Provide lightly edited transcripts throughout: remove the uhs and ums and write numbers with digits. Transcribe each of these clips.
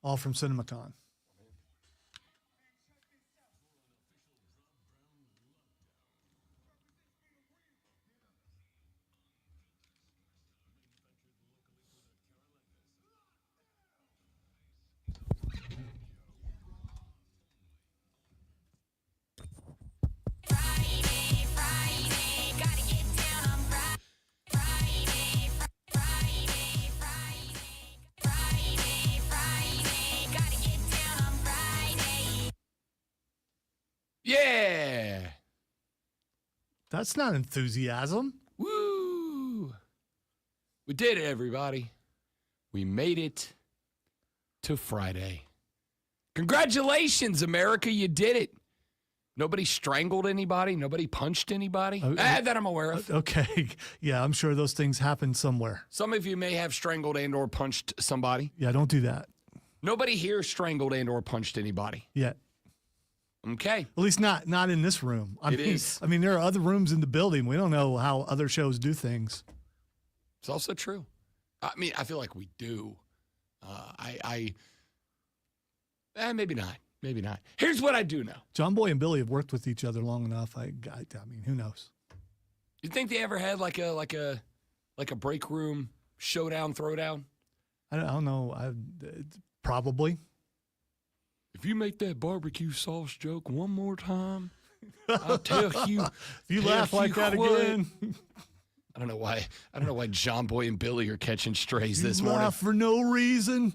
all from CinemaCon. Yeah. That's not enthusiasm. Woo. We did it, everybody. We made it to Friday. Congratulations, America. You did it. Nobody strangled anybody. Nobody punched anybody. That I'm aware of. Okay. Yeah, I'm sure those things happen somewhere. Some of you may have strangled and or punched somebody. Yeah, don't do that. Nobody here strangled and or punched anybody. Yeah. Okay. At least not in this room. I mean, there are other rooms in the building. We don't know how other shows do things. It's also true. I mean, I feel like we do. Maybe not. Maybe not. Here's what I do know. John Boy and Billy have worked with each other long enough. I mean, who knows? You think they ever had like a break room showdown, throwdown? I don't know. Probably. If you make that barbecue sauce joke one more time, I'll tell you. If you laugh like that again. I don't know why John Boy and Billy are catching strays this morning. Laugh for no reason.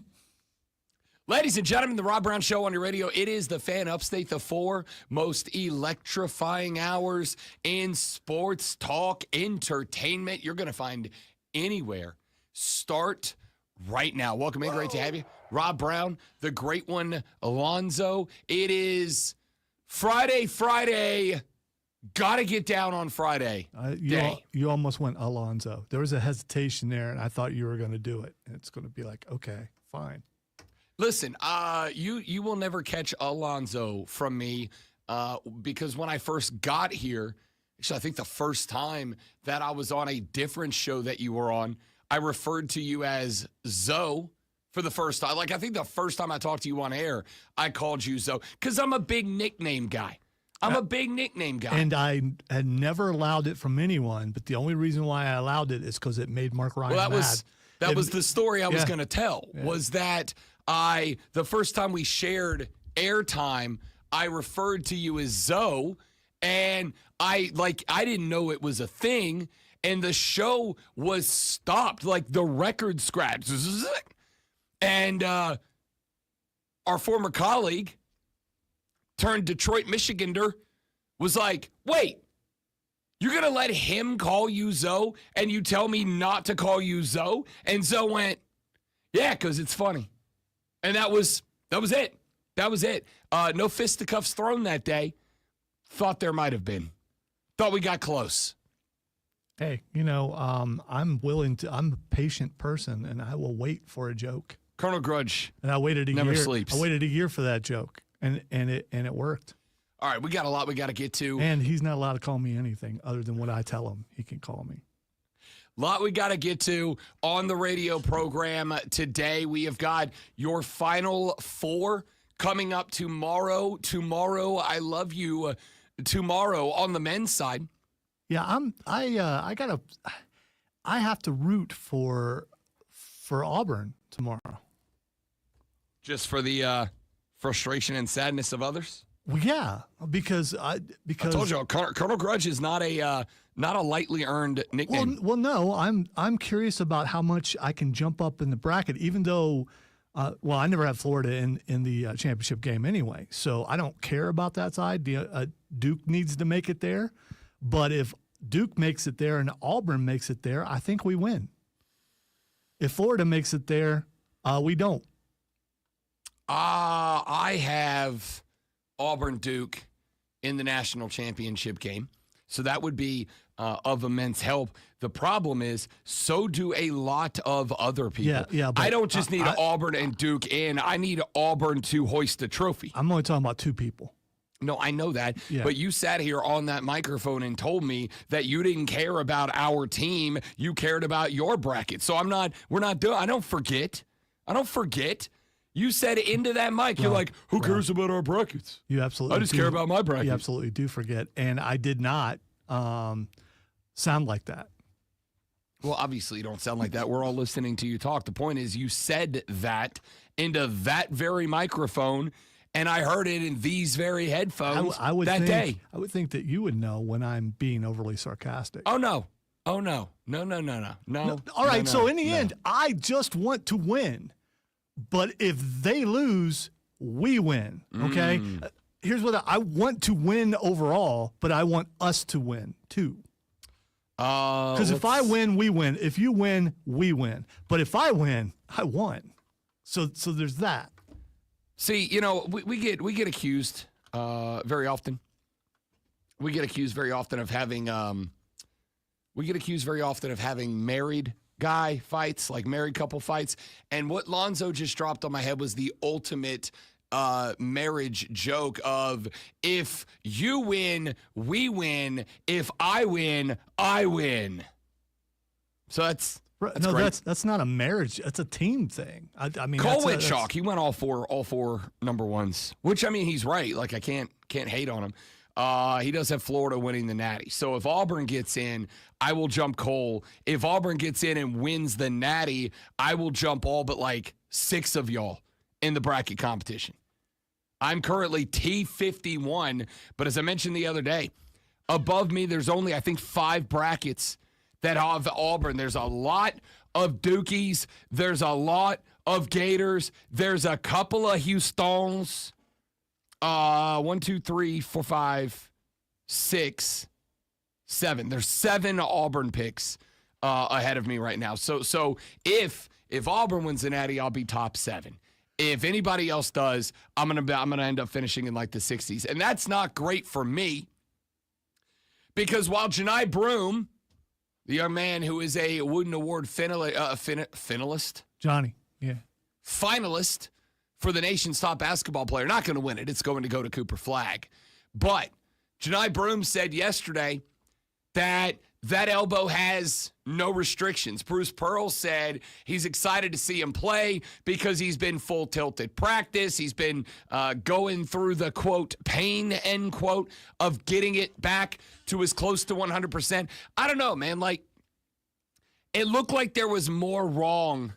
Ladies and gentlemen, the Rob Brown Show on your radio. It is the Fan Upstate, the 4 most electrifying hours in sports talk, entertainment. You're going to find anywhere. Start right now. Welcome in. Great to have you. Rob Brown, the great one, Alonzo. It is Friday. Got to get down on Friday. You almost went Alonzo. There was a hesitation there, and I thought you were going to do it. And it's going to be like, okay, fine. Listen, you will never catch Alonzo from me because when I first got here, actually, I think the first time that I was on a different show that you were on, I referred to you as Zoe for the first time. Like, I think the first time I talked to you on air, I called you Zoe because I'm a big nickname guy. And I had never allowed it from anyone, but the only reason why I allowed it is because it made Mark Ryan mad. That was the story I was going to tell, was that the first time we shared airtime, I referred to you as Zoe, and I didn't know it was a thing, and the show was stopped, like the record scratched. And our former colleague turned Detroit, Michigander, was like, wait, you're going to let him call you Zoe and you tell me not to call you Zoe? And Zoe went, yeah, because it's funny. And that was it. That was it. No fisticuffs thrown that day. Thought there might have been. Thought we got close. Hey, I'm a patient person, and I will wait for a joke. Colonel Grudge and I waited a never year. sleeps. I waited a year for that joke, and it worked. All right, we got a lot we got to get to. And he's not allowed to call me anything other than what I tell him he can call me. Lot we got to get to on the radio program today. We have got your Final Four coming up tomorrow. Tomorrow, I love you. Tomorrow on the men's side. Yeah, I have to root for Auburn tomorrow. Just for the frustration and sadness of others. Well, yeah, because I told you, Colonel Grudge is not a lightly earned nickname. Well, no, I'm curious about how much I can jump up in the bracket, even though, I never had Florida in the championship game anyway, so I don't care about that side. Duke needs to make it there, but if Duke makes it there and Auburn makes it there, I think we win. If Florida makes it there, we don't. I have Auburn Duke in the national championship game. So that would be of immense help. The problem is, so do a lot of other people. Yeah, I don't just need Auburn and Duke in. I need Auburn to hoist a trophy. I'm only talking about two people. No, I know that. Yeah. But you sat here on that microphone and told me that you didn't care about our team. You cared about your bracket. So we're not doing, I don't forget. You said into that mic. You're like, who cares about our brackets? You absolutely I just care about my bracket. You absolutely do forget. And I did not sound like that. Well, obviously you don't sound like that. We're all listening to you talk. The point is you said that into that very microphone, and I heard it in these very headphones day. I would think that you would know when I'm being overly sarcastic. Oh, no. Oh, no. No. All right, so in the end, I just want to win. But if they lose, we win, okay? Here's what I want to win overall, but I want us to win too. Because if I win, we win. If you win, we win. But if I win, I won. So there's that. See, we get accused very often. We get accused very often of having married guy fights, like married couple fights. And what Lonzo just dropped on my head was the ultimate marriage joke of, if you win, we win. If I win, I win. So that's great. That's not a marriage. That's a team thing. I mean, Cole went chalk. He went all four number ones, which, I mean, he's right. Like, I can't hate on him. He does have Florida winning the Natty. So if Auburn gets in, I will jump Cole. If Auburn gets in and wins the Natty, I will jump all but like 6 of y'all in the bracket competition. I'm currently T51, but as I mentioned the other day, above me, there's only, I think, 5 brackets that have Auburn. There's a lot of Dukies. There's a lot of Gators. There's a couple of Houstons. 1, 2, 3, 4, 5, 6, 7. There's 7 Auburn picks ahead of me right now. So if Auburn wins the Natty, I'll be top 7. If anybody else does, I'm gonna end up finishing in like the 60s, and that's not great for me, because while Janai Broome, the young man who is a Wooden Award finalist, Johnny, yeah, finalist for the nation's top basketball player, not going to win it. It's going to go to Cooper Flagg. But Janai Broome said yesterday that elbow has no restrictions. Bruce Pearl said he's excited to see him play because he's been full tilt at practice. He's been going through the, quote, pain, end quote, of getting it back to as close to 100%. I don't know, man. Like, it looked like there was more wrong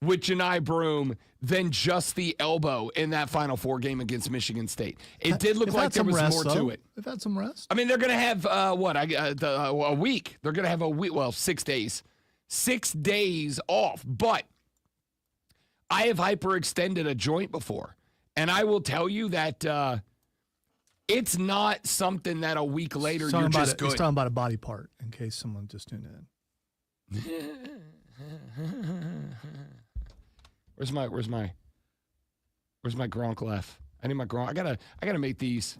with Janai Broome than just the elbow in that Final Four game against Michigan State. It did look like there was more to it. They've had some rest. I mean, they're going to have, a week. They're going to have a week, 6 days. 6 days off. But I have hyperextended a joint before. And I will tell you that it's not something that a week later you're just good. He's talking about a body part, in case someone just tuned in. Where's my Gronk laugh? I need my Gronk. I gotta make these.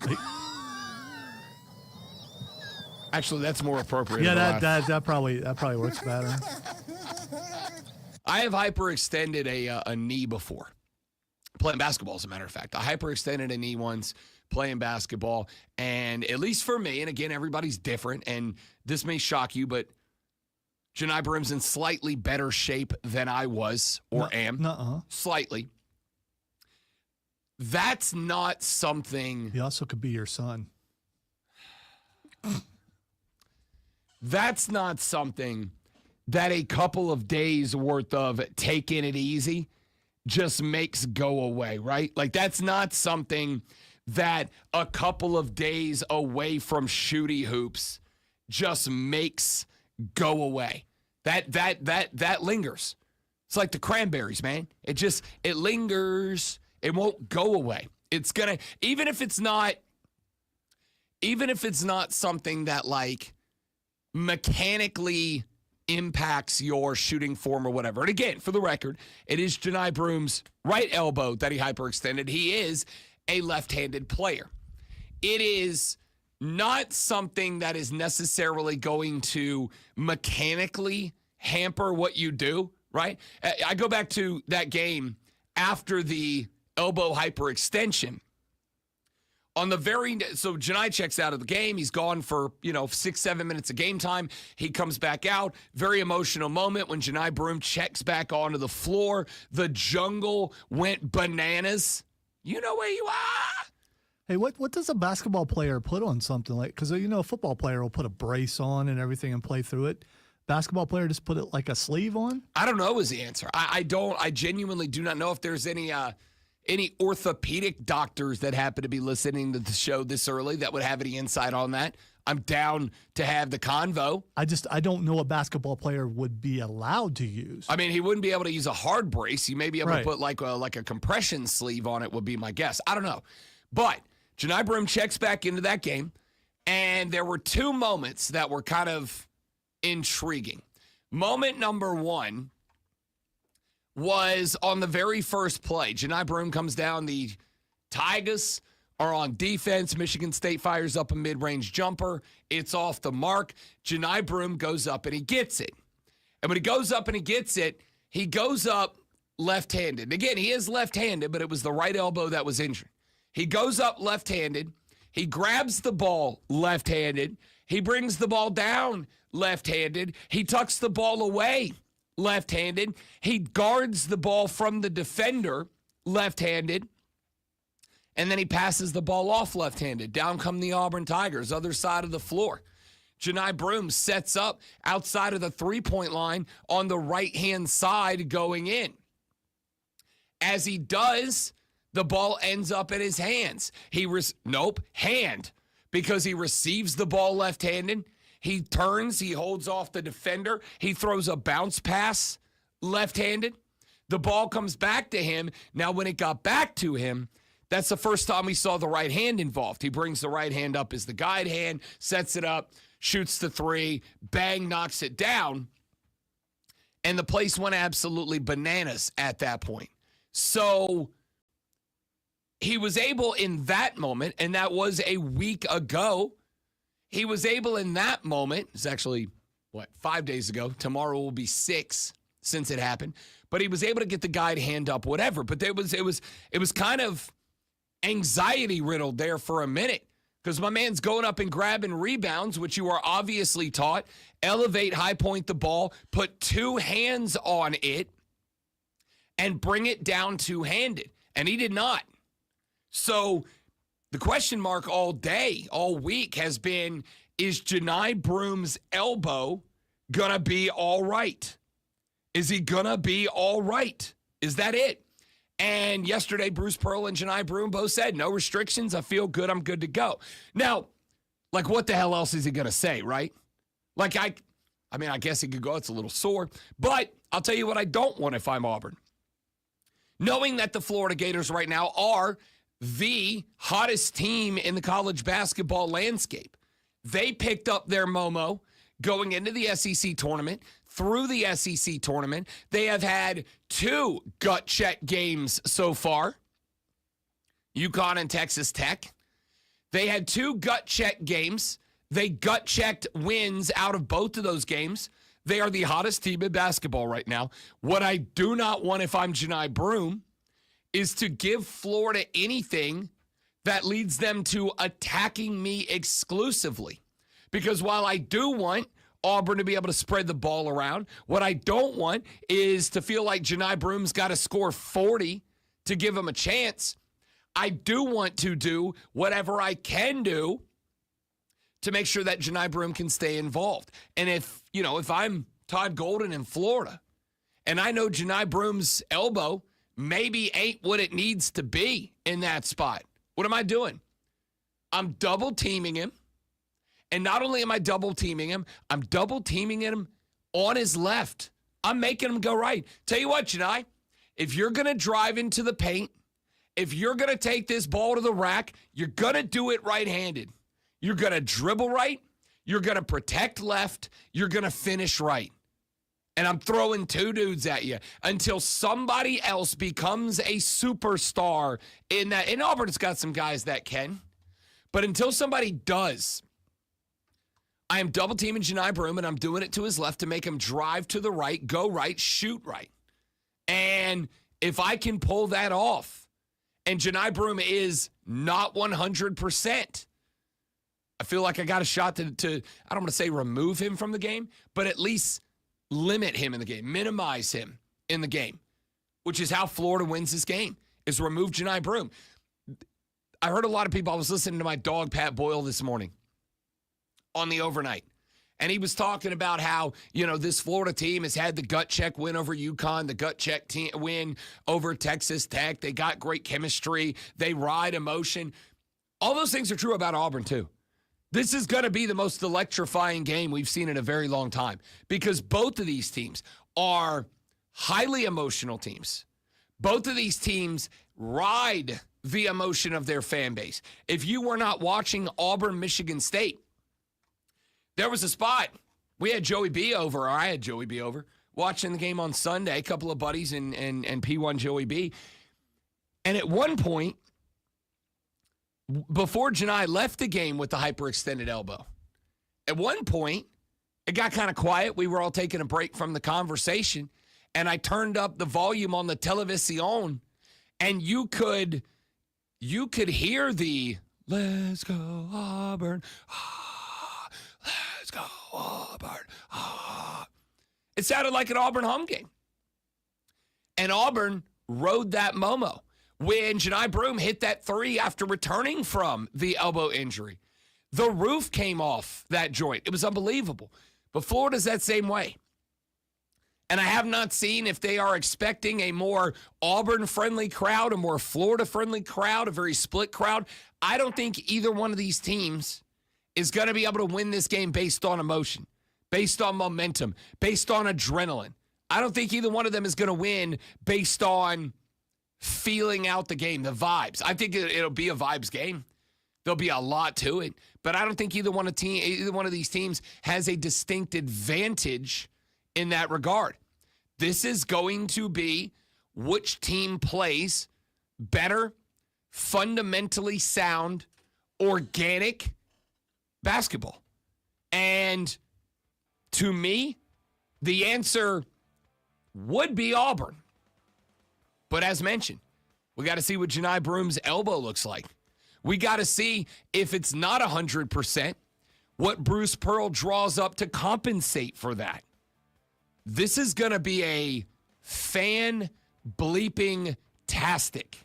Actually, that's more appropriate. Yeah, that probably works better. I have hyperextended a knee before. Playing basketball, as a matter of fact. I hyperextended a knee once playing basketball, and at least for me, and again, everybody's different, and this may shock you, but Janai Broome's in slightly better shape than I was am. Slightly. That's not something. He also could be your son. That's not something that a couple of days worth of taking it easy just makes go away, right? Like, that's not something that a couple of days away from shooty hoops just makes go away. That lingers. It's like the cranberries, man. It lingers. It won't go away. It's gonna, even if it's not something that like mechanically impacts your shooting form or whatever. And again, for the record, it is Janai Broome's right elbow that he hyperextended. He is a left-handed player. It is not something that is necessarily going to mechanically hamper what you do, right? I go back to that game after the elbow hyperextension. So Janai checks out of the game. He's gone for, 6-7 minutes of game time. He comes back out. Very emotional moment when Janai Broome checks back onto the floor. The jungle went bananas. You know where you are. Hey, what does a basketball player put on something like? Because a football player will put a brace on and everything and play through it. Basketball player just put it like a sleeve on? I don't know is the answer. I genuinely do not know if there's any orthopedic doctors that happen to be listening to the show this early that would have any insight on that. I'm down to have the convo. I don't know a basketball player would be allowed to use. I mean, he wouldn't be able to use a hard brace. He may be able to put like a compression sleeve on it would be my guess. I don't know. But Janai Broome checks back into that game, and there were two moments that were kind of intriguing. Moment number one was on the very first play. Janai Broome comes down. The Tigers are on defense. Michigan State fires up a mid-range jumper. It's off the mark. Janai Broome goes up and he gets it. And when he goes up and he gets it, he goes up left-handed. Again, he is left-handed, but it was the right elbow that was injured. He goes up left-handed. He grabs the ball left-handed. He brings the ball down left-handed. He tucks the ball away left-handed. He guards the ball from the defender left-handed. And then he passes the ball off left-handed. Down come the Auburn Tigers, other side of the floor. Janai Broome sets up outside of the three-point line on the right-hand side going in. As he does, the ball ends up in his hands. Hand, because he receives the ball left-handed. He turns, he holds off the defender. He throws a bounce pass left-handed. The ball comes back to him. Now, when it got back to him, that's the first time we saw the right hand involved. He brings the right hand up as the guide hand, sets it up, shoots the three, bang, knocks it down. And the place went absolutely bananas at that point. So he was able in that moment, and that was a week ago, he was able in that moment, it's actually, 5 days ago. Tomorrow will be 6 since it happened. But he was able to get the guide hand up, whatever. But it was kind of anxiety riddled there for a minute because my man's going up and grabbing rebounds, which you are obviously taught. Elevate, high point the ball, put two hands on it, and bring it down two-handed. And he did not. So the question mark all day, all week has been, is Janai Broome's elbow going to be all right? Is he going to be all right? Is that it? And yesterday, Bruce Pearl and Janai Broome both said, no restrictions. I feel good. I'm good to go. Now, what the hell else is he going to say, right? I guess he could go, it's a little sore. But I'll tell you what I don't want if I'm Auburn. Knowing that the Florida Gators right now are the hottest team in the college basketball landscape. They picked up their Momo going into the SEC tournament. Through the SEC tournament, they have had 2 gut check games so far. UConn and Texas Tech. They had 2 gut check games. They gut checked wins out of both of those games. They are the hottest team in basketball right now. What I do not want if I'm Janai Broome is to give Florida anything that leads them to attacking me exclusively. Because while I do want Auburn to be able to spread the ball around, what I don't want is to feel like Janai Broome's got to score 40 to give him a chance. I do want to do whatever I can do to make sure that Janai Broome can stay involved. And if I'm Todd Golden in Florida and I know Janai Broome's elbow maybe ain't what it needs to be in that spot, what am I doing? I'm double teaming him. And not only am I double teaming him, I'm double teaming him on his left. I'm making him go right. Tell you what, Janai, if you're going to drive into the paint, if you're going to take this ball to the rack, you're going to do it right-handed. You're going to dribble right. You're going to protect left. You're going to finish right. And I'm throwing 2 dudes at you until somebody else becomes a superstar in that. And Auburn's got some guys that can. But until somebody does, I am double teaming Janai Broome, and I'm doing it to his left to make him drive to the right, go right, shoot right. And if I can pull that off, And Janai Broome is not 100%. I feel like I got a shot to I don't want to say remove him from the game, but at least limit him in the game, minimize him in the game, which is how Florida wins this game, is remove Janai Broome. I heard a lot of people. I was listening to my dog, Pat Boyle, this morning on the overnight. And he was talking about how, this Florida team has had the gut check win over UConn, the gut check win over Texas Tech. They got great chemistry. They ride emotion. All those things are true about Auburn, too. This is going to be the most electrifying game we've seen in a very long time because both of these teams are highly emotional teams. Both of these teams ride the emotion of their fan base. If you were not watching Auburn, Michigan State, there was a spot. We had Joey B over, or I had Joey B over, watching the game on Sunday, a couple of buddies and P1 Joey B. And at one point, before Janai left the game with the hyperextended elbow, at one point, it got kind of quiet. We were all taking a break from the conversation, and I turned up the volume on the television, and you could hear the "Let's go Auburn." Let's go, Auburn. It sounded like an Auburn home game. And Auburn rode that Momo. When Janai Broome hit that three after returning from the elbow injury, the roof came off that joint. It was unbelievable. But Florida's that same way. And I have not seen if they are expecting a more Auburn-friendly crowd, a more Florida-friendly crowd, a very split crowd. I don't think either one of these teams is going to be able to win this game based on emotion, based on momentum, based on adrenaline. I don't think either one of them is going to win based on feeling out the game, the vibes. I think it'll be a vibes game. There'll be a lot to it, but I don't think either one of these teams has a distinct advantage in that regard. This is going to be which team plays better, fundamentally sound, organic basketball. And to me, the answer would be Auburn. But as mentioned, we got to see what Janai Broome's elbow looks like. We got to see if it's not 100%, what Bruce Pearl draws up to compensate for that. This is going to be a fan-bleeping-tastic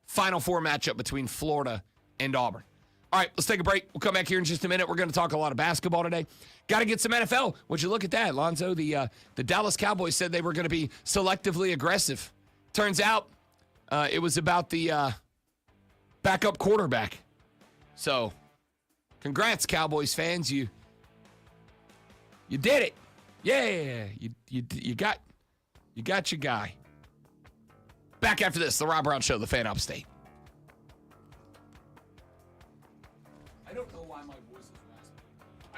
Final Four matchup between Florida and Auburn. All right, let's take a break. We'll come back here in just a minute. We're going to talk a lot of basketball today. Got to get some NFL. Would you look at that, Lonzo? The Dallas Cowboys said they were going to be selectively aggressive. Turns out it was about the backup quarterback. So, congrats, Cowboys fans. You did it. Yeah, you got your guy. Back after this, the Rob Brown Show, the Fan Upstate. I don't know why my voice is raspy.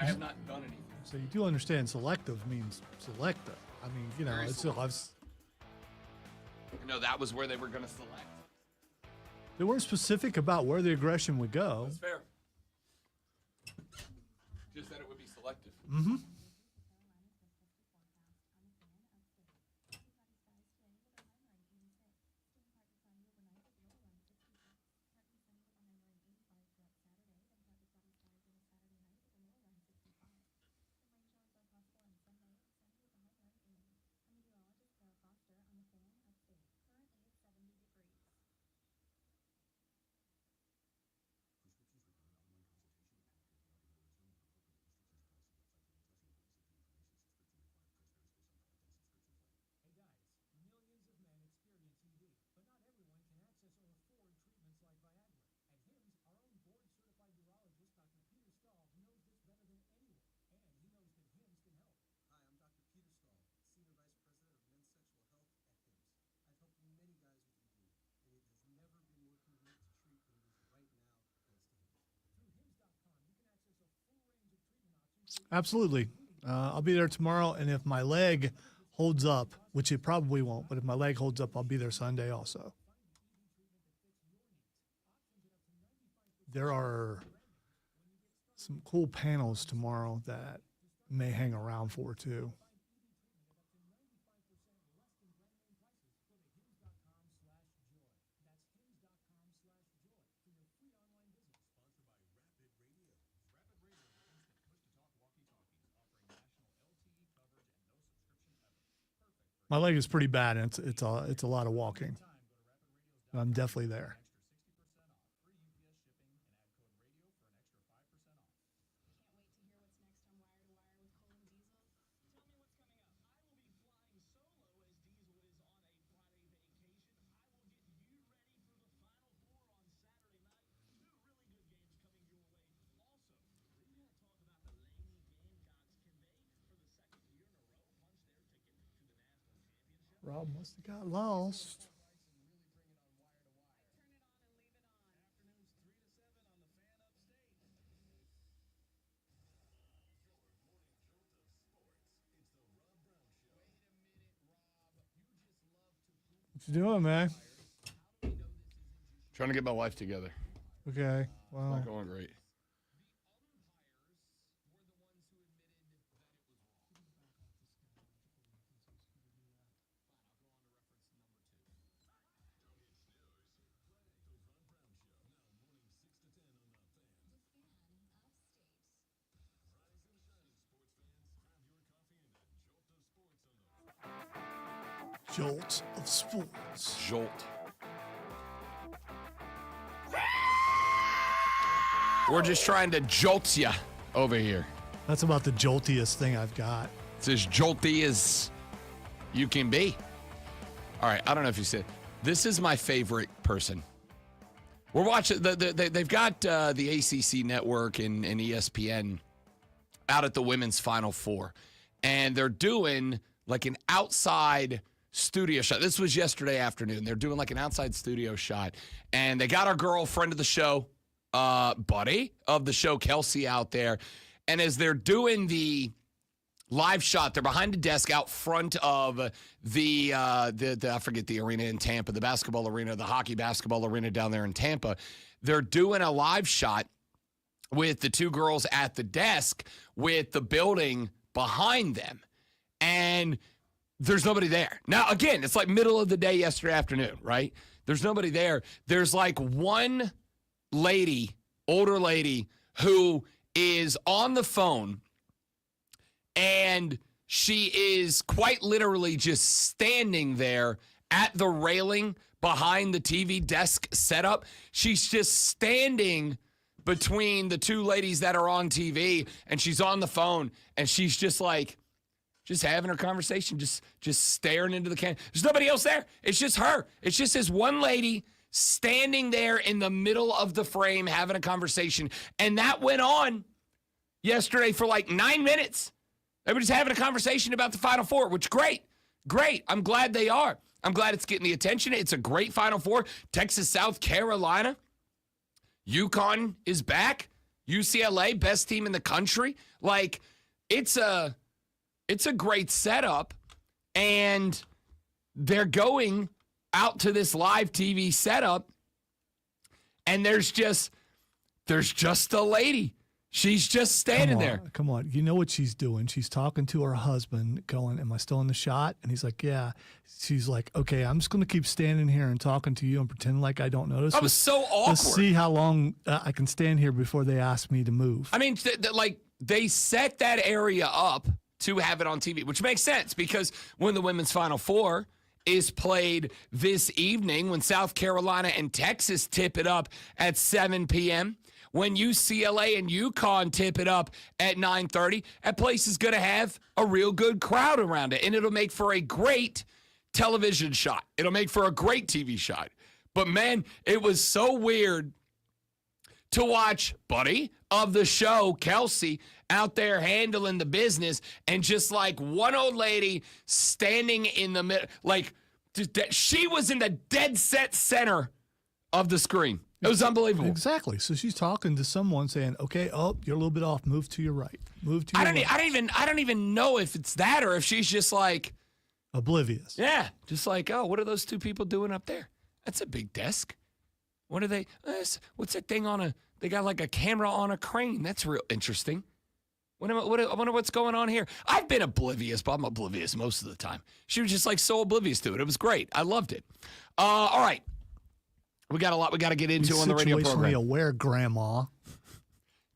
I have not done anything. So you do understand selective means selective. I mean, that was where they were going to select. They weren't specific about where the aggression would go. That's fair. Just that it would be selective. Mm-hmm. Absolutely. I'll be there tomorrow, and if my leg holds up, which it probably won't, but if my leg holds up, I'll be there Sunday also. There are some cool panels tomorrow that may hang around for, too. My leg is pretty bad, and it's a lot of walking. I'm definitely there. Rob must have got lost. What you doing, man? Trying to get my life together. Okay. Wow. Not going great. Jolt of sports. Jolt. We're just trying to jolt you over here. That's about the joltiest thing I've got. It's as jolty as you can be. All right, I don't know if you said, this is my favorite person. We're watching, they've got the ACC network and ESPN out at the women's Final Four. And they're doing like an outside studio shot. This was yesterday afternoon. They're doing like an outside studio shot. And they got our girlfriend of the show, buddy of the show, Kelce, out there. And as they're doing the live shot, they're behind a desk out front of the I forget the arena in Tampa, the basketball arena, the hockey basketball arena down there in Tampa. They're doing a live shot with the two girls at the desk with the building behind them. And there's nobody there. Now, again, it's like middle of the day yesterday afternoon, right? There's nobody there. There's like one lady, older lady, who is on the phone, and she is quite literally just standing there at the railing behind the TV desk setup. She's just standing between the two ladies that are on TV, and she's on the phone, and she's just like, just having her conversation, just staring into the camera. There's nobody else there. It's just her. It's just this one lady standing there in the middle of the frame having a conversation. And that went on yesterday for like 9 minutes. They were just having a conversation about the Final Four, which great. I'm glad they are. I'm glad it's getting the attention. It's a great Final Four. Texas, South Carolina. UConn is back. UCLA, best team in the country. Like, it's a great setup, and they're going out to this live TV setup, and there's just a lady. She's just standing there. Come on. You know what she's doing. She's talking to her husband going, am I still in the shot? And he's like, yeah. She's like, okay, I'm just going to keep standing here and talking to you and pretending like I don't notice. That was so awkward. Let's see how long I can stand here before they ask me to move. I mean, they set that area up to have it on TV, which makes sense because when the Women's Final Four is played this evening, when South Carolina and Texas tip it up at 7 p.m., when UCLA and UConn tip it up at 9:30, that place is going to have a real good crowd around it, and it'll make for a great television shot. It'll make for a great TV shot. But, man, it was so weird to watch buddy of the show, Kelce, out there handling the business, and just like one old lady standing in the middle. Like, she was in the dead set center of the screen. It was unbelievable. Exactly. So she's talking to someone saying, okay, oh, you're a little bit off. Move to your right. Move to your right. I don't even know if it's that or if she's just like oblivious. Yeah. Just like, oh, what are those two people doing up there? That's a big desk. What are they? What's that thing they got like a camera on a crane. That's real interesting. I wonder what's going on here. I've been oblivious, but I'm oblivious most of the time. She was just like so oblivious to it. It was great. I loved it. All right. We got a lot we got to get into on the radio program. Situationally aware, Grandma.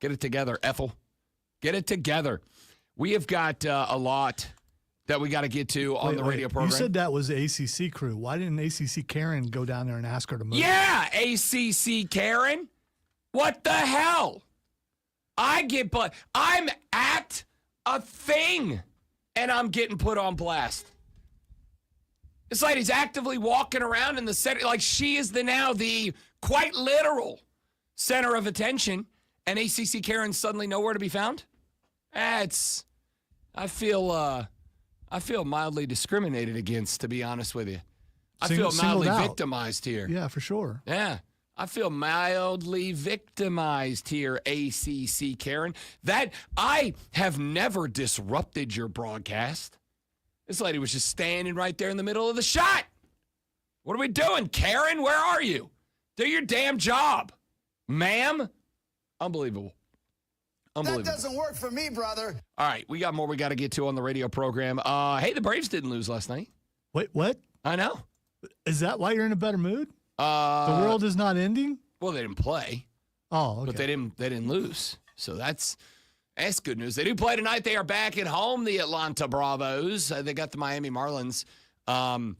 Get it together, Ethel. Get it together. We have got a lot that we got to get to on the radio program. You said that was the ACC crew. Why didn't ACC Karen go down there and ask her to move? Yeah, ACC Karen. What the hell? I'm at a thing, and I'm getting put on blast. This lady's actively walking around in the center, like she is the quite literal center of attention, and ACC Karen's suddenly nowhere to be found? I feel mildly discriminated against, to be honest with you. I feel mildly victimized here. Yeah, for sure. Yeah. I feel mildly victimized here, ACC Karen. That I have never disrupted your broadcast. This lady was just standing right there in the middle of the shot. What are we doing, Karen? Where are you? Do your damn job, ma'am. Unbelievable. That doesn't work for me, brother. All right, we got more we got to get to on the radio program. Hey, the Braves didn't lose last night. Wait, what? I know. Is that why you're in a better mood? The world is not ending? Well, they didn't play. Oh, okay. But they didn't lose. So that's good news. They do play tonight. They are back at home, the Atlanta Bravos. They got the Miami Marlins. Gotta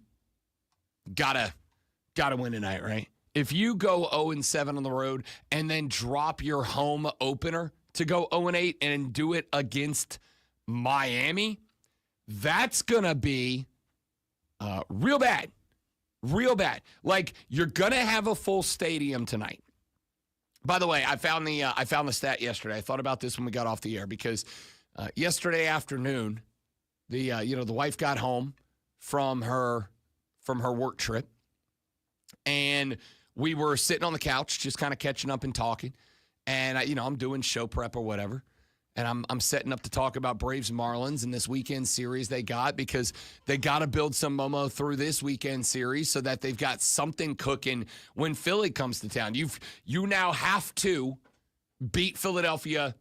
win tonight, right? If you go 0-7 on the road and then drop your home opener to go 0-8 and do it against Miami, that's gonna be real bad. Real bad. Like, you're going to have a full stadium tonight. By the way, I found the stat yesterday. I thought about this when we got off the air because yesterday afternoon, the wife got home from her work trip, and we were sitting on the couch just kind of catching up and talking. And I'm doing show prep or whatever. And I'm setting up to talk about Braves Marlins in this weekend series they got, because they got to build some momo through this weekend series so that they've got something cooking when Philly comes to town. You now have to beat Philadelphia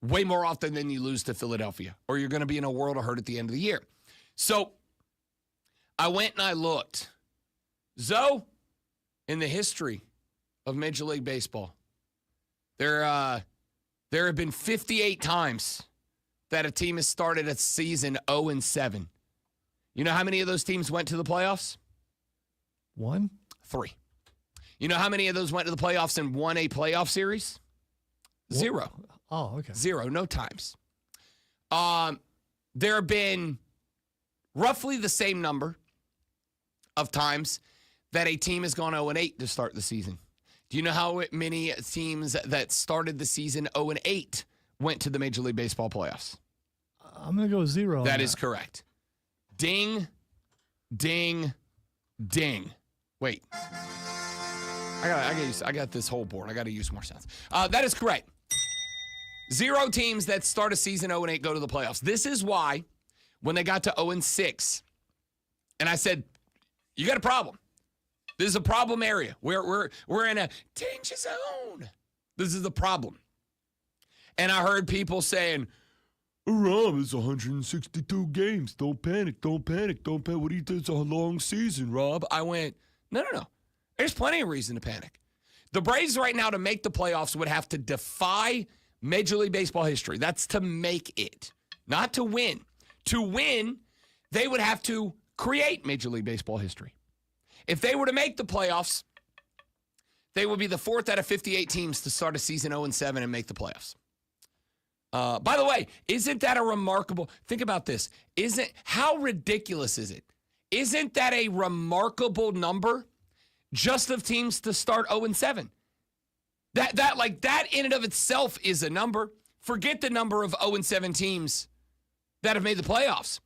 way more often than you lose to Philadelphia, or you're going to be in a world of hurt at the end of the year. So I went and I looked. Zoe, in the history of Major League Baseball, there have been 58 times that a team has started a season 0-7. You know how many of those teams went to the playoffs? 1? 3. You know how many of those went to the playoffs and won a playoff series? 0. Oh, okay. 0, no times. There have been roughly the same number of times that a team has gone 0-8 to start the season. Do you know how many teams that started the season 0-8 went to the Major League Baseball playoffs? I'm going to go 0. That is correct. Ding, ding, ding. Wait. I got this whole board. I got to use more sounds. That is correct. 0 teams that start a season 0-8 go to the playoffs. This is why when they got to 0-6, and I said, you got a problem. This is a problem area. We're in a danger zone. This is the problem. And I heard people saying, Rob, it's 162 games. Don't panic. What do you do? It's a long season, Rob. I went, no. There's plenty of reason to panic. The Braves right now, to make the playoffs, would have to defy Major League Baseball history. That's to make it, not to win. To win, they would have to create Major League Baseball history. If they were to make the playoffs, they would be the 4th out of 58 teams to start a season 0-7 and make the playoffs. By the way, isn't that a remarkable, think about this. How ridiculous is it? Isn't that a remarkable number just of teams to start 0-7? That in and of itself is a number. Forget the number of 0-7 teams that have made the playoffs.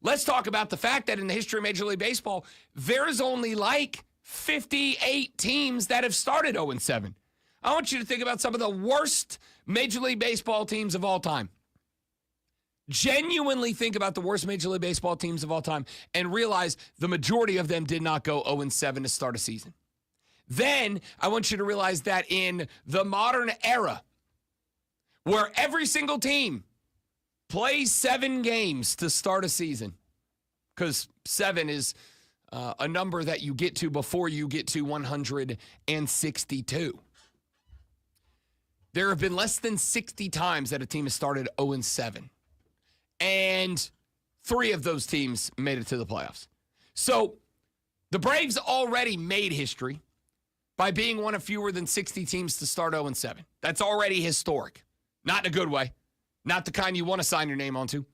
Let's talk about the fact that in the history of Major League Baseball, there's only like 58 teams that have started 0-7. I want you to think about some of the worst Major League Baseball teams of all time. Genuinely think about the worst Major League Baseball teams of all time and realize the majority of them did not go 0-7 to start a season. Then I want you to realize that in the modern era, where every single team plays 7 games to start a season, because 7 is a number that you get to before you get to 162. There have been less than 60 times that a team has started 0-7. And 3 of those teams made it to the playoffs. So the Braves already made history by being one of fewer than 60 teams to start 0-7. That's already historic. Not in a good way. Not the kind you want to sign your name onto.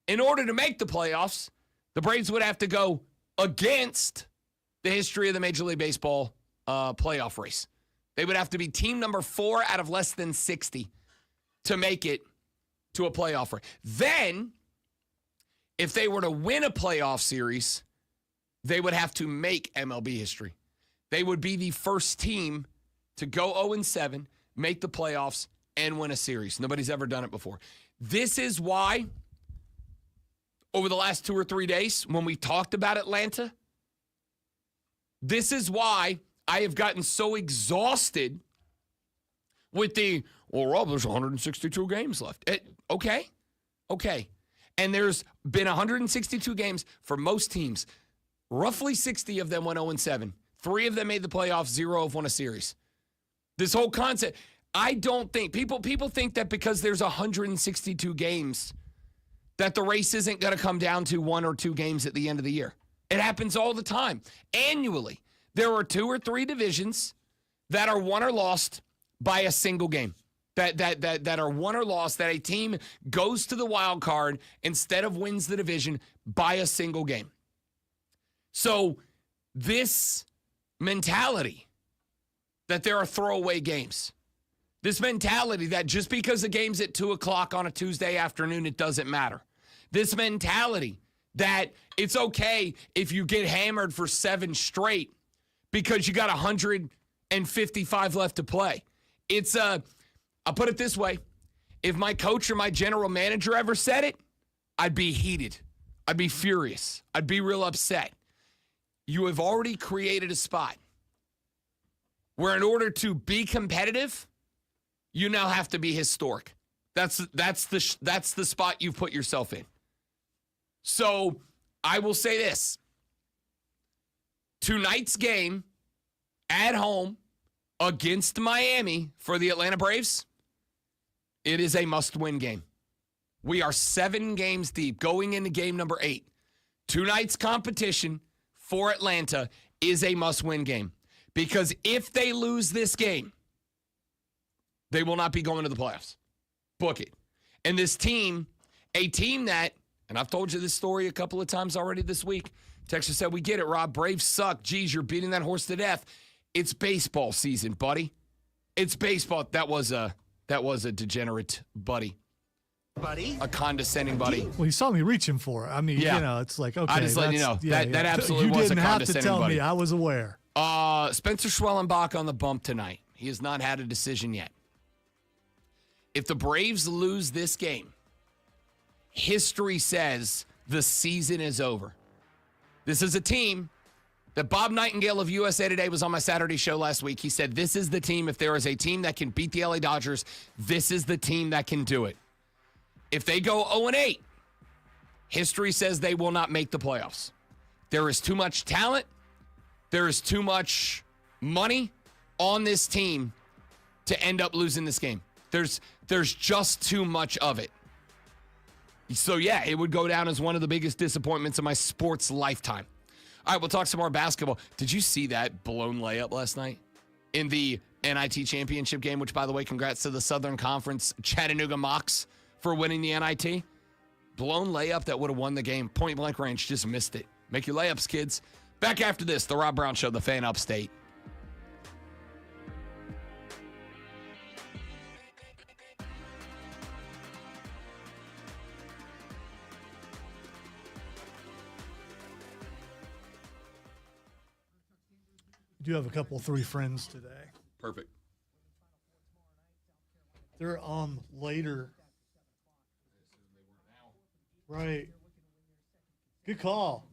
In order to make the playoffs, the Braves would have to go against the history of the Major League Baseball playoff race. They would have to be team number 4 out of less than 60 to make it to a playoff race. Then, if they were to win a playoff series, they would have to make MLB history. They would be the first team to go 0-7, make the playoffs, and win a series. Nobody's ever done it before. This is why, over the last 2 or 3 days, when we talked about Atlanta, this is why I have gotten so exhausted with Rob, there's 162 games left. Okay. And there's been 162 games for most teams. Roughly 60 of them went 0-7. 3 of them made the playoffs, 0 have won a series. This whole concept, I don't think, people think that because there's 162 games, that the race isn't going to come down to 1 or 2 games at the end of the year. It happens all the time. Annually, there are 2 or 3 divisions that are won or lost by a single game. That are won or lost, that a team goes to the wild card instead of wins the division by a single game. So this mentality that there are throwaway games, this mentality that just because the game's at 2 o'clock on a Tuesday afternoon, it doesn't matter. This mentality that it's okay if you get hammered for 7 straight because you got 155 left to play. I'll put it this way. If my coach or my general manager ever said it, I'd be heated. I'd be furious. I'd be real upset. You have already created a spot where in order to be competitive, you now have to be historic. That's the spot you've put yourself in. So I will say this. Tonight's game at home against Miami for the Atlanta Braves, it is a must-win game. We are 7 games deep, going into game number 8. Tonight's competition for Atlanta is a must-win game. Because if they lose this game, they will not be going to the playoffs. Book it. And this team, a team that, and I've told you this story a couple of times already this week. Texas said, we get it, Rob. Braves suck. Geez, you're beating that horse to death. It's baseball season, buddy. It's baseball. That was a degenerate buddy. A condescending buddy. Well, you saw me reaching for it. I mean, it's like, okay. I just let you know. That absolutely was a condescending buddy. You didn't have to tell me. I was aware. Spencer Schwellenbach on the bump tonight. He has not had a decision yet. If the Braves lose this game, history says the season is over. This is a team that Bob Nightingale of USA Today was on my Saturday show last week. He said, this is the team. If there is a team that can beat the LA Dodgers, this is the team that can do it. If they go 0-8, history says they will not make the playoffs. There is too much talent. There is too much money on this team to end up losing this game. There's just too much of it. So, yeah, it would go down as one of the biggest disappointments of my sports lifetime. All right, we'll talk some more basketball. Did you see that blown layup last night in the NIT championship game, which, by the way, congrats to the Southern Conference Chattanooga Mocs for winning the NIT? Blown layup that would have won the game. Point blank range, just missed it. Make your layups, kids. Back after this, the Rob Brown Show, the Fan Upstate. Do you have a couple, 3 friends today? Perfect. They're on later. Right. Good call.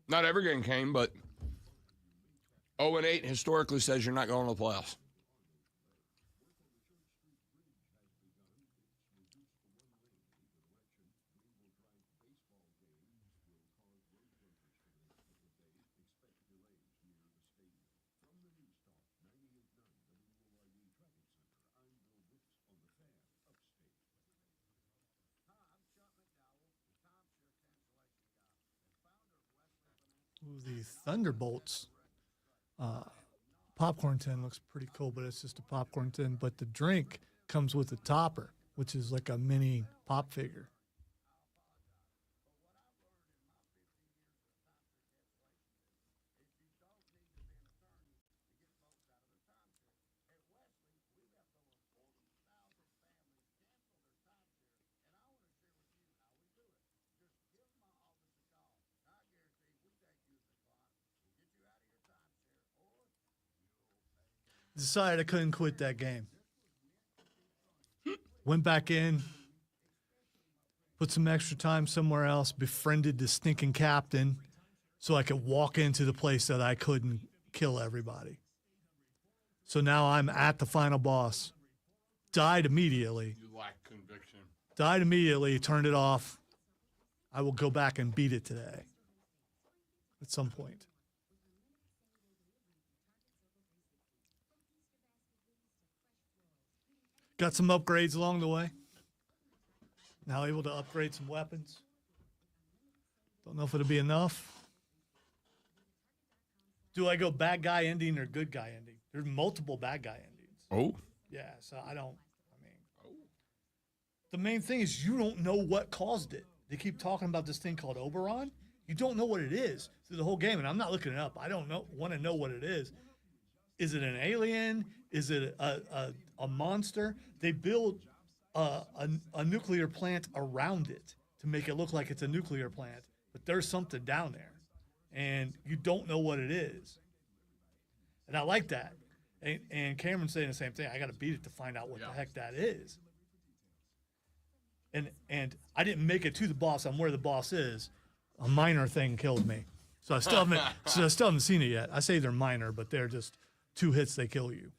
Not every game came, but 0-8 historically says you're not going to the playoffs. Ooh, the Thunderbolts popcorn tin looks pretty cool, but it's just a popcorn tin. But the drink comes with a topper, which is like a mini pop figure. Decided I couldn't quit that game. Went back in, put some extra time somewhere else, befriended the stinking captain so I could walk into the place that I couldn't kill everybody. So now I'm at the final boss. Died immediately. You lack conviction. Died immediately, turned it off. I will go back and beat it today at some point. Got some upgrades along the way. Now able to upgrade some weapons. Don't know if it'll be enough. Do I go bad guy ending or good guy ending? There's multiple bad guy endings. Oh. Yeah, so the main thing is you don't know what caused it. They keep talking about this thing called Oberon. You don't know what it is through the whole game, and I'm not looking it up. I don't want to know what it is. Is it an alien? Is it a monster? They build a nuclear plant around it to make it look like it's a nuclear plant, but there's something down there, and you don't know what it is. And I like that. And Cameron's saying the same thing. I got to beat it to find out what the heck that is. And I didn't make it to the boss. I'm where the boss is. A minor thing killed me, so I still haven't seen it yet. I say they're minor, but they're just 2 hits they kill you.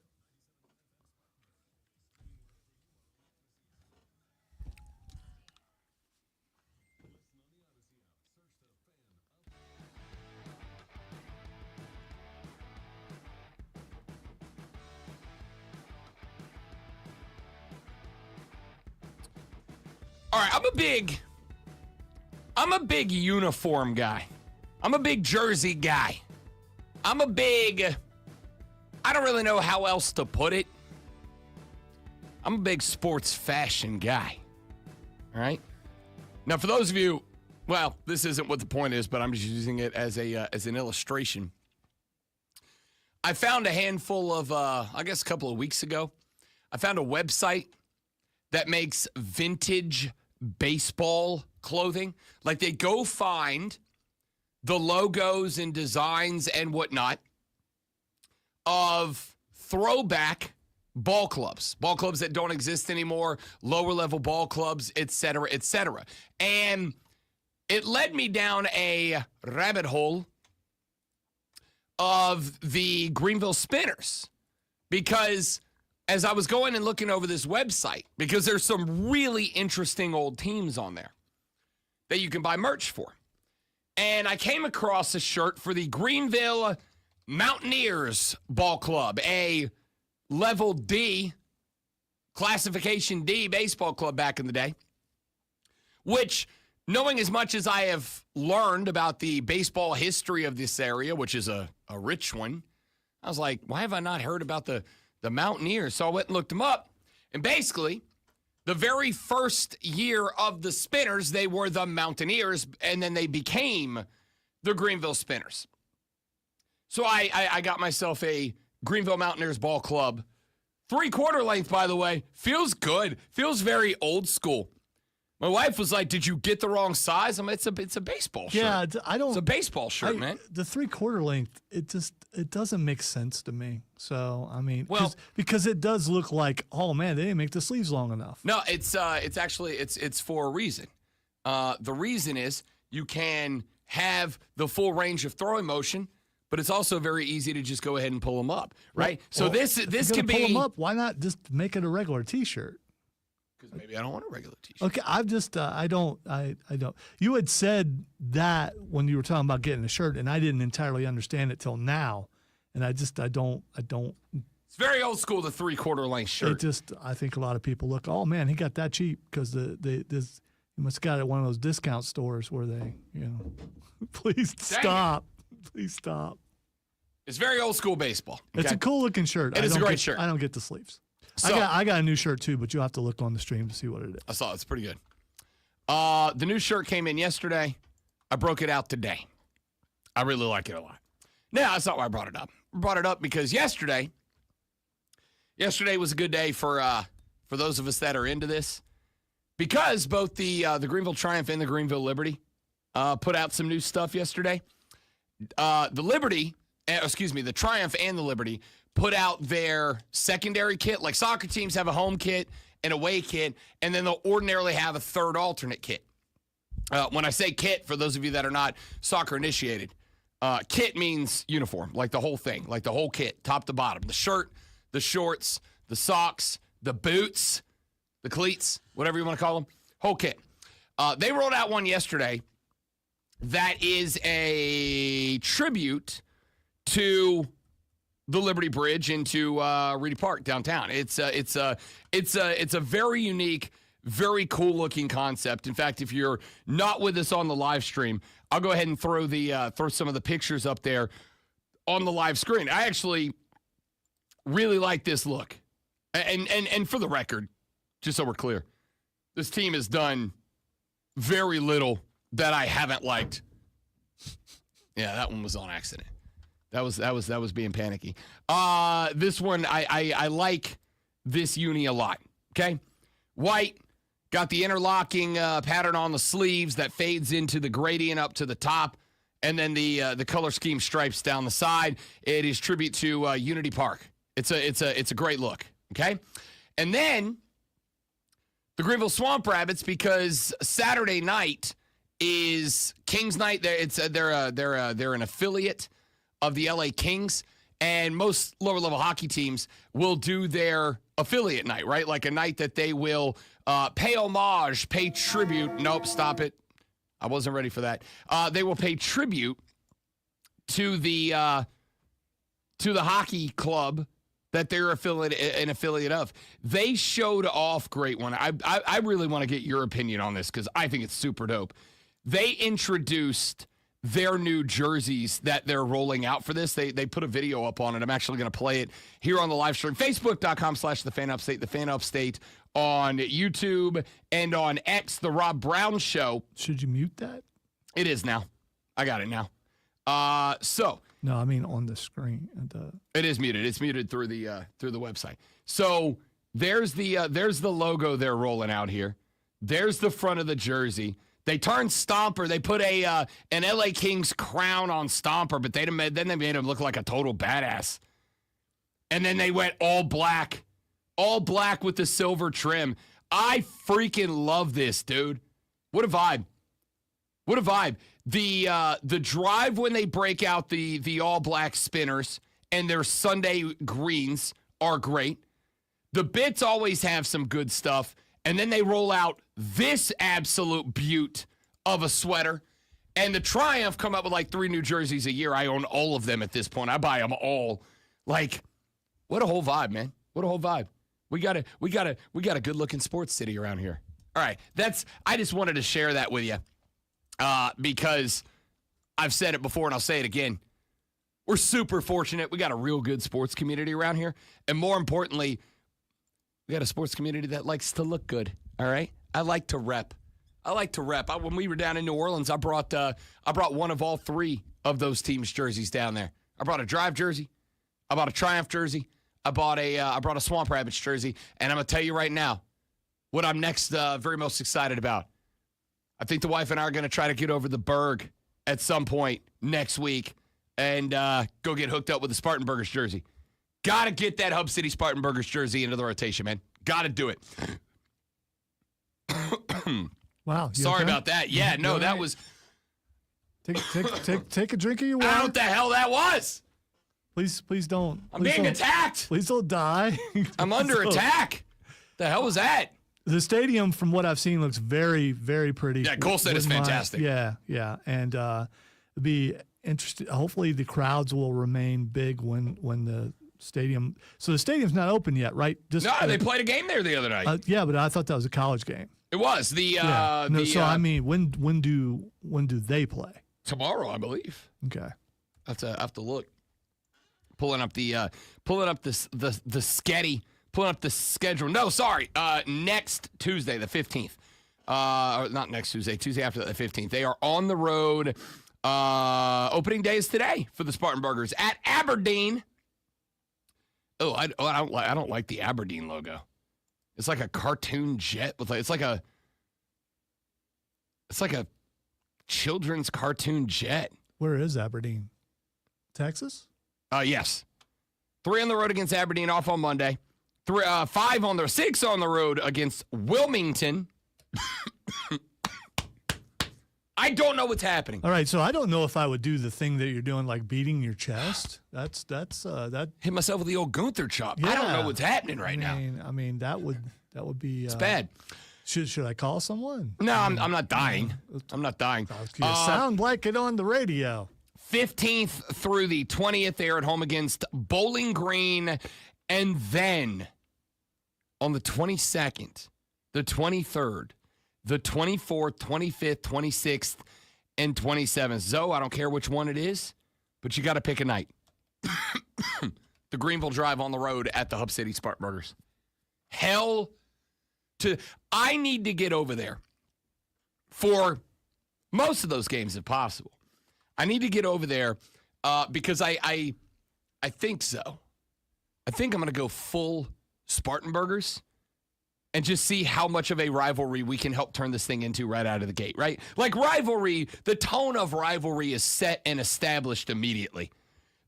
All right, I'm a big uniform guy. I'm a big jersey guy. I don't really know how else to put it. I'm a big sports fashion guy. All right? Now, for those of you, well, this isn't what the point is, but I'm just using it as an illustration. I found a handful of, I guess a couple of weeks ago, I found a website that makes vintage baseball clothing. Like they go find the logos and designs and whatnot of throwback ball clubs that don't exist anymore, lower level ball clubs, et cetera, et cetera. And it led me down a rabbit hole of the Greenville Spinners because as I was going and looking over this website, because there's some really interesting old teams on there that you can buy merch for. And I came across a shirt for the Greenville Mountaineers Ball Club, a level D, classification D baseball club back in the day, which, knowing as much as I have learned about the baseball history of this area, which is a rich one, I was like, why have I not heard about the Mountaineers? So I went and looked them up. And basically, the very first year of the Spinners, they were the Mountaineers, and then they became the Greenville Spinners. So I got myself a Greenville Mountaineers Ball Club. 3/4 length, by the way. Feels good. Feels very old school. My wife was like, did you get the wrong size? I'm like, it's a baseball shirt. Yeah, It's a baseball shirt, man. The 3/4 length, it doesn't make sense to me. So, I mean, well, because it does look like, oh man, they didn't make the sleeves long enough. No, it's actually for a reason. The reason is you can have the full range of throwing motion, but it's also very easy to just go ahead and pull them up, right? So this can be pull them up. Why not just make it a regular T-shirt? Because maybe I don't want a regular T-shirt. Okay, I've just I don't. You had said that when you were talking about getting a shirt, and I didn't entirely understand it till now, and I don't. It's very old school, the 3/4 length shirt. I think a lot of people look, oh man, he got that cheap because he must have got it at one of those discount stores where they, please stop. Please stop. It's very old school baseball. Okay? It's a cool looking shirt. It is a great shirt. I don't get the sleeves. So, I got a new shirt too, but you'll have to look on the stream to see what it is. I saw it. It's pretty good. The new shirt came in yesterday. I broke it out today. I really like it a lot. Now, that's not why I brought it up. I brought it up because yesterday was a good day for those of us that are into this, because both the Greenville Triumph and the Greenville Liberty put out some new stuff yesterday. The Triumph and the Liberty put out their secondary kit. Like soccer teams have a home kit, an away kit, and then they'll ordinarily have a third alternate kit. When I say kit, for those of you that are not soccer initiated, kit means uniform, like the whole thing, like the whole kit, top to bottom. The shirt, the shorts, the socks, the boots, the cleats, whatever you want to call them, whole kit. They rolled out one yesterday that is a tribute to the Liberty Bridge into Reedy Park downtown. It's a very unique, very cool looking concept. In fact, if you're not with us on the live stream, I'll go ahead and throw some of the pictures up there on the live screen. I actually really like this look. And for the record, just so we're clear, this team has done very little that I haven't liked. Yeah, that one was on accident. That was being panicky. This one, I like this uni a lot. Okay, white, got the interlocking pattern on the sleeves that fades into the gradient up to the top, and then the color scheme stripes down the side. It is tribute to Unity Park. It's a great look. Okay, and then the Greenville Swamp Rabbits, because Saturday night is Kings Night. They're an affiliate of the LA Kings, and most lower level hockey teams will do their affiliate night, right? Like a night that they will pay homage, pay tribute. Nope, stop it. I wasn't ready for that. They will pay tribute to the hockey club that they're an affiliate of. They showed off great one. I really want to get your opinion on this because I think it's super dope. They introduced their new jerseys that they're rolling out for this. They put a video up on it. I'm actually going to play it here on the live stream. Facebook.com/TheFanUpstate, The Fan Upstate on YouTube and on X, The Rob Brown Show. Should you mute that? It is now. I got it now. No, I mean on the screen. It is muted. It's muted through the website. So there's the logo they're rolling out here. There's the front of the jersey. They turned Stomper. They put an LA Kings crown on Stomper, but then they made him look like a total badass. And then they went all black with the silver trim. I freaking love this, dude. What a vibe. What a vibe. The drive when they break out the all black spinners and their Sunday greens are great. The bits always have some good stuff. And then they roll out this absolute beaut of a sweater. And the Triumph come up with like 3 new jerseys a year. I own all of them at this point. I buy them all. Like, what a whole vibe, man. What a whole vibe. We got a good looking sports city around here. All right. I just wanted to share that with you. Because I've said it before and I'll say it again. We're super fortunate. We got a real good sports community around here. And more importantly, we got a sports community that likes to look good, all right? I like to rep. When we were down in New Orleans, I brought one of all 3 of those teams' jerseys down there. I brought a Drive jersey. I bought a Triumph jersey. I brought a Swamp Rabbits jersey. And I'm going to tell you right now what I'm next very most excited about. I think the wife and I are going to try to get over the Berg at some point next week and go get hooked up with the Spartan Burgers jersey. Got to get that Hub City Spartan Burgers jersey into the rotation, man. Got to do it. Wow. Sorry about that. Yeah, no, that was Take a drink of your I don't know water. what the hell that was. Please don't. I'm being attacked. Please don't die. I'm under attack. The hell was that? The stadium, from what I've seen, looks very, very pretty. Yeah, Cole said it's fantastic. Yeah, and it'll be interesting. Hopefully, the crowds will remain big when the stadium. So the stadium's not open yet, right? No, they played a game there the other night. Yeah, but I thought that was a college game. It was I mean, when do they play? Tomorrow, I believe. Okay, I have to look. Pulling up the sketty. Pulling up the schedule. No, sorry. Next Tuesday, the 15th. Or not next Tuesday. Tuesday after the 15th. They are on the road. Opening day is today for the Spartan Burgers at Aberdeen. Oh, I don't like the Aberdeen logo. It's like a cartoon jet with it's like a children's cartoon jet. where is Aberdeen? Texas? Yes. 3 on the road against Aberdeen, off on Monday. 6 on the road against Wilmington. I don't know what's happening. All right, so I don't know if I would do the thing that you're doing, like beating your chest. That Hit myself with the old Gunther chop. Yeah. I don't know what's happening right now. I mean that would be. It's bad. Should I call someone? No, I'm not dying. I'm not dying. You sound like it on the radio. 15th through the 20th, they are at home against Bowling Green. And then on the 22nd, the 23rd, the 24th, 25th, 26th, and 27th. Zoe, I don't care which one it is, but you got to pick a night. The Greenville Drive on the road at the Hub City Spartan Burgers. I need to get over there for most of those games if possible. I need to get over there because I think so. I think I'm going to go full Spartan Burgers and just see how much of a rivalry we can help turn this thing into right out of the gate, right? Like rivalry, the tone of rivalry is set and established immediately.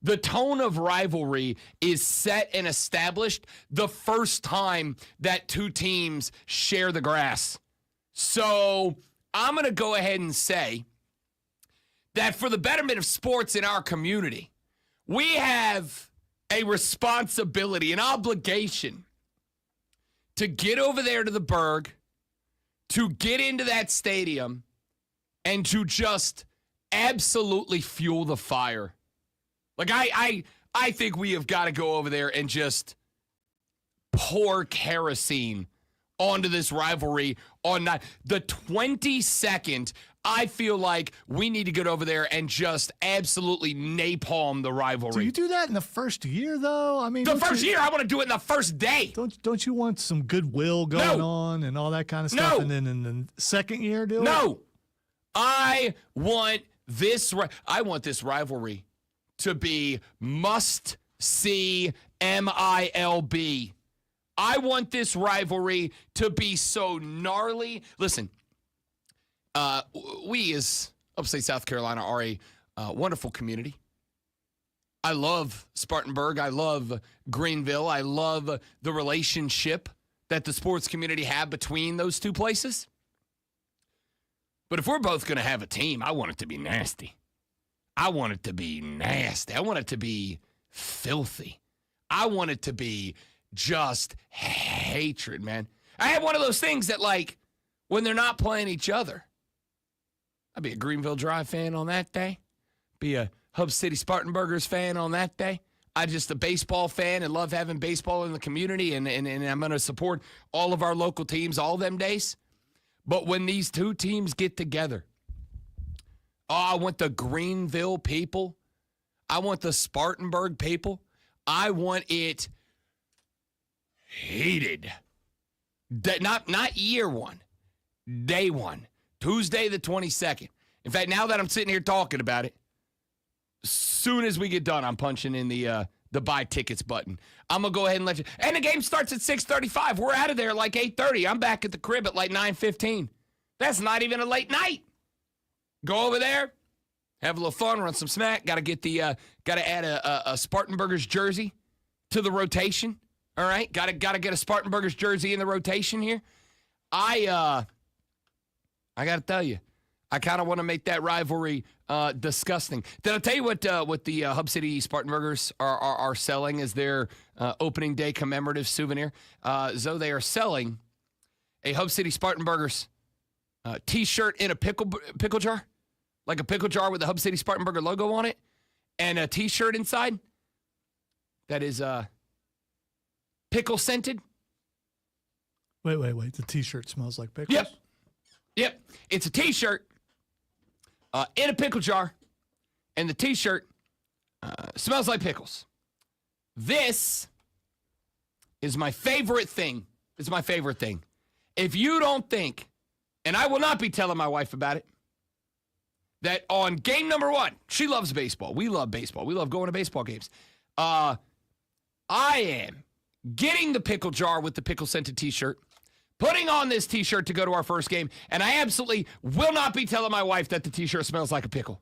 The tone of rivalry is set and established the first time that two teams share the grass. So I'm going to go ahead and say that for the betterment of sports in our community, we have a responsibility, an obligation to get over there to the Berg, to get into that stadium, and to just absolutely fuel the fire. Like, I think we have got to go over there and just pour kerosene onto this rivalry on the 22nd. I feel like we need to get over there and just absolutely napalm the rivalry. Do you do that in the first year, though? I mean, the first year, I want to do it in the first day. Don't you want some goodwill going on and all that kind of stuff? No. And then in the second year, do it? No. I want this rivalry to be must-see MILB. I want this rivalry to be so gnarly. Listen, we as upstate South Carolina are a wonderful community. I love Spartanburg. I love Greenville. I love the relationship that the sports community have between those two places. But if we're both going to have a team, I want it to be nasty. I want it to be nasty. I want it to be filthy. I want it to be just hatred, man. I have one of those things that, like, when they're not playing each other, I'd be a Greenville Drive fan on that day, be a Hub City Spartan Burgers fan on that day. I'm just a baseball fan and love having baseball in the community, and I'm going to support all of our local teams all them days. But when these two teams get together, I want the Greenville people. I want the Spartanburg people. I want it heated. Not year one, day one, Tuesday the 22nd. In fact, now that I'm sitting here talking about it, soon as we get done, I'm punching in the buy tickets button. I'm going to go ahead and let you. And the game starts at 6:35. We're out of there like 8:30. I'm back at the crib at like 9:15. That's not even a late night. Go over there, have a little fun, run some snack. Got to add a Spartan Burgers jersey to the rotation. All right, got to get a Spartan Burgers jersey in the rotation here. I got to tell you, I kind of want to make that rivalry Disgusting. Did I tell you what the Hub City Spartan Burgers are selling as their opening day commemorative souvenir? Zoe, they are selling a Hub City Spartan Burgers T-shirt in a pickle jar, like a pickle jar with the Hub City Spartan Burger logo on it, and a T-shirt inside that is pickle scented. Wait. The T-shirt smells like pickles? Yep. It's a T-shirt in a pickle jar, and the T-shirt smells like pickles. This is my favorite thing. It's my favorite thing. If you don't think, and I will not be telling my wife about it, that on game number 1, she loves baseball. We love baseball. We love going to baseball games. I am getting the pickle jar with the pickle-scented T-shirt, putting on this T-shirt to go to our first game, and I absolutely will not be telling my wife that the T-shirt smells like a pickle.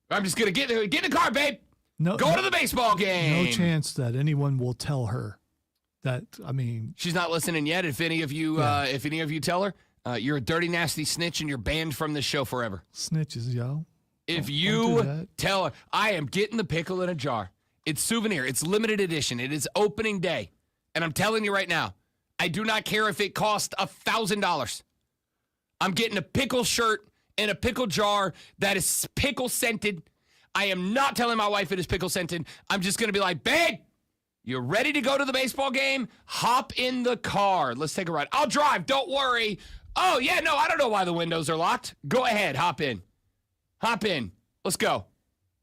I'm just going to get in the car, babe. Go to the baseball game. No chance that anyone will tell her that, I mean. She's not listening yet. If any of you tell her, you're a dirty, nasty snitch, and you're banned from this show forever. Snitches, yo. If you tell her, I am getting the pickle in a jar. It's souvenir. It's limited edition. It is opening day. And I'm telling you right now, I do not care if it costs $1,000. I'm getting a pickle shirt in a pickle jar that is pickle scented. I am not telling my wife it is pickle scented. I'm just going to be like, babe, you're ready to go to the baseball game? Hop in the car. Let's take a ride. I'll drive. Don't worry. Oh, yeah, no, I don't know why the windows are locked. Go ahead. Hop in. Let's go.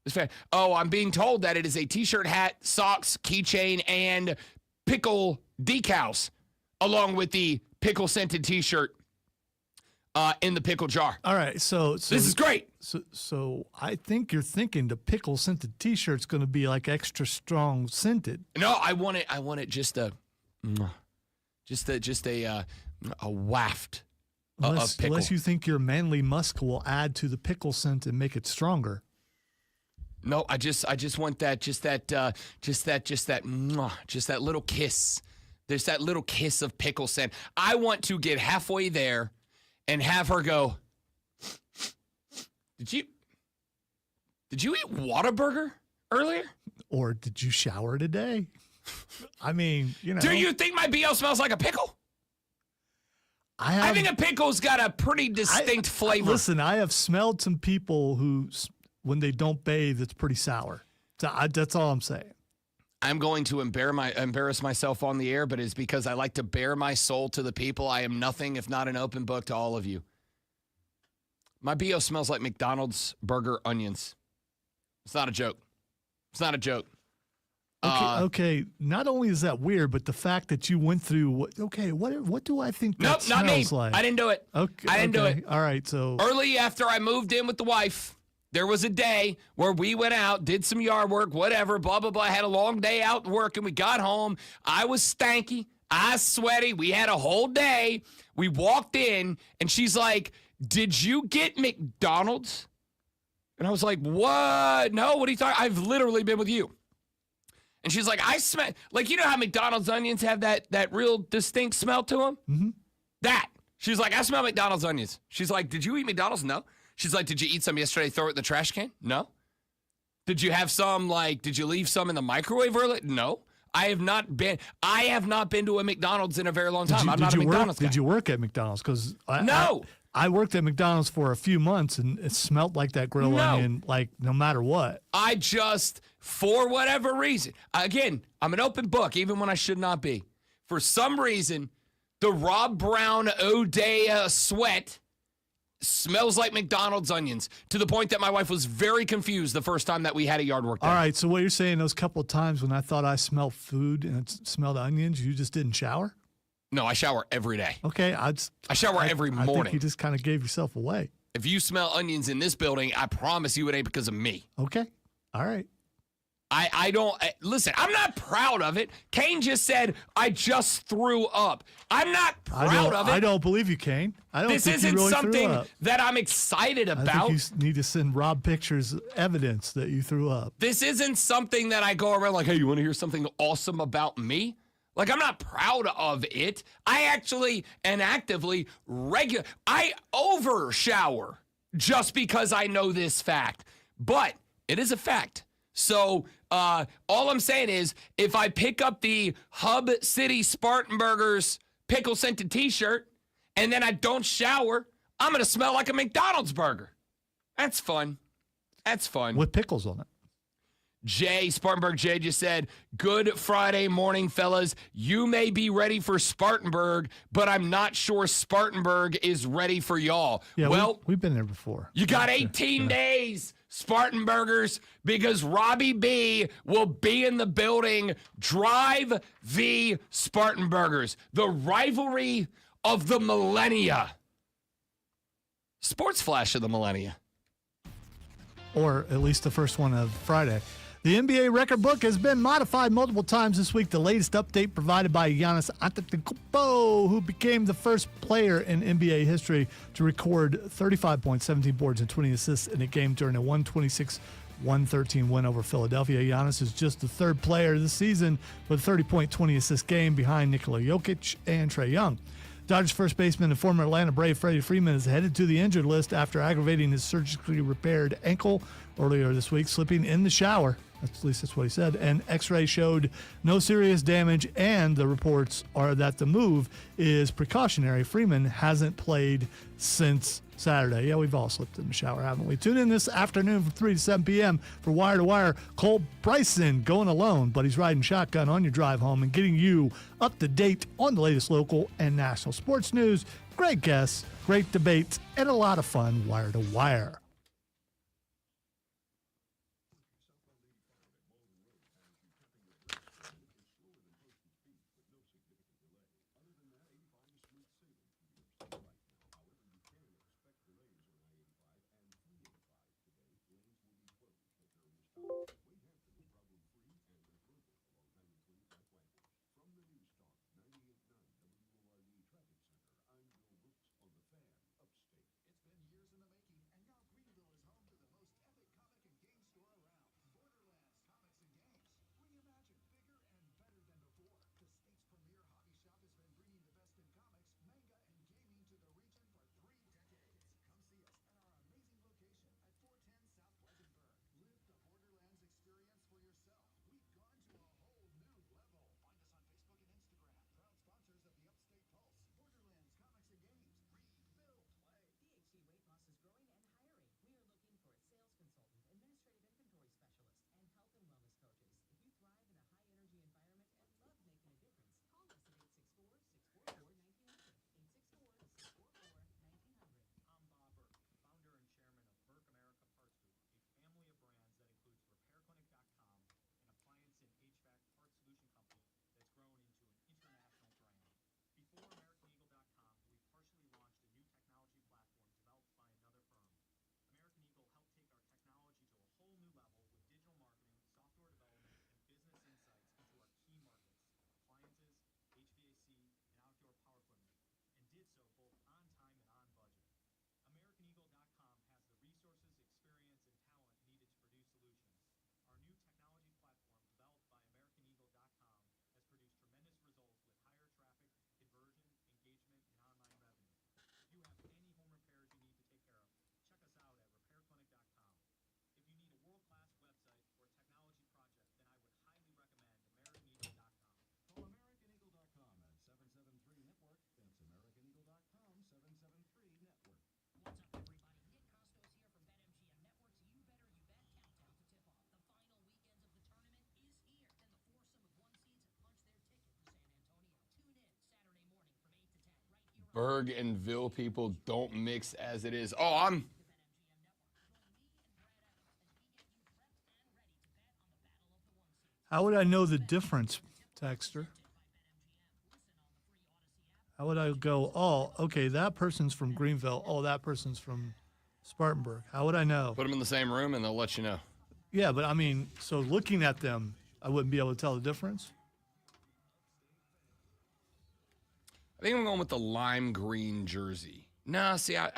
It's fair. Oh, I'm being told that it is a T-shirt, hat, socks, keychain, and pickle decals, along with the pickle-scented T-shirt in the pickle jar. All right, so this is great. So I think you're thinking the pickle-scented T-shirt's going to be like extra strong scented. No, I want it just a waft of pickle. Unless you think your manly musk will add to the pickle scent and make it stronger. No, I just want that little kiss. There's that little kiss of pickle scent. I want to get halfway there and have her go, Did you eat Whataburger earlier? Or did you shower today? I mean, you know. Do you think my BO smells like a pickle? I think a pickle's got a pretty distinct flavor. Listen, I have smelled some people who, when they don't bathe, it's pretty sour. That's all I'm saying. I'm going to embarrass myself on the air, but it's because I like to bare my soul to the people. I am nothing if not an open book to all of you. My BO smells like McDonald's burger onions. It's not a joke. Okay. Not only is that weird, but the fact that you went through what do I think that smells like? I didn't do it. Okay, I didn't do it. All right, so early after I moved in with the wife, there was a day where we went out, did some yard work, whatever, blah, blah, blah. I had a long day out working. We got home. I was stanky. I was sweaty. We had a whole day. We walked in, and she's like, did you get McDonald's? And I was like, what? No, what are you talking? I've literally been with you. And she's like, I smell, like, you know how McDonald's onions have that real distinct smell to them? Mm-hmm. That. She's like, I smell McDonald's onions. She's like, did you eat McDonald's? No. She's like, did you eat some yesterday, throw it in the trash can? No. Did you have some, did you leave some in the microwave early? No. I have not been to a McDonald's in a very long time. I'm not a McDonald's guy. Did you work at McDonald's? Because no. I worked at McDonald's for a few months, and it smelled like that grill onion, like, no matter what. I just, for whatever reason, again, I'm an open book, even when I should not be. For some reason, the Rob Brown O'Day sweat smells like McDonald's onions, to the point that my wife was very confused the first time that we had a yard work day. All right, so what you're saying, those couple of times when I thought I smelled food and it smelled onions, you just didn't shower? No, I shower every day. Okay. I shower every morning. I think you just kind of gave yourself away. If you smell onions in this building, I promise you it ain't because of me. Okay. All right. I don't, listen, I'm not proud of it. Kane just said, I just threw up. I'm not proud of it. I don't believe you, Kane. This isn't really something that I'm excited about. I think you need to send Rob pictures, evidence that you threw up. This isn't something that I go around like, hey, you want to hear something awesome about me? Like, I'm not proud of it. I actually and actively I over shower just because I know this fact. But it is a fact. So all I'm saying is if I pick up the Hub City Spartanburgers pickle scented t-shirt and then I don't shower, I'm going to smell like a McDonald's burger. That's fun. That's fun. With pickles on it. Spartanburg Jay just said, good Friday morning, fellas. You may be ready for Spartanburg, but I'm not sure Spartanburg is ready for y'all. Yeah, well, we've been there before. You got 18 days, Spartanburgers, because Robbie B will be in the building. Drive the Spartanburgers. The rivalry of the millennia. Sports flash of the millennia. Or at least the first one of Friday. The NBA record book has been modified multiple times this week. The latest update provided by Giannis Antetokounmpo, who became the first player in NBA history to record 35 points, 17 boards, and 20 assists in a game during a 126-113 win over Philadelphia. Giannis is just the third player this season with a 30-point, 20-assist game behind Nikola Jokic and Trae Young. Dodgers first baseman and former Atlanta Brave Freddie Freeman is headed to the injured list after aggravating his surgically repaired ankle earlier this week, slipping in the shower. At least that's what he said. An X-ray showed no serious damage, and the reports are that the move is precautionary. Freeman hasn't played since Saturday. Yeah, we've all slipped in the shower, haven't we? Tune in this afternoon from 3 to 7 p.m. for Wire to Wire. Cole Bryson going alone, but he's riding shotgun on your drive home and getting you up to date on the latest local and national sports news. Great guests, great debates, and a lot of fun. Wire to Wire. Berg and Ville people don't mix as it is. Oh, How would I know the difference, Texter? How would I go, oh, okay, that person's from Greenville. Oh, that person's from Spartanburg. How would I know? Put them in the same room and they'll let you know. Yeah, but I mean, so looking at them, I wouldn't be able to tell the difference? I think I'm going with the lime green jersey. Nah, see, I'm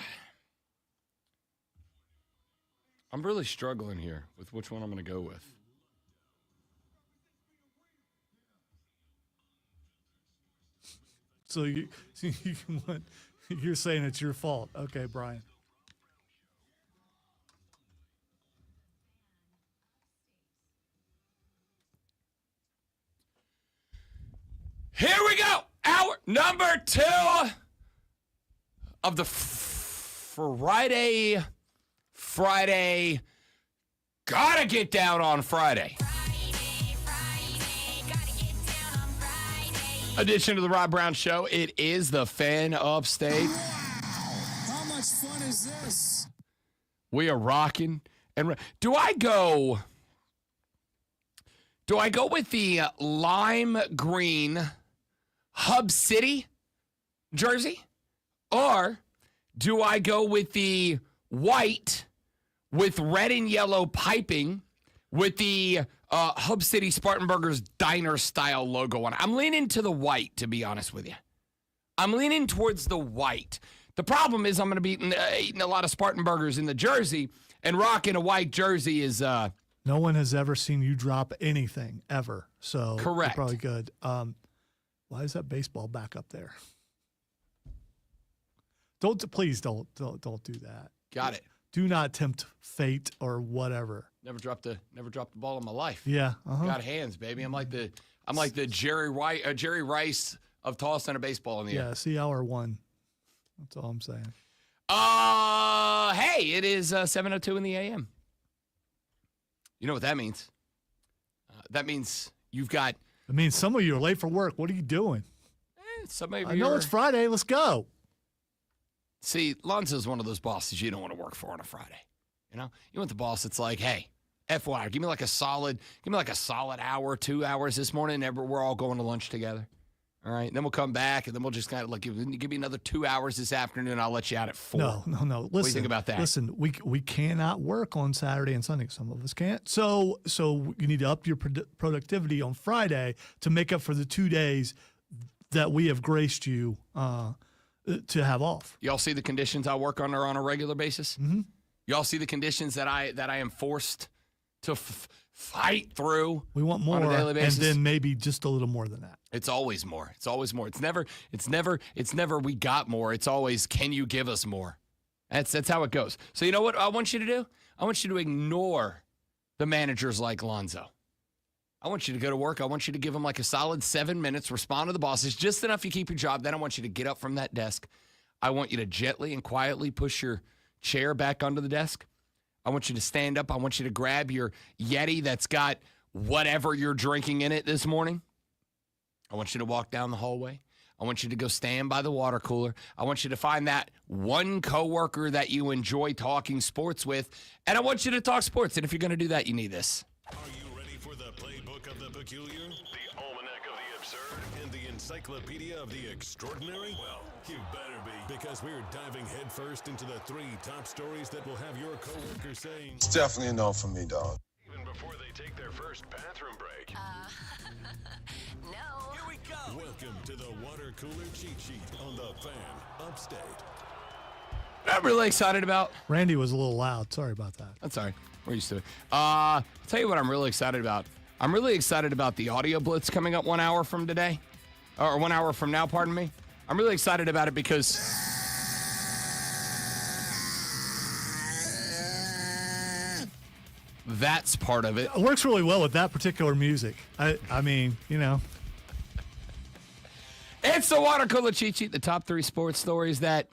really struggling here with which one I'm going to go with. So you're saying it's your fault. Okay, Brian. Here we go. Hour number 2 of the Friday. Gotta get down on Friday. Edition of the Rob Brown Show. It is the Fan Upstate. How much fun is this? We are rocking. And do I go with the lime green Hub City jersey? Or do I go with the white with red and yellow piping with the Hub City Spartanburgers Diner style logo on it? I'm leaning to the white, to be honest with you. I'm leaning towards the white. The problem is I'm going to be eating a lot of Spartanburgers in the jersey, and rocking a white jersey is... No one has ever seen you drop anything, ever. So correct. You're probably good. Why is that baseball back up there? Please don't do that. Got it. Do not tempt fate or whatever. Never dropped the ball in my life. Yeah. Got hands, baby. I'm like the Jerry Rice of tossing a baseball in the air. Yeah, see hour 1. That's all I'm saying. Hey, it is 7:02 in the a.m. You know what that means? That means you've got... It means some of you are late for work. What are you doing? Some of you I know it's Friday. Let's go. See, Lonzo's one of those bosses you don't want to work for on a Friday. You know? You want the boss that's like, hey, FYI, give me like a solid hour, 2 hours this morning, and we're all going to lunch together. All right? Then we'll come back, and then we'll just kind of like, give me another 2 hours this afternoon, and I'll let you out at 4. No. Listen, what do you think about that? Listen, we cannot work on Saturday and Sunday. Some of us can't. So you need to up your productivity on Friday to make up for the 2 days that we have graced you to have off. Y'all see the conditions I work under on a regular basis? Mm-hmm. Y'all see the conditions that I am forced to fight through. We want more on a daily basis. And then maybe just a little more than that. It's always more. It's always more. It's never we got more. It's always, can you give us more? That's how it goes. So you know what I want you to do? I want you to ignore the managers like Lonzo. I want you to go to work. I want you to give them like a solid 7 minutes, respond to the bosses, just enough you keep your job. Then I want you to get up from that desk. I want you to gently and quietly push your chair back under the desk. I want you to stand up. I want you to grab your Yeti that's got whatever you're drinking in it this morning. I want you to walk down the hallway. I want you to go stand by the water cooler. I want you to find that one coworker that you enjoy talking sports with, and I want you to talk sports. And if you're going to do that, you need this. Are you ready for the playbook of the peculiar, the almanac of the absurd, and the encyclopedia of the extraordinary? Well, you better be, because we're diving headfirst into the 3 top stories that will have your coworker saying, It's definitely a no for me, dog. even before they take their first bathroom break. No. Here we go. Welcome to the water cooler cheat sheet on the Fan Upstate. I'm really excited about. Randy was a little loud. Sorry about that. That's all right. We're used to it. I'll tell you what I'm really excited about. I'm really excited about the audio blitz coming up 1 hour from today. Or 1 hour from now, pardon me. I'm really excited about it because that's part of it. It works really well with that particular music. I mean, you know. It's the water cooler cheat sheet, the top 3 sports stories that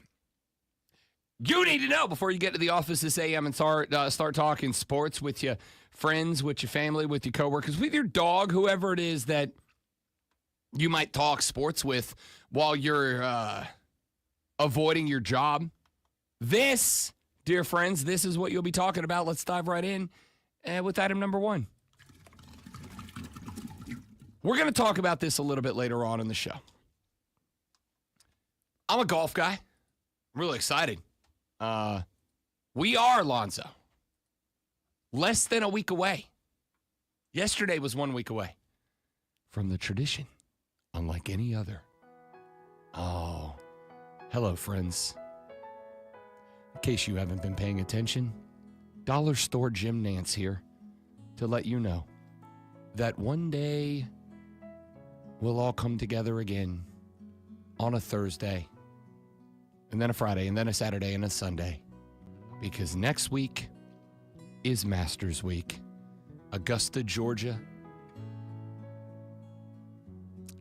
you need to know before you get to the office this AM and start talking sports with your friends, with your family, with your coworkers, with your dog, whoever it is that you might talk sports with while you're avoiding your job. This, dear friends, this is what you'll be talking about. Let's dive right in with item number 1. We're going to talk about this a little bit later on in the show. I'm a golf guy. I'm really excited. We are, Lonzo, less than a week away. Yesterday was 1 week away from the tradition, unlike any other. Oh, hello, friends. In case you haven't been paying attention, Dollar Store Jim Nance here to let you know that one day we'll all come together again on a Thursday, and then a Friday, and then a Saturday, and a Sunday. Because next week is Masters Week. Augusta, Georgia.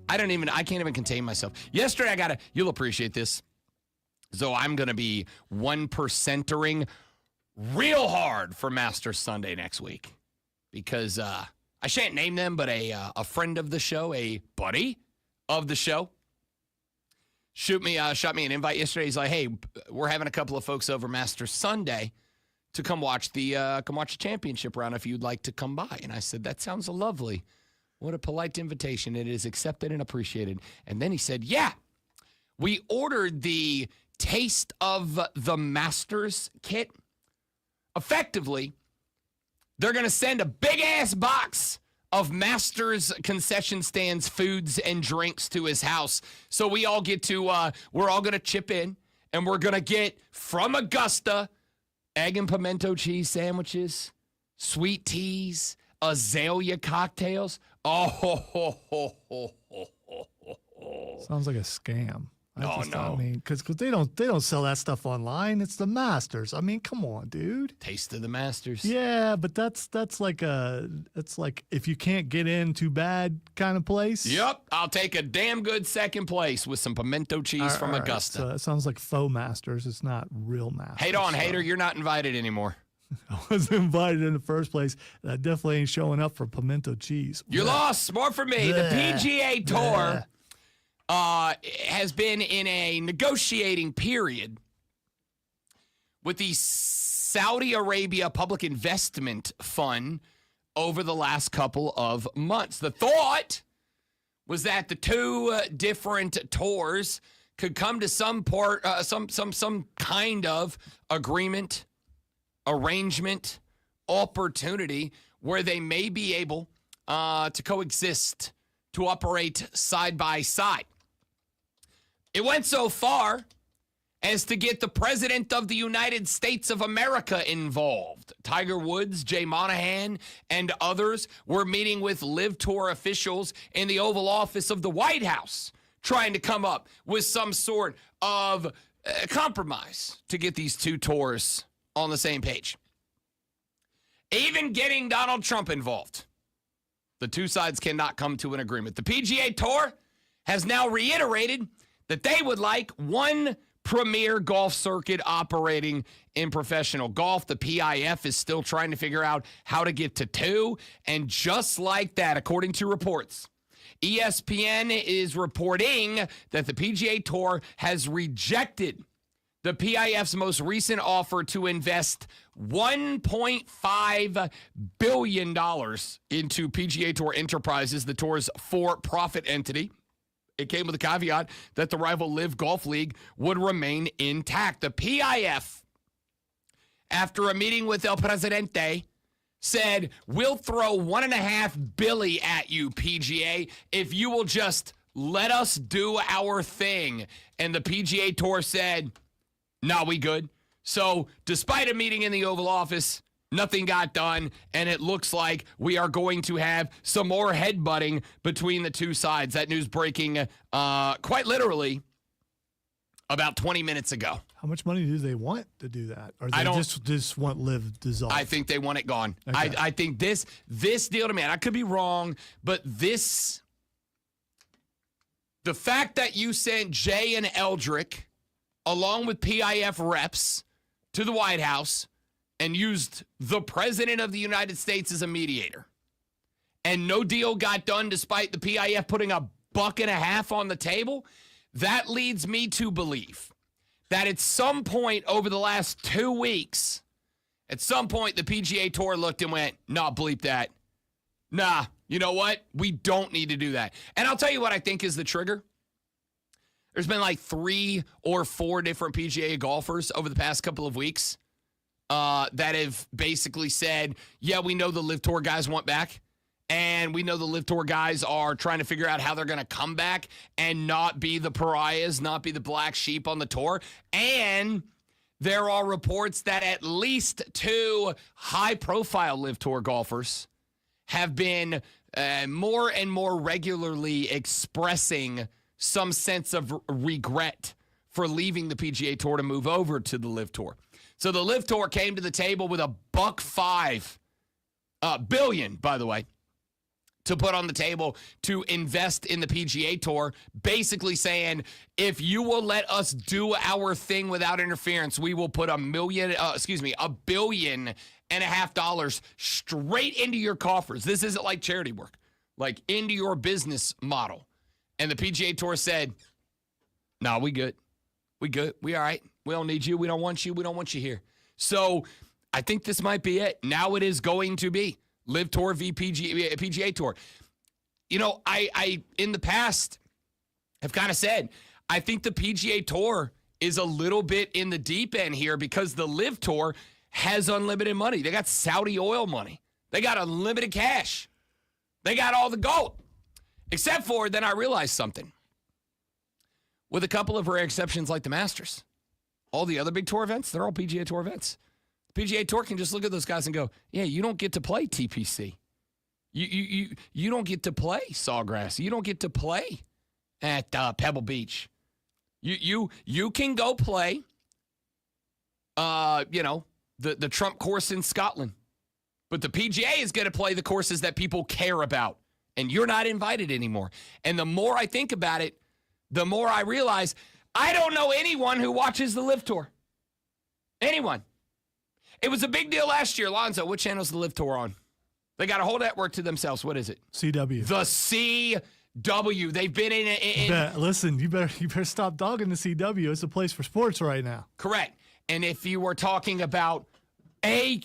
I can't even contain myself. Yesterday, you'll appreciate this. So I'm going to be 1%ering real hard for Masters Sunday next week because I shan't name them, but a friend of the show, a buddy of the show, shot me an invite yesterday. He's like, hey, we're having a couple of folks over Masters Sunday to come watch the championship round if you'd like to come by. And I said, that sounds lovely. What a polite invitation. It is accepted and appreciated. And then he said, yeah, we ordered the Taste of the Masters kit. Effectively, they're going to send a big-ass box of Masters concession stands, foods, and drinks to his house. So we all get to, we're all going to chip in, and we're going to get from Augusta egg and pimento cheese sandwiches, sweet teas, azalea cocktails. Sounds like a scam. No. I mean, because they don't sell that stuff online. It's the Masters. I mean, come on, dude. Taste of the Masters. Yeah, but that's like if you can't get in, too bad kind of place. Yep, I'll take a damn good second place with some pimento cheese from Augusta. So it sounds like faux Masters. It's not real Masters. Hate on, hater. You're not invited anymore. I wasn't invited in the first place. And I definitely ain't showing up for pimento cheese. You lost. More for me. The PGA Tour has been in a negotiating period with the Saudi Arabia Public Investment Fund over the last couple of months. The thought was that the two different tours could come to some kind of agreement, arrangement, opportunity where they may be able to coexist, to operate side by side. It went so far as to get the President of the United States of America involved. Tiger Woods, Jay Monahan, and others were meeting with LIV Tour officials in the Oval Office of the White House, trying to come up with some sort of compromise to get these two tours on the same page. Even getting Donald Trump involved. The two sides cannot come to an agreement. The PGA Tour has now reiterated that they would like one premier golf circuit operating in professional golf. The PIF is still trying to figure out how to get to two. And just like that, according to reports, ESPN is reporting that the PGA Tour has rejected the PIF's most recent offer to invest $1.5 billion into PGA Tour Enterprises, the tour's for-profit entity. It came with a caveat that the rival LIV Golf League would remain intact. The PIF, after a meeting with El Presidente, said, we'll throw $1.5 billion at you, PGA, if you will just let us do our thing. And the PGA Tour said, no, we good. So despite a meeting in the Oval Office, nothing got done, and it looks like we are going to have some more headbutting between the two sides. That news breaking quite literally about 20 minutes ago. How much money do they want to do that? Or they just want LIV dissolved? I think they want it gone. Okay. I think this deal to me, and I could be wrong, but the fact that you sent Jay and Eldrick along with PIF reps to the White House and used the President of the United States as a mediator, and no deal got done despite the PIF putting $1.50 on the table, that leads me to believe that at some point over the last 2 weeks, at some point the PGA Tour looked and went, nah, bleep that. Nah, you know what? We don't need to do that. And I'll tell you what I think is the trigger. There's been like 3 or 4 different PGA golfers over the past couple of weeks that have basically said, yeah, we know the LIV Tour guys want back, and we know the LIV Tour guys are trying to figure out how they're going to come back and not be the pariahs, not be the black sheep on the tour. And there are reports that at least 2 high-profile LIV Tour golfers have been more and more regularly expressing some sense of regret for leaving the PGA Tour to move over to the LIV Tour. So the LIV Tour came to the table with $1.5 billion, by the way, to put on the table to invest in the PGA Tour, basically saying, if you will let us do our thing without interference, we will put $1.5 billion straight into your coffers. This isn't like charity work, like into your business model. And the PGA Tour said, no, we good. We good. We all right. We don't need you. We don't want you. We don't want you here. So I think this might be it. Now it is going to be Live Tour v. PGA Tour. You know, I in the past have kind of said, I think the PGA Tour is a little bit in the deep end here because the Live Tour has unlimited money. They got Saudi oil money. They got unlimited cash. They got all the gold. Except for, then I realized something. With a couple of rare exceptions like the Masters, all the other big tour events, they're all PGA Tour events. The PGA Tour can just look at those guys and go, yeah, you don't get to play TPC. You don't get to play Sawgrass. You don't get to play at Pebble Beach. You can go play, the Trump course in Scotland. But the PGA is going to play the courses that people care about, and you're not invited anymore. And the more I think about it, the more I realize I don't know anyone who watches the Live Tour. Anyone. It was a big deal last year. Lonzo, what channel is the Live Tour on? They got a whole network to themselves. What is it? CW. The CW. They've been in listen, you better stop dogging the CW. It's a place for sports right now. Correct. And if you were talking about a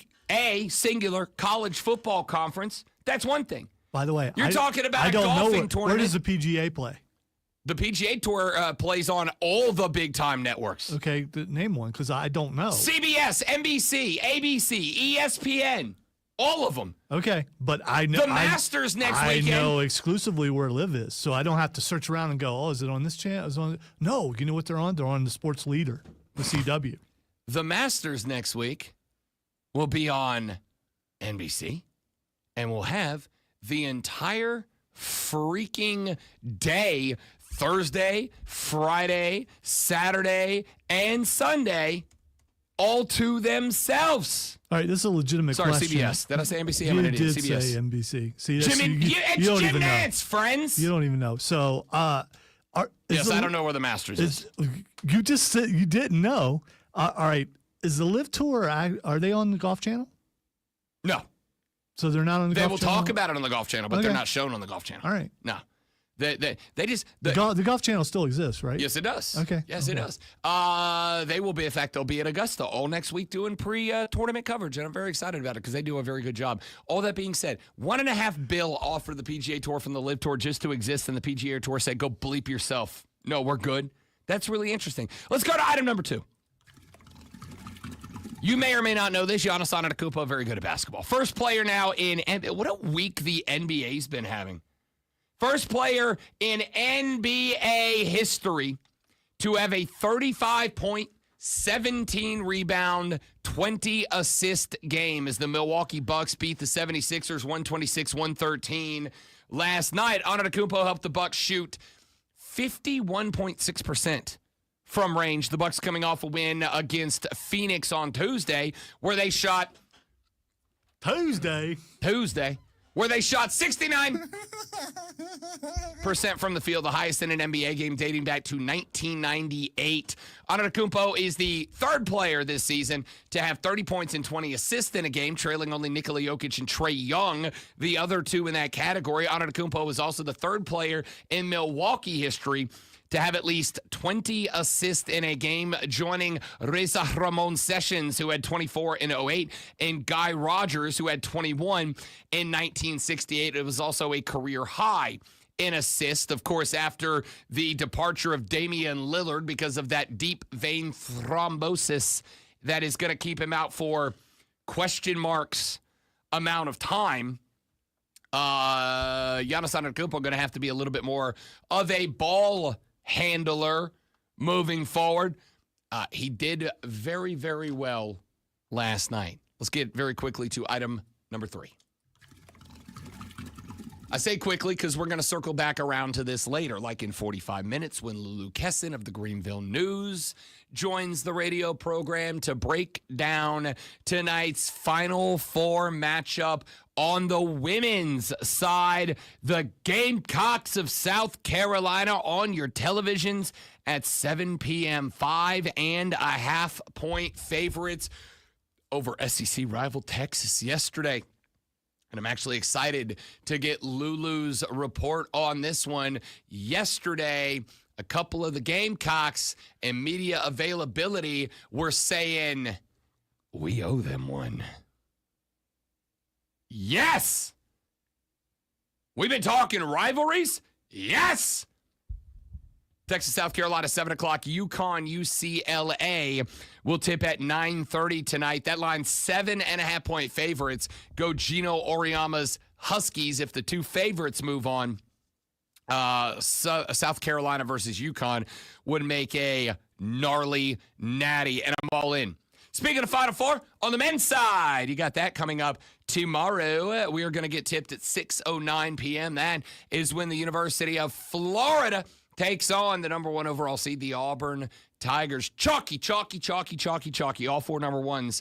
singular college football conference, that's one thing. By the way, you're talking about a golfing tournament. Where does the PGA play? The PGA Tour plays on all the big-time networks. Okay, name one, because I don't know. CBS, NBC, ABC, ESPN, all of them. Okay, but I know. The Masters next weekend. I know exclusively where Live is, so I don't have to search around and go, oh, is it on this channel? Is it on? No, you know what they're on? They're on the Sports Leader, the CW. The Masters next week will be on NBC, and we'll have the entire freaking day, Thursday, Friday, Saturday, and Sunday, all to themselves. All right, this is a legitimate question. Sorry, CBS. Did I say NBC? I'm an idiot. did CBS. say NBC. See, Jimmy, you don't even know. Nance, friends. You don't even know. So, I don't know where the Masters is. You just said you didn't know. All right, is the Live Tour, are they on the Golf Channel? No. So they're not on the Golf Channel? They will talk about it on the Golf Channel, but they're not shown on the Golf Channel. All right. No. They just... The Golf Channel still exists, right? Yes, it does. Okay. Yes, it does. They will be, in fact, they'll be at Augusta all next week doing pre-tournament coverage, and I'm very excited about it because they do a very good job. All that being said, $1.5 billion offered the PGA Tour from the Live Tour just to exist, and the PGA Tour said, go bleep yourself. No, we're good. That's really interesting. Let's go to item number 2. You may or may not know this. Giannis Antetokounmpo, very good at basketball. First player now what a week the NBA's been having. First player in NBA history to have a 35-point, 17-rebound, 20-assist game as the Milwaukee Bucks beat the 76ers 126-113 last night. Antetokounmpo helped the Bucks shoot 51.6% from range. The Bucks coming off a win against Phoenix on Tuesday, where they shot where they shot 69% from the field, the highest in an NBA game dating back to 1998. Antetokounmpo is the third player this season to have 30 points and 20 assists in a game, trailing only Nikola Jokic and Trae Young, the other two in that category. Antetokounmpo is also the third player in Milwaukee history to have at least 20 assists in a game, joining Reza Ramon Sessions, who had 24 in 08, and Guy Rogers, who had 21 in 1968. It was also a career high in assists, of course, after the departure of Damian Lillard because of that deep vein thrombosis that is going to keep him out for question marks amount of time. Giannis Antetokounmpo going to have to be a little bit more of a ball handler moving forward. He did very, very well last night. Let's get very quickly to item number 3. I say quickly because we're going to circle back around to this later, like in 45 minutes when Lulu Kesson of the Greenville News joins the radio program to break down tonight's Final Four matchup on the women's side. The Gamecocks of South Carolina on your televisions at 7 p.m. 5.5-point favorites over SEC rival Texas yesterday. And I'm actually excited to get Lulu's report on this one. Yesterday, a couple of the Gamecocks and media availability were saying, we owe them one. Yes! We've been talking rivalries? Yes! Texas, South Carolina, 7 o'clock. UConn, UCLA will tip at 9:30 tonight. That line's 7.5-point favorites. Go Gino Oriama's Huskies if the two favorites move on. South Carolina versus UConn would make a gnarly natty, and I'm all in. Speaking of Final Four, on the men's side, you got that coming up tomorrow. We are going to get tipped at 6:09 p.m. That is when the University of Florida takes on the number one overall seed, the Auburn Tigers. Chalky. All four number ones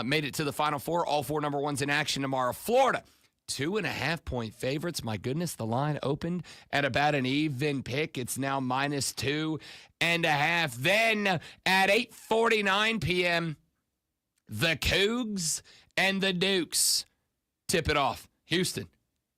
made it to the Final Four. All four number ones in action tomorrow. Florida, 2.5-point favorites. My goodness, the line opened at about an even pick. It's now -2.5. Then at 8:49 p.m., the Cougs and the Dukes tip it off. Houston,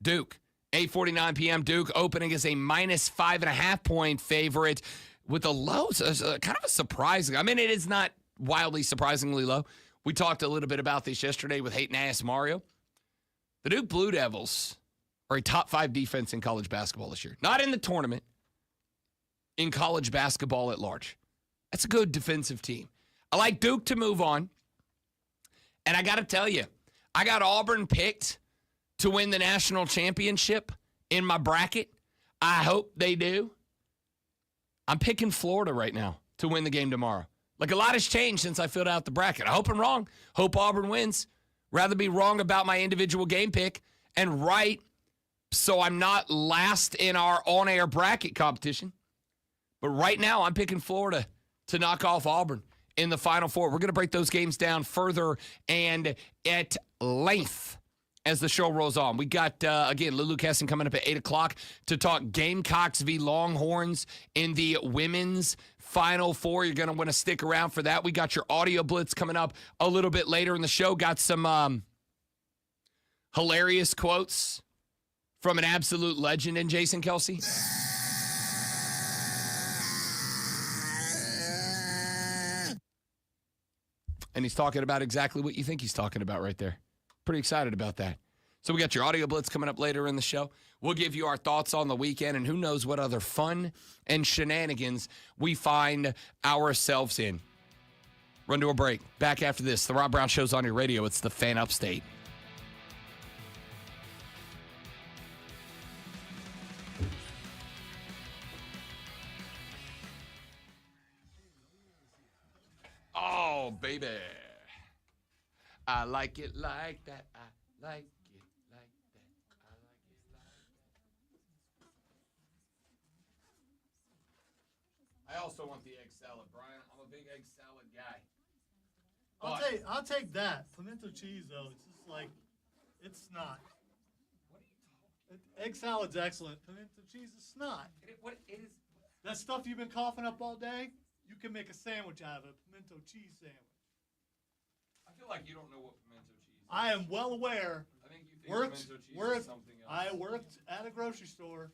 Duke. 8:49 p.m. Duke opening as a -5.5-point favorite with a low, kind of a surprising. I mean, it is not wildly surprisingly low. We talked a little bit about this yesterday with Hayden Ass Mario. The Duke Blue Devils are a top 5 defense in college basketball this year. Not in the tournament, in college basketball at large. That's a good defensive team. I like Duke to move on. And I got to tell you, I got Auburn picked to win the national championship in my bracket. I hope they do. I'm picking Florida right now to win the game tomorrow. Like, a lot has changed since I filled out the bracket. I hope I'm wrong. Hope Auburn wins. Rather be wrong about my individual game pick and right so I'm not last in our on-air bracket competition. But right now, I'm picking Florida to knock off Auburn in the Final Four. We're going to break those games down further and at length as the show rolls on. We got, again, Lulu Kesson coming up at 8 o'clock to talk Gamecocks v. Longhorns in the women's Final Four. You're going to want to stick around for that. We got your audio blitz coming up a little bit later in the show. Got some hilarious quotes from an absolute legend in Jason Kelce. And he's talking about exactly what you think he's talking about right there. Pretty excited about that. So we got your audio blitz coming up later in the show. We'll give you our thoughts on the weekend and who knows what other fun and shenanigans we find ourselves in. Run to a break. Back after this. The Rob Brown Show's on your radio. It's the Fan Upstate. Oh, baby. I like it like that. I like it like that. I like it like that. I also want the egg salad, Brian. I'm a big egg salad guy. I'll take that. Pimento cheese, though, it's just like, it's snot. What are you talking? Egg salad's excellent. Pimento cheese is snot. What it is? That stuff you've been coughing up all day, you can make a sandwich out of it. Pimento cheese sandwich. I feel like you don't know what pimento cheese is. I am well aware. I think you think pimento cheese is something else. I worked at a grocery store.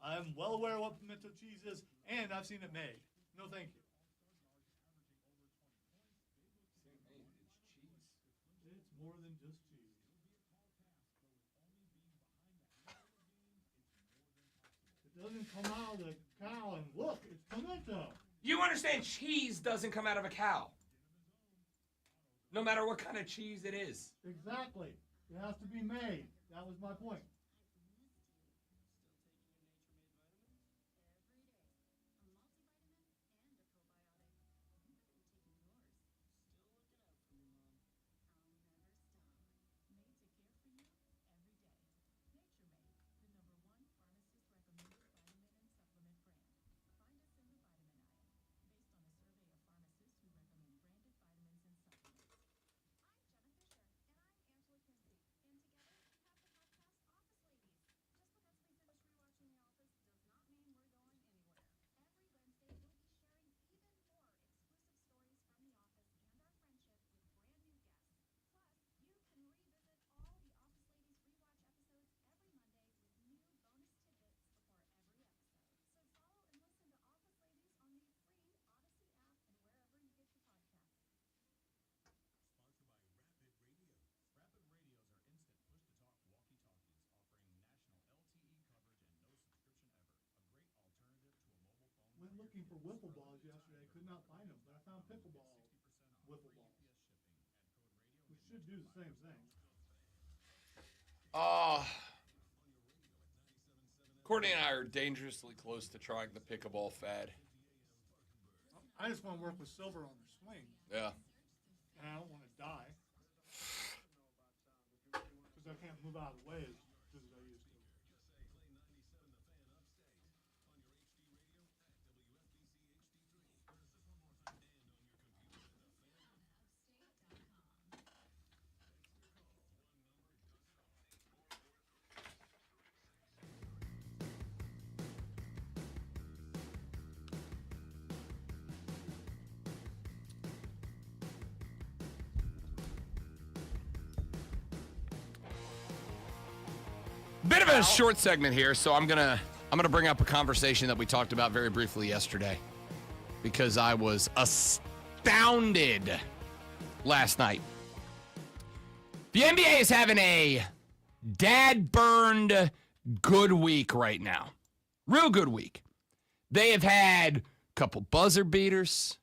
I am well aware what pimento cheese is, and I've seen it made. No, thank you. It's more than just cheese. It doesn't come out of the cow and look, it's pimento. You understand cheese doesn't come out of a cow. No matter what kind of cheese it is. Exactly. It has to be made. That was my point. looking for wiffle balls yesterday. Could not find them, but I found pickleball wiffle balls. We should do the same thing. Courtney and I are dangerously close to trying the pickleball fad. I just want to work with Silver on their swing, Yeah. and I don't want to die because I can't move out of the way as good as I used to. Bit of a short segment here, so I'm gonna bring up a conversation that we talked about very briefly yesterday because I was astounded last night. The NBA is having a dad-burned good week right now. Real good week. They have had a couple buzzer beaters.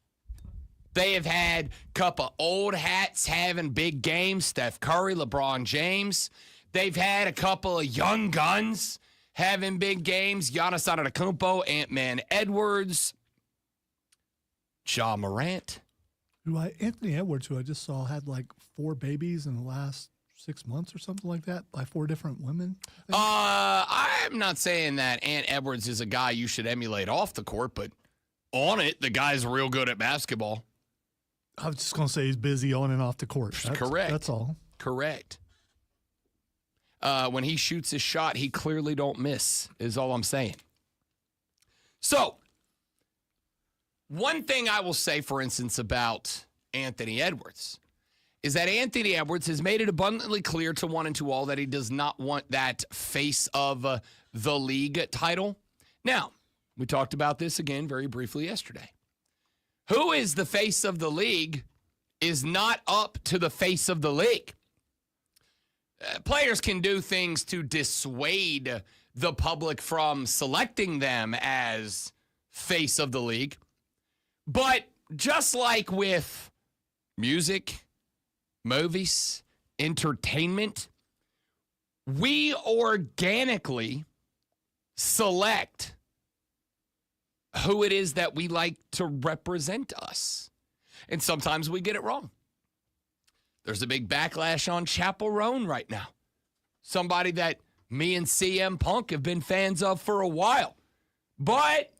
They have had a couple old hats having big games. Steph Curry, LeBron James. They've had a couple of young guns having big games. Giannis Antetokounmpo, Ant-Man Edwards, Ja Morant. Anthony Edwards, who I just saw, had like 4 babies in the last 6 months or something like that by 4 different women. I'm not saying that Ant Edwards is a guy you should emulate off the court, but on it, the guy's real good at basketball. I was just going to say he's busy on and off the court. Correct. That's all. Correct. When he shoots his shot, he clearly don't miss, is all I'm saying. So, one thing I will say, for instance, about Anthony Edwards is that Anthony Edwards has made it abundantly clear to one and to all that he does not want that face of the league title. Now, we talked about this again very briefly yesterday. Who is the face of the league is not up to the face of the league. Players can do things to dissuade the public from selecting them as face of the league. But just like with music, movies, entertainment, we organically select who it is that we like to represent us. And sometimes we get it wrong. There's a big backlash on Chapel Roan right now. Somebody that me and CM Punk have been fans of for a while. But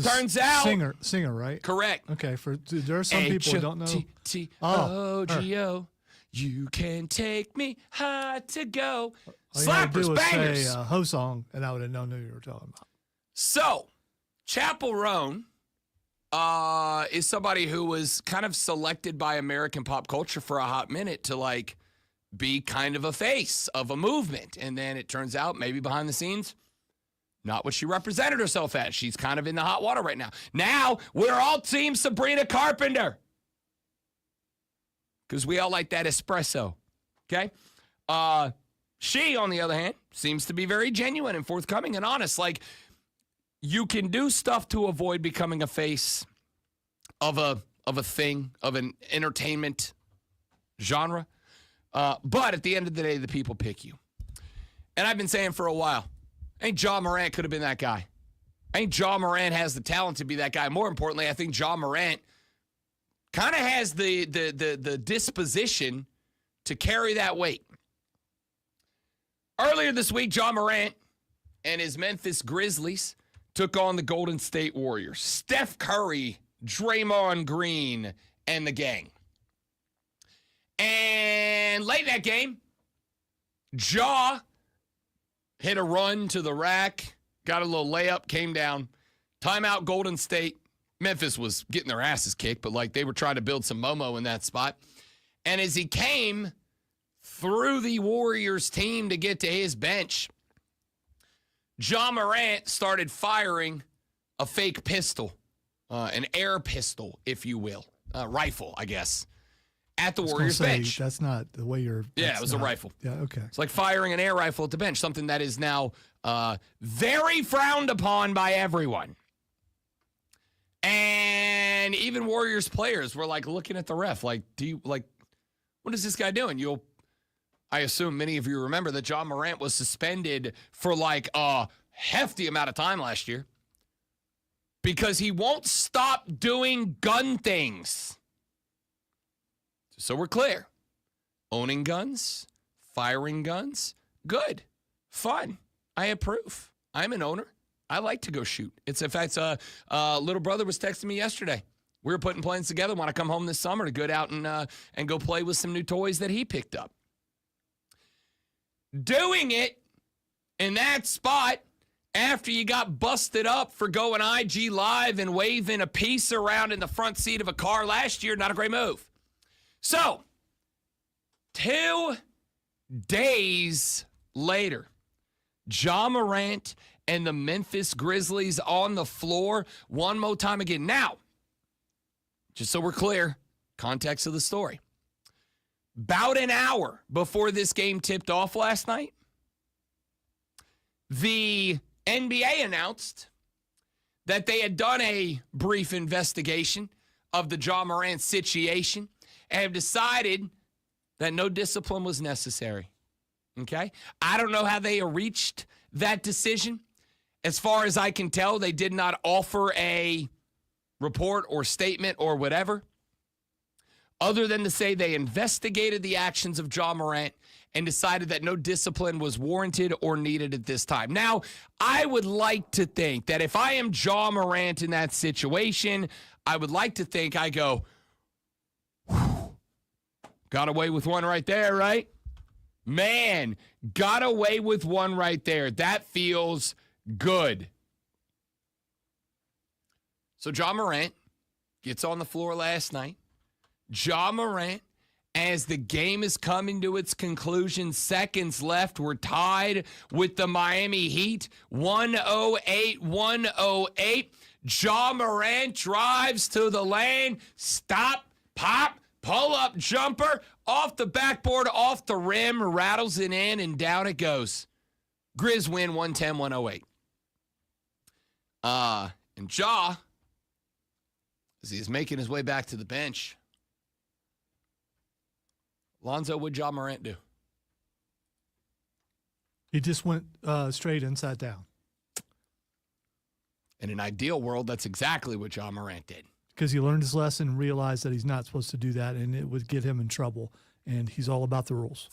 turns out... Singer, right? Correct. Okay, there are some people who don't know. H-O-T-T-O-G-O. You can take me high to go. All you had to do Slappers, was bangers. say Ho Song, and I would have known who you were talking about. So, Chapel Roan is somebody who was kind of selected by American pop culture for a hot minute to, like, be kind of a face of a movement. And then it turns out, maybe behind the scenes, not what she represented herself as. She's kind of in the hot water right now. Now, we're all team Sabrina Carpenter. Because we all like that espresso. Okay? She, on the other hand, seems to be very genuine and forthcoming and honest. Like, you can do stuff to avoid becoming a face of a thing, of an entertainment genre. But at the end of the day, the people pick you. And I've been saying for a while, I think Ja Morant could have been that guy. I think Ja Morant has the talent to be that guy. More importantly, I think Ja Morant kind of has the disposition to carry that weight. Earlier this week, Ja Morant and his Memphis Grizzlies took on the Golden State Warriors. Steph Curry, Draymond Green, and the gang. And late in that game, Ja hit a run to the rack, got a little layup, came down. Timeout, Golden State. Memphis was getting their asses kicked, but like they were trying to build some momo in that spot. And as he came through the Warriors team to get to his bench, Ja Morant started firing a fake pistol, an air pistol, if you will, rifle, I guess, at the Warriors bench. That's not the way you're. Yeah, it was a rifle. Yeah, okay. It's like firing an air rifle at the bench, something that is now very frowned upon by everyone. And even Warriors players were like looking at the ref, like, what is this guy doing? I assume many of you remember that John Morant was suspended for like a hefty amount of time last year because he won't stop doing gun things. So we're clear. Owning guns, firing guns, good, fun. I approve. I'm an owner. I like to go shoot. In fact, little brother was texting me yesterday. We were putting plans together. Want to come home this summer to go out and go play with some new toys that he picked up. Doing it in that spot after you got busted up for going IG Live and waving a piece around in the front seat of a car last year, not a great move. So, 2 days later, Ja Morant and the Memphis Grizzlies on the floor one more time again. Now, just so we're clear, context of the story. About an hour before this game tipped off last night, the NBA announced that they had done a brief investigation of the Ja Morant situation and have decided that no discipline was necessary. Okay? I don't know how they reached that decision. As far as I can tell, they did not offer a report or statement or whatever, other than to say they investigated the actions of Ja Morant and decided that no discipline was warranted or needed at this time. Now, I would like to think that if I am Ja Morant in that situation, I would like to think I go, got away with one right there, right? Man, got away with one right there. That feels good. So Ja Morant gets on the floor last night. Ja Morant, as the game is coming to its conclusion, seconds left, we're tied with the Miami Heat, 108-108. Ja Morant drives to the lane, stop, pop, pull-up jumper, off the backboard, off the rim, rattles it in, and down it goes. Grizz win 110-108. And Ja, as he is making his way back to the bench, Lonzo, what'd Ja Morant do? He just went straight and sat down. In an ideal world, that's exactly what Ja Morant did. Because he learned his lesson and realized that he's not supposed to do that, and it would get him in trouble. And he's all about the rules.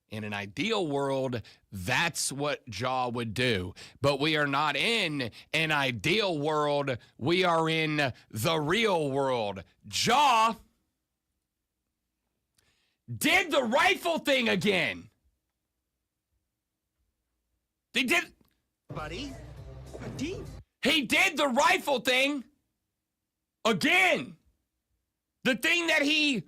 In an ideal world, that's what Ja would do. But we are not in an ideal world. We are in the real world. Ja did the rifle thing again. He did. Buddy. He did the rifle thing again. The thing that he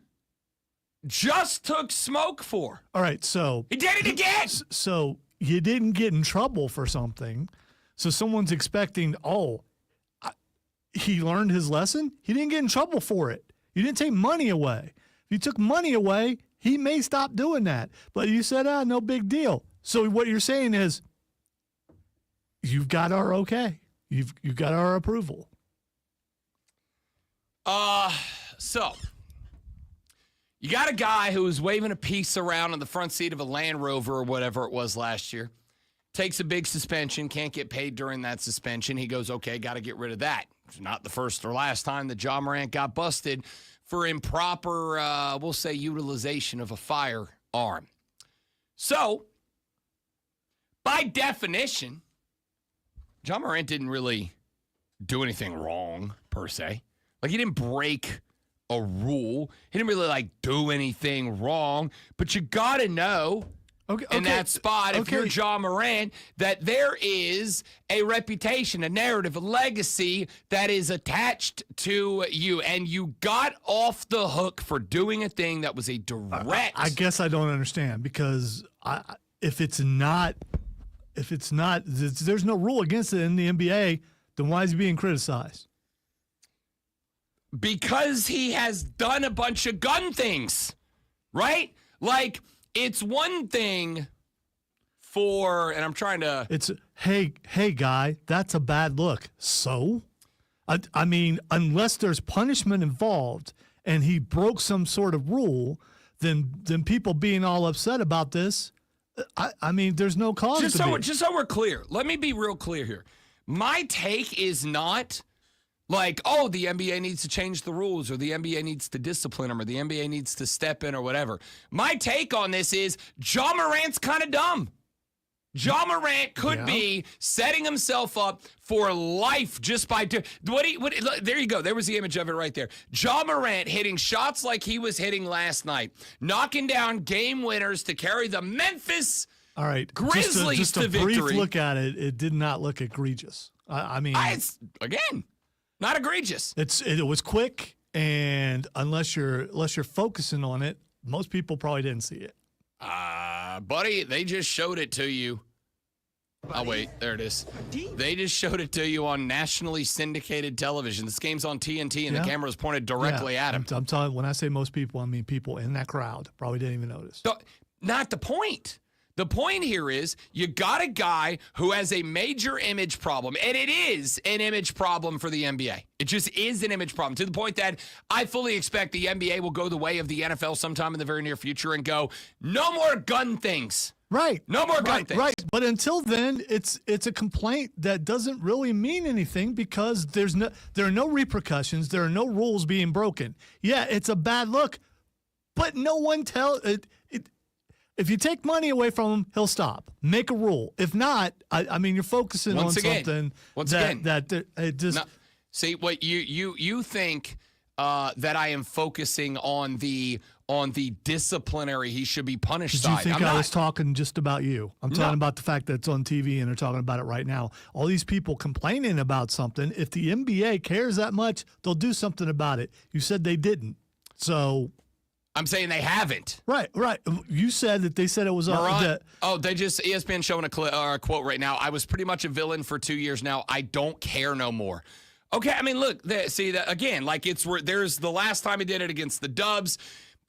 just took smoke for. All right, so he did it again. So you didn't get in trouble for something. So someone's expecting, he learned his lesson. He didn't get in trouble for it. You didn't take money away. If you took money away, he may stop doing that. But you said, no big deal. So what you're saying is, you've got our okay. You've got our approval. So you got a guy who was waving a piece around on the front seat of a Land Rover or whatever it was last year. Takes a big suspension, can't get paid during that suspension. He goes, okay, got to get rid of that. It's not the first or last time that Ja Morant got busted for improper, we'll say, utilization of a firearm. So, by definition, Ja Morant didn't really do anything wrong, per se. Like, he didn't break a rule. He didn't really, do anything wrong. But you got to know in that spot, if you're Ja Morant, that there is a reputation, a narrative, a legacy that is attached to you. And you got off the hook for doing a thing that was a direct... I guess I don't understand, because if there's no rule against it in the NBA, then why is he being criticized? Because he has done a bunch of gun things, right? Like, it's one thing for, and I'm trying to... It's, hey, guy, that's a bad look. So? I mean, unless there's punishment involved and he broke some sort of rule, then people being all upset about this, I mean, there's no cause Just to be. Just so we're clear, let me be real clear here. My take is not like, oh, the NBA needs to change the rules or the NBA needs to discipline him or the NBA needs to step in or whatever. My take on this is Ja Morant's kind of dumb. Ja Morant could be setting himself up for life just by there you go. There was the image of it right there. Ja Morant hitting shots like he was hitting last night, knocking down game winners to carry the Memphis All right, Grizzlies just to a brief victory. look at it. It did not look egregious. I mean, It's again not egregious. it was quick, and unless you're focusing on it, most people probably didn't see it. Buddy, they just showed it to you. Oh, wait, there it is. They just showed it to you on nationally syndicated television. This game's on TNT, and the camera was pointed directly at him. I'm telling. When I say most people, I mean people in that crowd probably didn't even notice. So, not the point. The point here is you got a guy who has a major image problem, and it is an image problem for the NBA. It just is an image problem to the point that I fully expect the NBA will go the way of the NFL sometime in the very near future and go, no more gun things. Right. No more gun things. Right. But until then, it's a complaint that doesn't really mean anything because there are no repercussions. There are no rules being broken. Yeah, it's a bad look, but no one if you take money away from him, he'll stop. Make a rule. If not, I mean, you're focusing on something that it just. No, see what you think that I am focusing on the disciplinary. He should be punished. Did you think I was talking just about you? I'm talking about the fact that it's on TV and they're talking about it right now. All these people complaining about something. If the NBA cares that much, they'll do something about it. You said they didn't, so. I'm saying they haven't. Right. You said that they said it was Morant, they just ESPN showing a quote right now. I was pretty much a villain for 2 years now. I don't care no more. Okay, I mean, look, see that again. Like there's the last time he did it against the Dubs,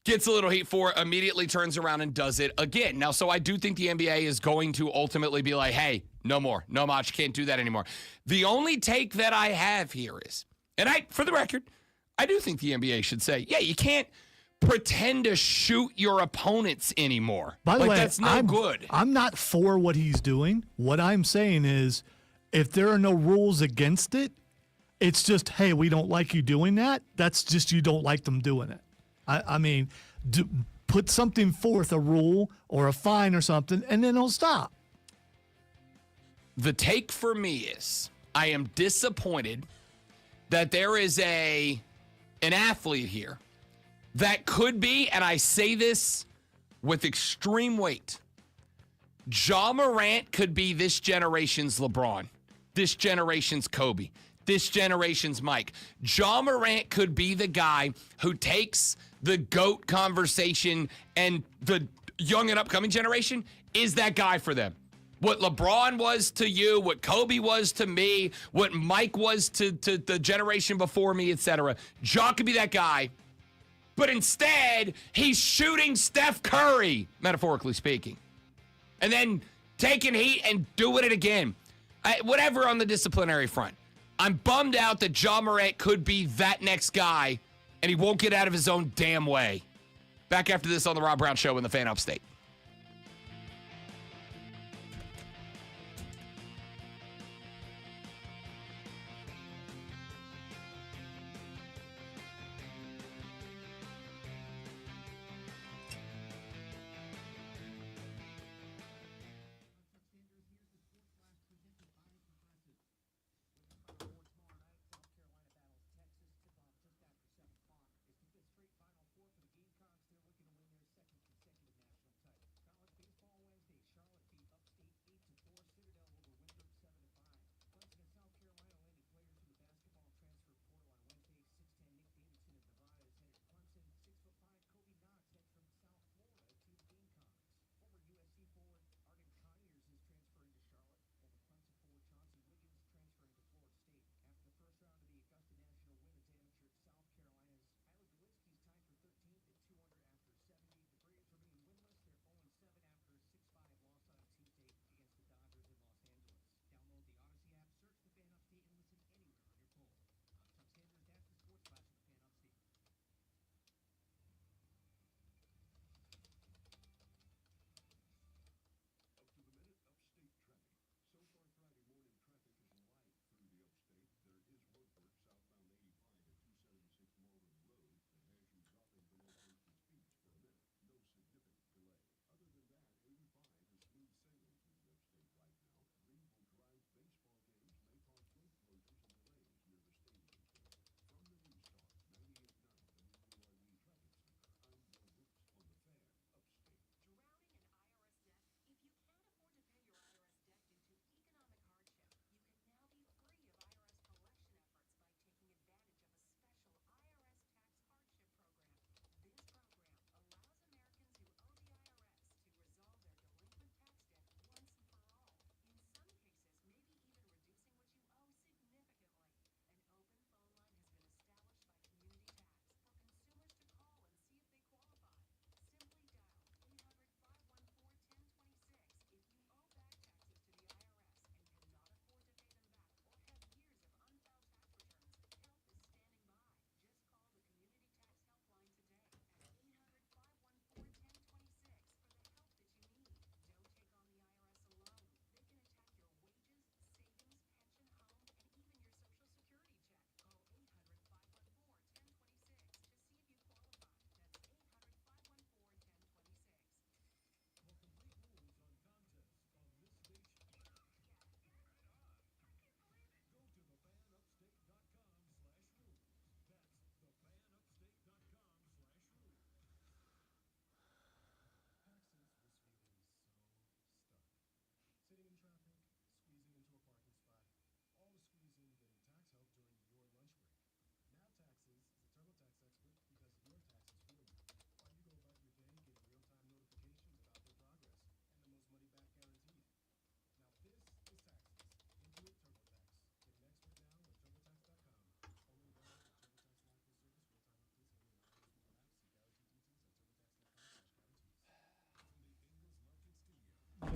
gets a little heat for it, immediately turns around and does it again. Now, so I do think the NBA is going to ultimately be like, hey, no more, no match, can't do that anymore. The only take that I have here is, and for the record, I do think the NBA should say, yeah, you can't pretend to shoot your opponents anymore. By the way, that's no good. I'm not for what he's doing. What I'm saying is, if there are no rules against it, it's just, hey, we don't like you doing that. That's just you don't like them doing it. I mean, put something forth, a rule or a fine or something, and then he'll stop. The take for me is, I am disappointed that there is an athlete here that could be, and I say this with extreme weight, Ja Morant could be this generation's LeBron, this generation's Kobe, this generation's Mike. Ja Morant could be the guy who takes the GOAT conversation, and the young and upcoming generation is that guy for them. What LeBron was to you, what Kobe was to me, what Mike was to the generation before me, etc. Ja could be that guy. But instead, he's shooting Steph Curry, metaphorically speaking, and then taking heat and doing it again. Whatever on the disciplinary front. I'm bummed out that Ja Morant could be that next guy, and he won't get out of his own damn way. Back after this on the Rob Brown Show in the Fan Upstate.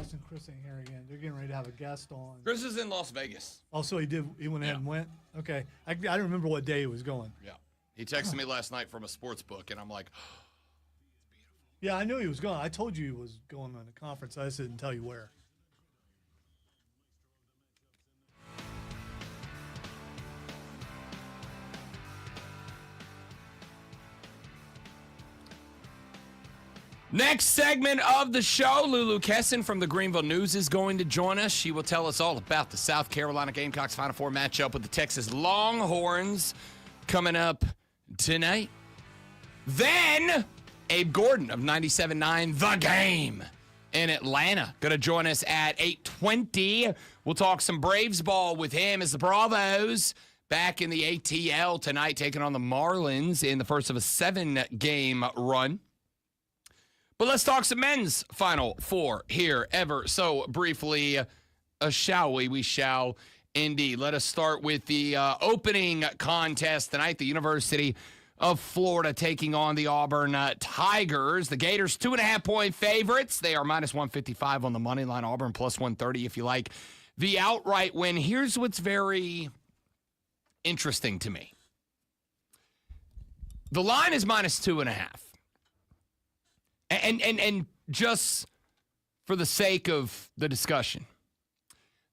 Justin Chris ain't here again. They're getting ready to have a guest on. Chris is in Las Vegas. Oh, so he went ahead and went? Okay. I don't remember what day he was going. Yeah. He texted me last night from a sports book, and I'm like, yeah, I knew he was going. I told you he was going on a conference. I just didn't tell you where. next segment of the show, Lulu Kesson from the Greenville News is going to join us. She will tell us all about the South Carolina Gamecocks Final Four matchup with the Texas Longhorns coming up tonight. Then, Abe Gordon of 97.9 The Game in Atlanta going to join us at 8:20. We'll talk some Braves ball with him as the Bravos back in the ATL tonight, taking on the Marlins in the first of a 7-game run. But let's talk some men's Final Four here ever so briefly. Shall we? We shall indeed. Let us start with the opening contest tonight. The University of Florida taking on the Auburn Tigers. The Gators 2.5-point favorites. They are minus 155 on the money line. Auburn plus 130 if you like the outright win. Here's what's very interesting to me. The line is minus 2.5. And just for the sake of the discussion,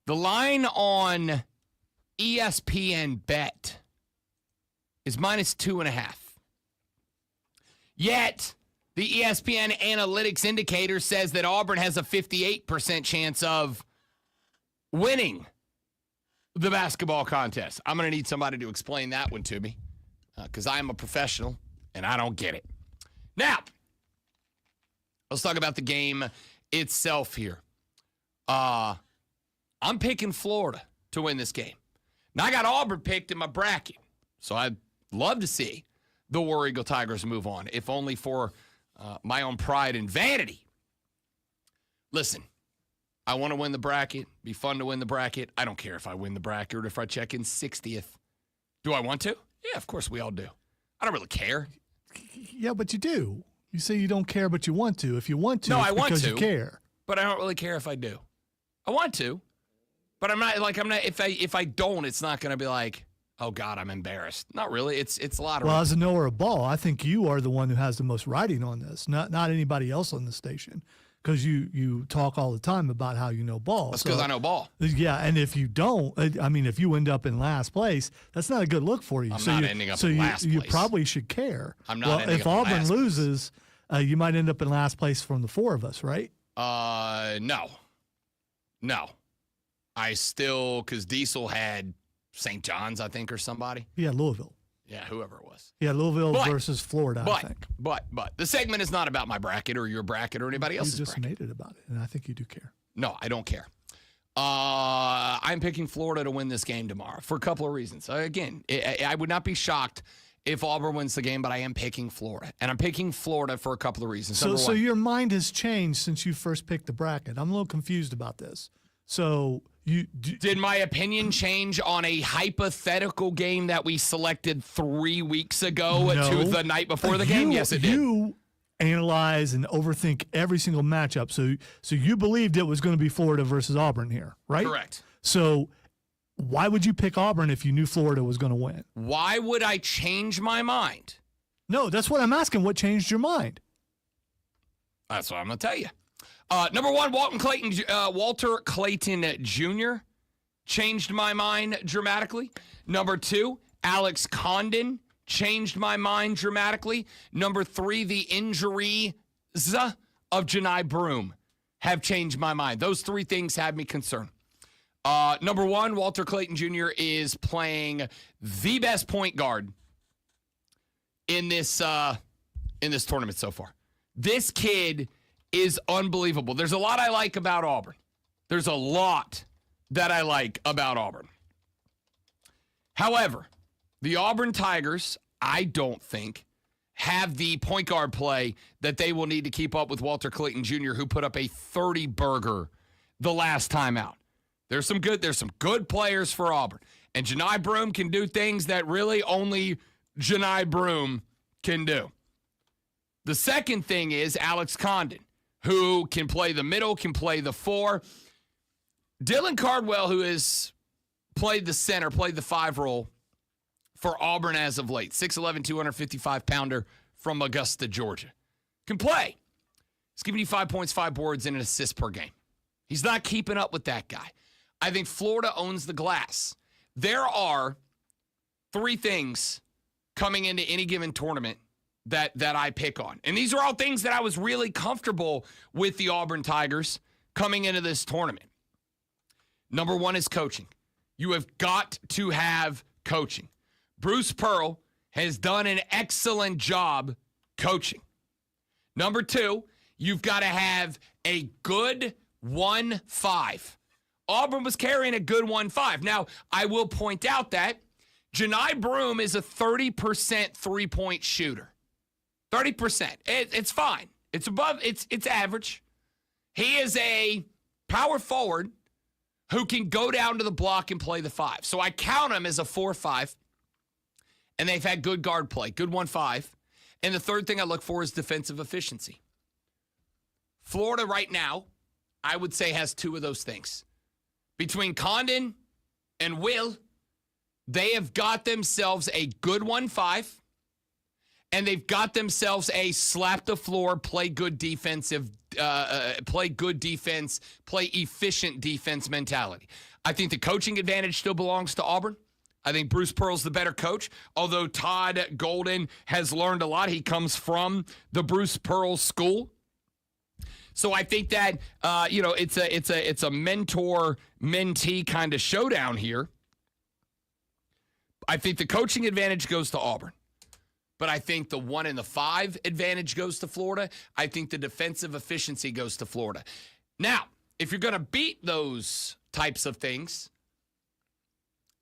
the line on ESPN Bet is minus 2.5. Yet, the ESPN analytics indicator says that Auburn has a 58% chance of winning the basketball contest. I'm going to need somebody to explain that one to me because I am a professional and I don't get it. Now, let's talk about the game itself here. I'm picking Florida to win this game. Now, I got Auburn picked in my bracket, so I'd love to see the War Eagle Tigers move on, if only for my own pride and vanity. Listen, I want to win the bracket. Be fun to win the bracket. I don't care if I win the bracket or if I check in 60th. Do I want to? Yeah, of course we all do. I don't really care. Yeah, but you do. You say you don't care, but you want to. If you want to, no, it's I want because to, you care. But I don't really care if I do. I want to, but I'm not. If I don't, it's not going to be like, oh God, I'm embarrassed. Not really. It's a lottery. Well, as a knower of ball, I think you are the one who has the most writing on this, not anybody else on the station, because you talk all the time about how you know ball. That's because I know ball. Yeah, and if you don't, I mean, if you end up in last place, that's not a good look for you. I'm not ending up in last place. You probably should care. I'm not ending if up in Auburn last loses, you might end up in last place from the four of us, right? No. I still, because Diesel had St. John's, I think, or somebody. Yeah, Louisville. Yeah, whoever it was. Yeah, Louisville versus Florida, I think. But the segment is not about my bracket or your bracket or anybody else's bracket. You just bracket. made it about it, and I think you do care. No, I don't care. I'm picking Florida to win this game tomorrow for a couple of reasons. Again, I would not be shocked if Auburn wins the game, but I am picking Florida. And I'm picking Florida for a couple of reasons. So your mind has changed since you first picked the bracket. I'm a little confused about this. So did my opinion change on a hypothetical game that we selected 3 weeks ago to the night before the game? Yes, it did. You analyze and overthink every single matchup. So you believed it was going to be Florida versus Auburn here, right? Correct. So why would you pick Auburn if you knew Florida was going to win? Why would I change my mind? No, that's what I'm asking. What changed your mind? That's what I'm going to tell you. Number one, Walter Clayton Jr. changed my mind dramatically. Number two, Alex Condon changed my mind dramatically. Number three, the injuries of Janai Broome have changed my mind. Those three things have me concerned. Number one, Walter Clayton Jr. is playing the best point guard in this tournament so far. This kid is unbelievable. There's a lot I like about Auburn. There's a lot that I like about Auburn. However, the Auburn Tigers, I don't think, have the point guard play that they will need to keep up with Walter Clayton Jr., who put up a 30-burger the last time out. There's some good players for Auburn. And Janai Broome can do things that really only Janai Broome can do. The second thing is Alex Condon, who can play the middle, can play the 4. Dylan Cardwell, who has played the center, played the 5 role for Auburn as of late. 6'11", 255-pounder from Augusta, Georgia. Can play. He's giving you 5 points, 5 boards, and an assist per game. He's not keeping up with that guy. I think Florida owns the glass. There are 3 things coming into any given tournament that I pick on. And these are all things that I was really comfortable with the Auburn Tigers coming into this tournament. Number 1 is coaching. You have got to have coaching. Bruce Pearl has done an excellent job coaching. Number 2, you've got to have a good 1-5. Auburn was carrying a good 1-5. Now, I will point out that Janai Broome is a 30% three-point shooter. 30%. It's fine. It's above, it's average. He is a power forward who can go down to the block and play the 5. So I count him as a 4-5. And they've had good guard play, good 1-5. And the third thing I look for is defensive efficiency. Florida right now, I would say, has 2 of those things. Between Condon and Will, they have got themselves a good 1-5, and they've got themselves a slap the floor, play good defense, play efficient defense mentality. I think the coaching advantage still belongs to Auburn. I think Bruce Pearl's the better coach, although Todd Golden has learned a lot. He comes from the Bruce Pearl school. So I think that it's a mentor-mentee kind of showdown here. I think the coaching advantage goes to Auburn. But I think the 1 and the 5 advantage goes to Florida. I think the defensive efficiency goes to Florida. Now, if you're going to beat those types of things,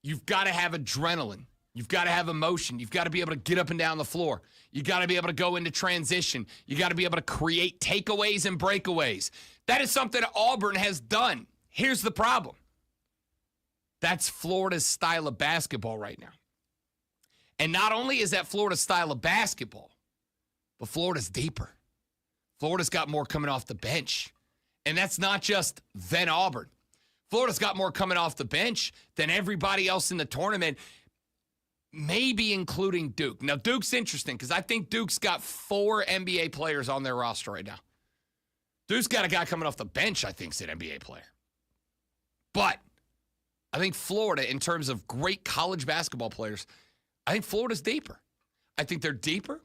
you've got to have adrenaline. You've got to have emotion. You've got to be able to get up and down the floor. You got to be able to go into transition. You got to be able to create takeaways and breakaways. That is something Auburn has done. Here's the problem. That's Florida's style of basketball right now. And not only is that Florida's style of basketball, but Florida's deeper. Florida's got more coming off the bench. And that's not just than Auburn. Florida's got more coming off the bench than everybody else in the tournament, maybe including Duke. Now, Duke's interesting because I think Duke's got 4 NBA players on their roster right now. Duke's got a guy coming off the bench, I think, is an NBA player. But I think Florida, in terms of great college basketball players, I think Florida's deeper. I think they're deeper.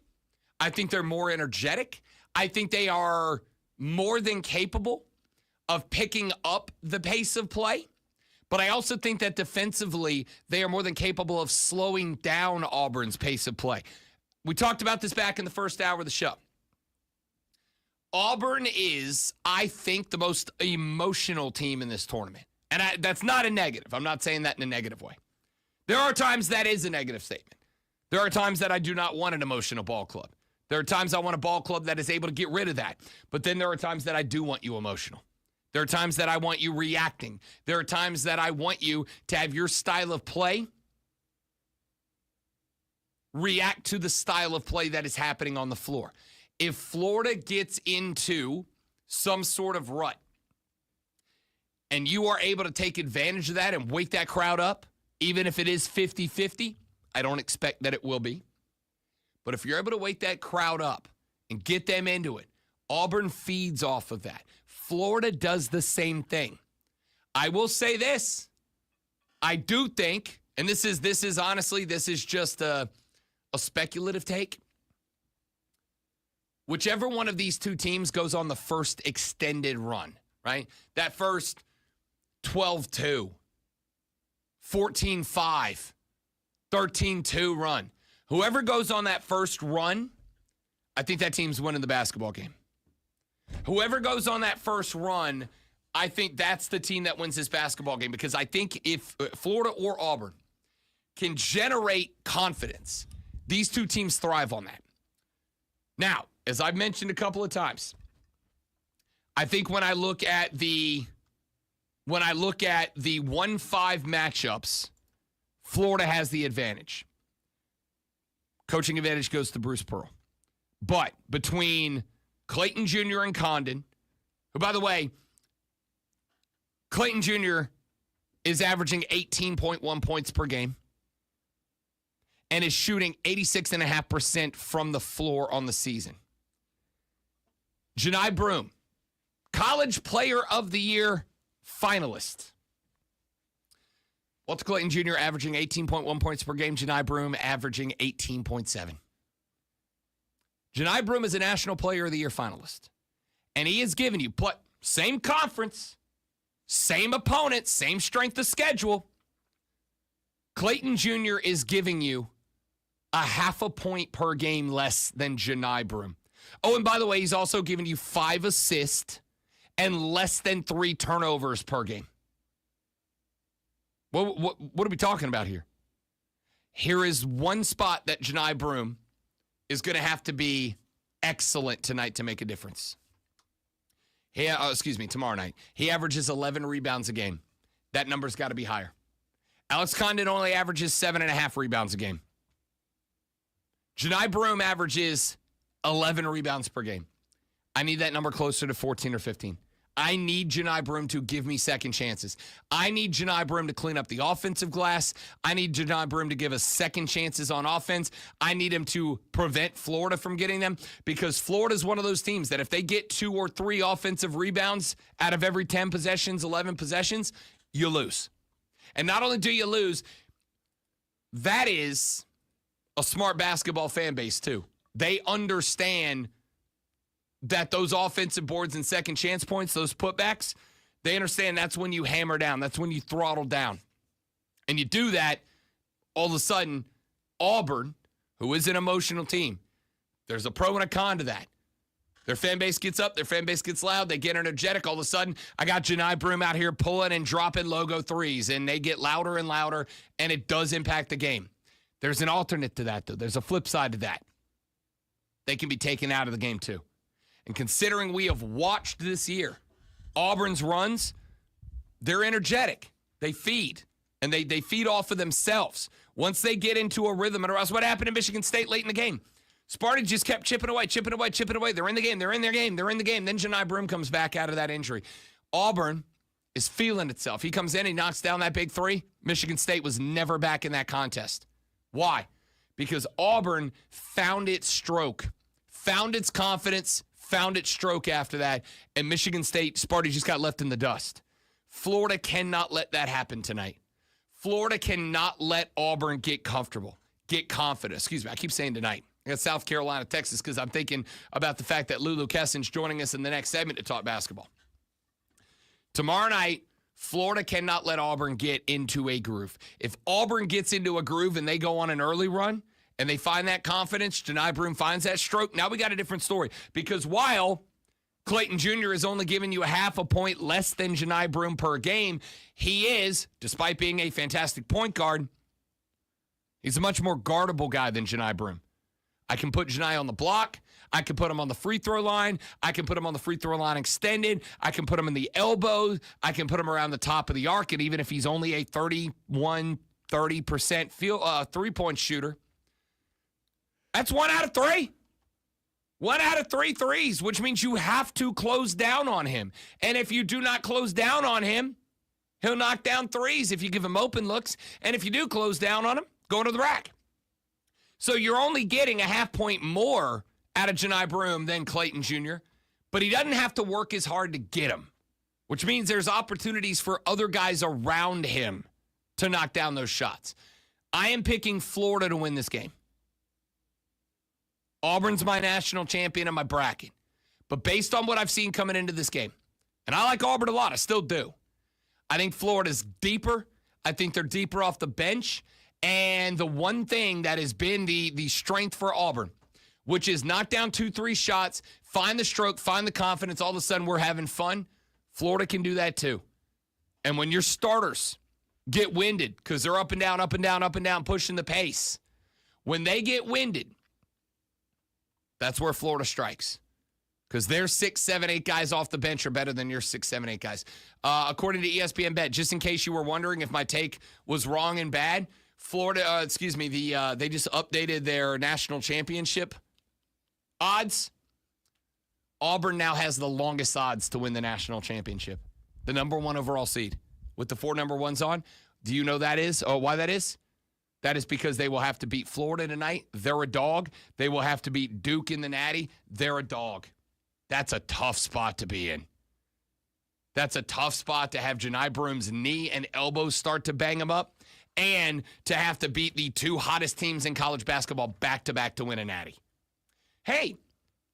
I think they're more energetic. I think they are more than capable of picking up the pace of play. But I also think that defensively, they are more than capable of slowing down Auburn's pace of play. We talked about this back in the first hour of the show. Auburn is, I think, the most emotional team in this tournament. And that's not a negative. I'm not saying that in a negative way. There are times that is a negative statement. There are times that I do not want an emotional ball club. There are times I want a ball club that is able to get rid of that. But then there are times that I do want you emotional. There are times that I want you reacting. There are times that I want you to have your style of play react to the style of play that is happening on the floor. If Florida gets into some sort of rut and you are able to take advantage of that and wake that crowd up, even if it is 50-50, I don't expect that it will be. But if you're able to wake that crowd up and get them into it, Auburn feeds off of that. Florida does the same thing. I will say this. I do think, and this is just a speculative take. Whichever one of these 2 teams goes on the first extended run, right? That first 12-2, 14-5, 13-2 run. Whoever goes on that first run, I think that team's winning the basketball game. Whoever goes on that first run, I think that's the team that wins this basketball game, because I think if Florida or Auburn can generate confidence, these 2 teams thrive on that. Now, as I've mentioned a couple of times, I think when I look at the 1-5 matchups, Florida has the advantage. Coaching advantage goes to Bruce Pearl. But between Clayton Jr. and Condon, who, by the way, Clayton Jr. is averaging 18.1 points per game and is shooting 86.5% from the floor on the season. Johni Broome, College Player of the Year finalist. Walter Clayton Jr. averaging 18.1 points per game. Johni Broome averaging 18.7. Johni Broome is a National Player of the Year finalist. And he has given you same conference, same opponent, same strength of schedule. Clayton Jr. is giving you a half a point per game less than Johni Broome. Oh, and by the way, he's also giving you 5 assists and less than 3 turnovers per game. What are we talking about here? Here is one spot that Johni Broome is going to have to be excellent tonight to make a difference. Tomorrow night. He averages 11 rebounds a game. That number's got to be higher. Alex Condon only averages 7.5 rebounds a game. Johni Broome averages 11 rebounds per game. I need that number closer to 14 or 15. I need Johni Broome to give me second chances. I need Johni Broome to clean up the offensive glass. I need Johni Broome to give us second chances on offense. I need him to prevent Florida from getting them, because Florida is one of those teams that if they get 2 or 3 offensive rebounds out of every 10 possessions, 11 possessions, you lose. And not only do you lose, that is a smart basketball fan base too. They understand that those offensive boards and second chance points, those putbacks, they understand that's when you hammer down. That's when you throttle down. And you do that, all of a sudden, Auburn, who is an emotional team, there's a pro and a con to that. Their fan base gets up, their fan base gets loud, they get energetic. All of a sudden, I got Johni Broome out here pulling and dropping logo threes, and they get louder and louder, and it does impact the game. There's an alternate to that, though. There's a flip side to that. They can be taken out of the game, too. And considering we have watched this year, Auburn's runs, they're energetic. They feed. And they feed off of themselves. Once they get into a rhythm, and what happened in Michigan State late in the game? Sparty just kept chipping away. They're in the game. They're in their game. Then Johni Broome comes back out of that injury. Auburn is feeling itself. He comes in, he knocks down that big 3. Michigan State was never back in that contest. Why? Because Auburn found its stroke, found its confidence, found its stroke after that, and Michigan State, Sparty just got left in the dust. Florida cannot let that happen tonight. Florida cannot let Auburn get comfortable, get confident. Excuse me, I keep saying tonight. I got South Carolina, Texas, because I'm thinking about the fact that Lulu Kessin's joining us in the next segment to talk basketball. Tomorrow night, Florida cannot let Auburn get into a groove. If Auburn gets into a groove and they go on an early run, and they find that confidence, Johni Broome finds that stroke, now we got a different story. Because while Clayton Jr. is only giving you a half a point less than Johni Broome per game, he is, despite being a fantastic point guard, he's a much more guardable guy than Johni Broome. I can put Johni on the block. I can put him on the free throw line. I can put him on the free throw line extended. I can put him in the elbows. I can put him around the top of the arc. And even if he's only a 30% three-point shooter, that's 1 out of 3. 1 out of 3 threes, which means you have to close down on him. And if you do not close down on him, he'll knock down threes if you give him open looks. And if you do close down on him, go to the rack. So you're only getting a half point more out of Johni Broome than Clayton Jr., but he doesn't have to work as hard to get him, which means there's opportunities for other guys around him to knock down those shots. I am picking Florida to win this game. Auburn's my national champion in my bracket. But based on what I've seen coming into this game, and I like Auburn a lot, I still do. I think Florida's deeper. I think they're deeper off the bench. And the one thing that has been the strength for Auburn, which is knock down 2-3 shots, find the stroke, find the confidence, all of a sudden we're having fun. Florida can do that too. And when your starters get winded, because they're up and down, pushing the pace, when they get winded, that's where Florida strikes. Because their 6, 7, 8 guys off the bench are better than your 6, 7, 8 guys. According to ESPN Bet, just in case you were wondering if my take was wrong and bad, Florida, they just updated their national championship odds. Auburn now has the longest odds to win the national championship. The number 1 overall seed with the 4 number 1s on. Do you know that is? Oh, why that is? That is because they will have to beat Florida tonight. They're a dog. They will have to beat Duke in the Natty. They're a dog. That's a tough spot to be in. That's a tough spot to have Janai Broom's knee and elbow start to bang him up and to have to beat the 2 hottest teams in college basketball back-to-back to win a Natty. Hey,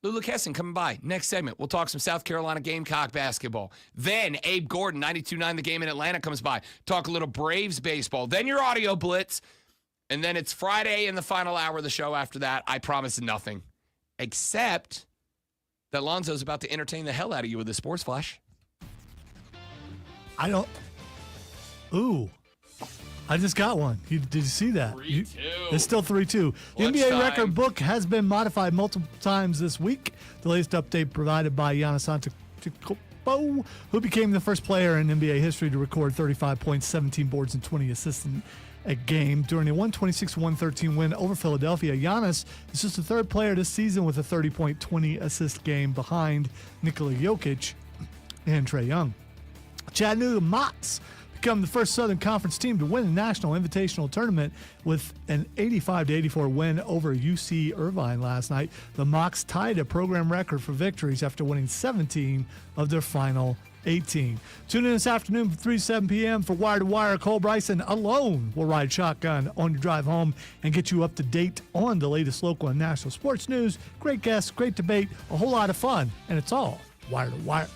Lula Kesson coming by. Next segment, we'll talk some South Carolina Gamecock basketball. Then Abe Gordon, 92.9 The Game in Atlanta, comes by. Talk a little Braves baseball. Then your audio blitz. And then it's Friday in the final hour of the show after that. I promise nothing. Except that Lonzo's about to entertain the hell out of you with the sports flash. Ooh. I just got one. Did you see that? 3-2. It's still 3-2. The NBA record book has been modified multiple times this week. The latest update provided by Giannis Antetokounmpo, who became the first player in NBA history to record 35 points, 17 boards, and 20 assists in a game. During a 126-113 win over Philadelphia, Giannis is just the 3rd player this season with a 30-point, 20-assist game behind Nikola Jokic and Trae Young. Chattanooga Mocs become the first Southern Conference team to win the National Invitational Tournament with an 85-84 win over UC Irvine last night. The Mocs tied a program record for victories after winning 17 of their final 18. Tune in this afternoon from 3 to 7 p.m. for Wire to Wire. Cole Bryson alone will ride shotgun on your drive home and get you up to date on the latest local and national sports news. Great guests, great debate, a whole lot of fun, and it's all Wire to Wire.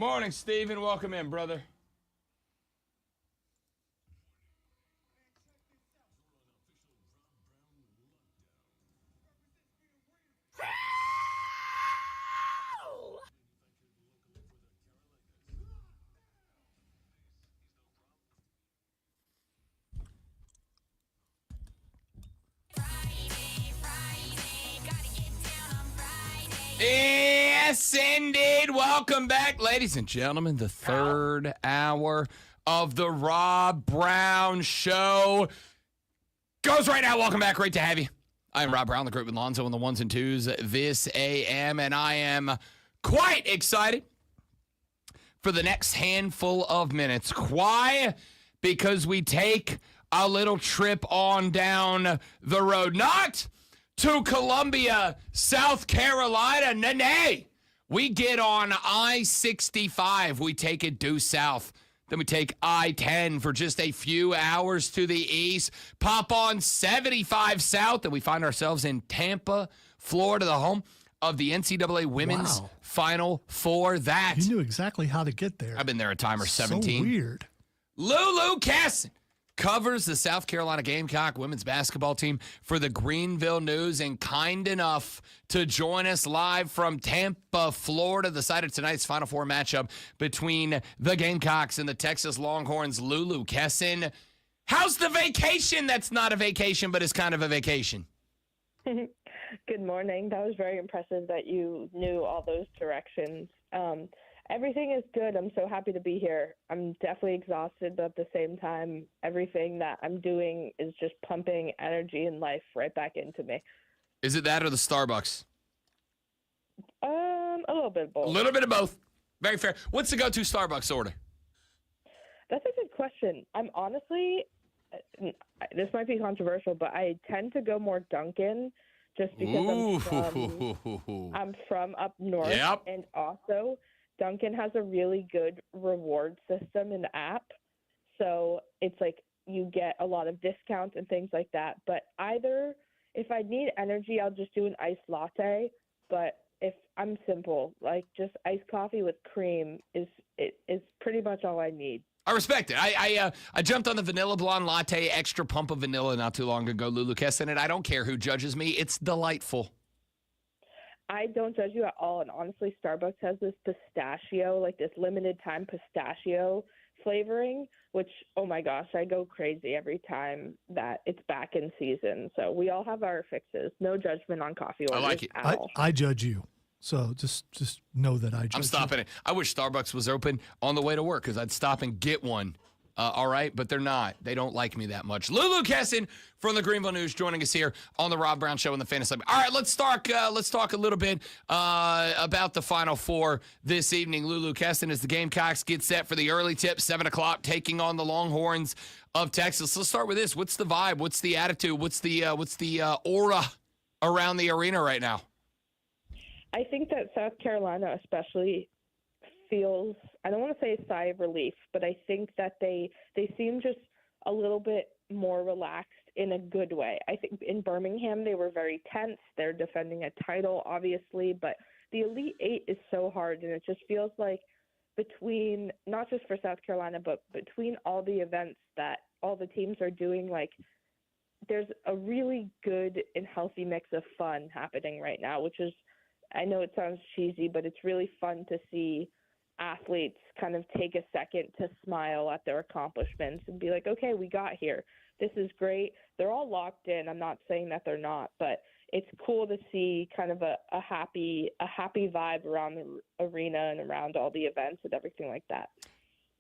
Morning, Steven. Welcome in, brother. Yes, indeed. Welcome back, ladies and gentlemen. The third hour of the Rob Brown Show goes right now. Welcome back. Great to have you. I am Rob Brown, the group with Lonzo on the ones and twos this AM, and I am quite excited for the next handful of minutes. Why? Because we take a little trip on down the road. Not to Columbia, South Carolina. Nay. We get on I-65. We take it due south. Then we take I-10 for just a few hours to the east. Pop on 75 south, and we find ourselves in Tampa, Florida, the home of the NCAA Women's Final Four. That You knew exactly how to get there. I've been there a time or 17. So weird. Lulu Kesson covers the South Carolina Gamecock women's basketball team for the Greenville News, and kind enough to join us live from Tampa, Florida, the site of tonight's Final Four matchup between the Gamecocks and the Texas Longhorns. Lulu Kesson, how's the vacation that's not a vacation but is kind of a vacation? Good morning. That was very impressive that you knew all those directions. Everything is good. I'm so happy to be here. I'm definitely exhausted, but at the same time, everything that I'm doing is just pumping energy and life right back into me. Is it that or the Starbucks? A little bit of both. A little bit of both. Very fair. What's the go-to Starbucks order? That's a good question. I'm honestly, this might be controversial, but I tend to go more Dunkin' just because I'm from up north. Yep. And also, Dunkin' has a really good reward system in the app. So it's like you get a lot of discounts and things like that. But either, if I need energy, I'll just do an iced latte. But if I'm simple, like just iced coffee with cream is pretty much all I need. I respect it. I jumped on the vanilla blonde latte, extra pump of vanilla not too long ago, Lulu Kesson, and I don't care who judges me. It's delightful. I don't judge you at all. And honestly, Starbucks has this pistachio, like this limited time pistachio flavoring, which, oh my gosh, I go crazy every time that it's back in season. So we all have our fixes. No judgment on coffee orders. I like it. At all. I judge you. So just know that I judge I'm stopping it. I wish Starbucks was open on the way to work because I'd stop and get one. All right, but they're not. They don't like me that much. Lulu Kesson from the Greenville News joining us here on the Rob Brown Show in the Fantasy League. All right, let's talk a little bit about the Final Four this evening. Lulu Kesson, as the Gamecocks get set for the early tip, 7 o'clock, taking on the Longhorns of Texas. Let's start with this. What's the vibe? What's the attitude? What's the aura around the arena right now? I think that South Carolina especially feels, I don't want to say a sigh of relief, but I think that they seem just a little bit more relaxed in a good way. I think in Birmingham they were very tense. They're defending a title, obviously, but the Elite Eight is so hard, and it just feels like between, not just for South Carolina, but between all the events that all the teams are doing, like there's a really good and healthy mix of fun happening right now, which is, I know it sounds cheesy, but it's really fun to see athletes kind of take a second to smile at their accomplishments and be like, okay, we got here. This is great. They're all locked in. I'm not saying that they're not, but it's cool to see kind of a happy vibe around the arena and around all the events and everything like that.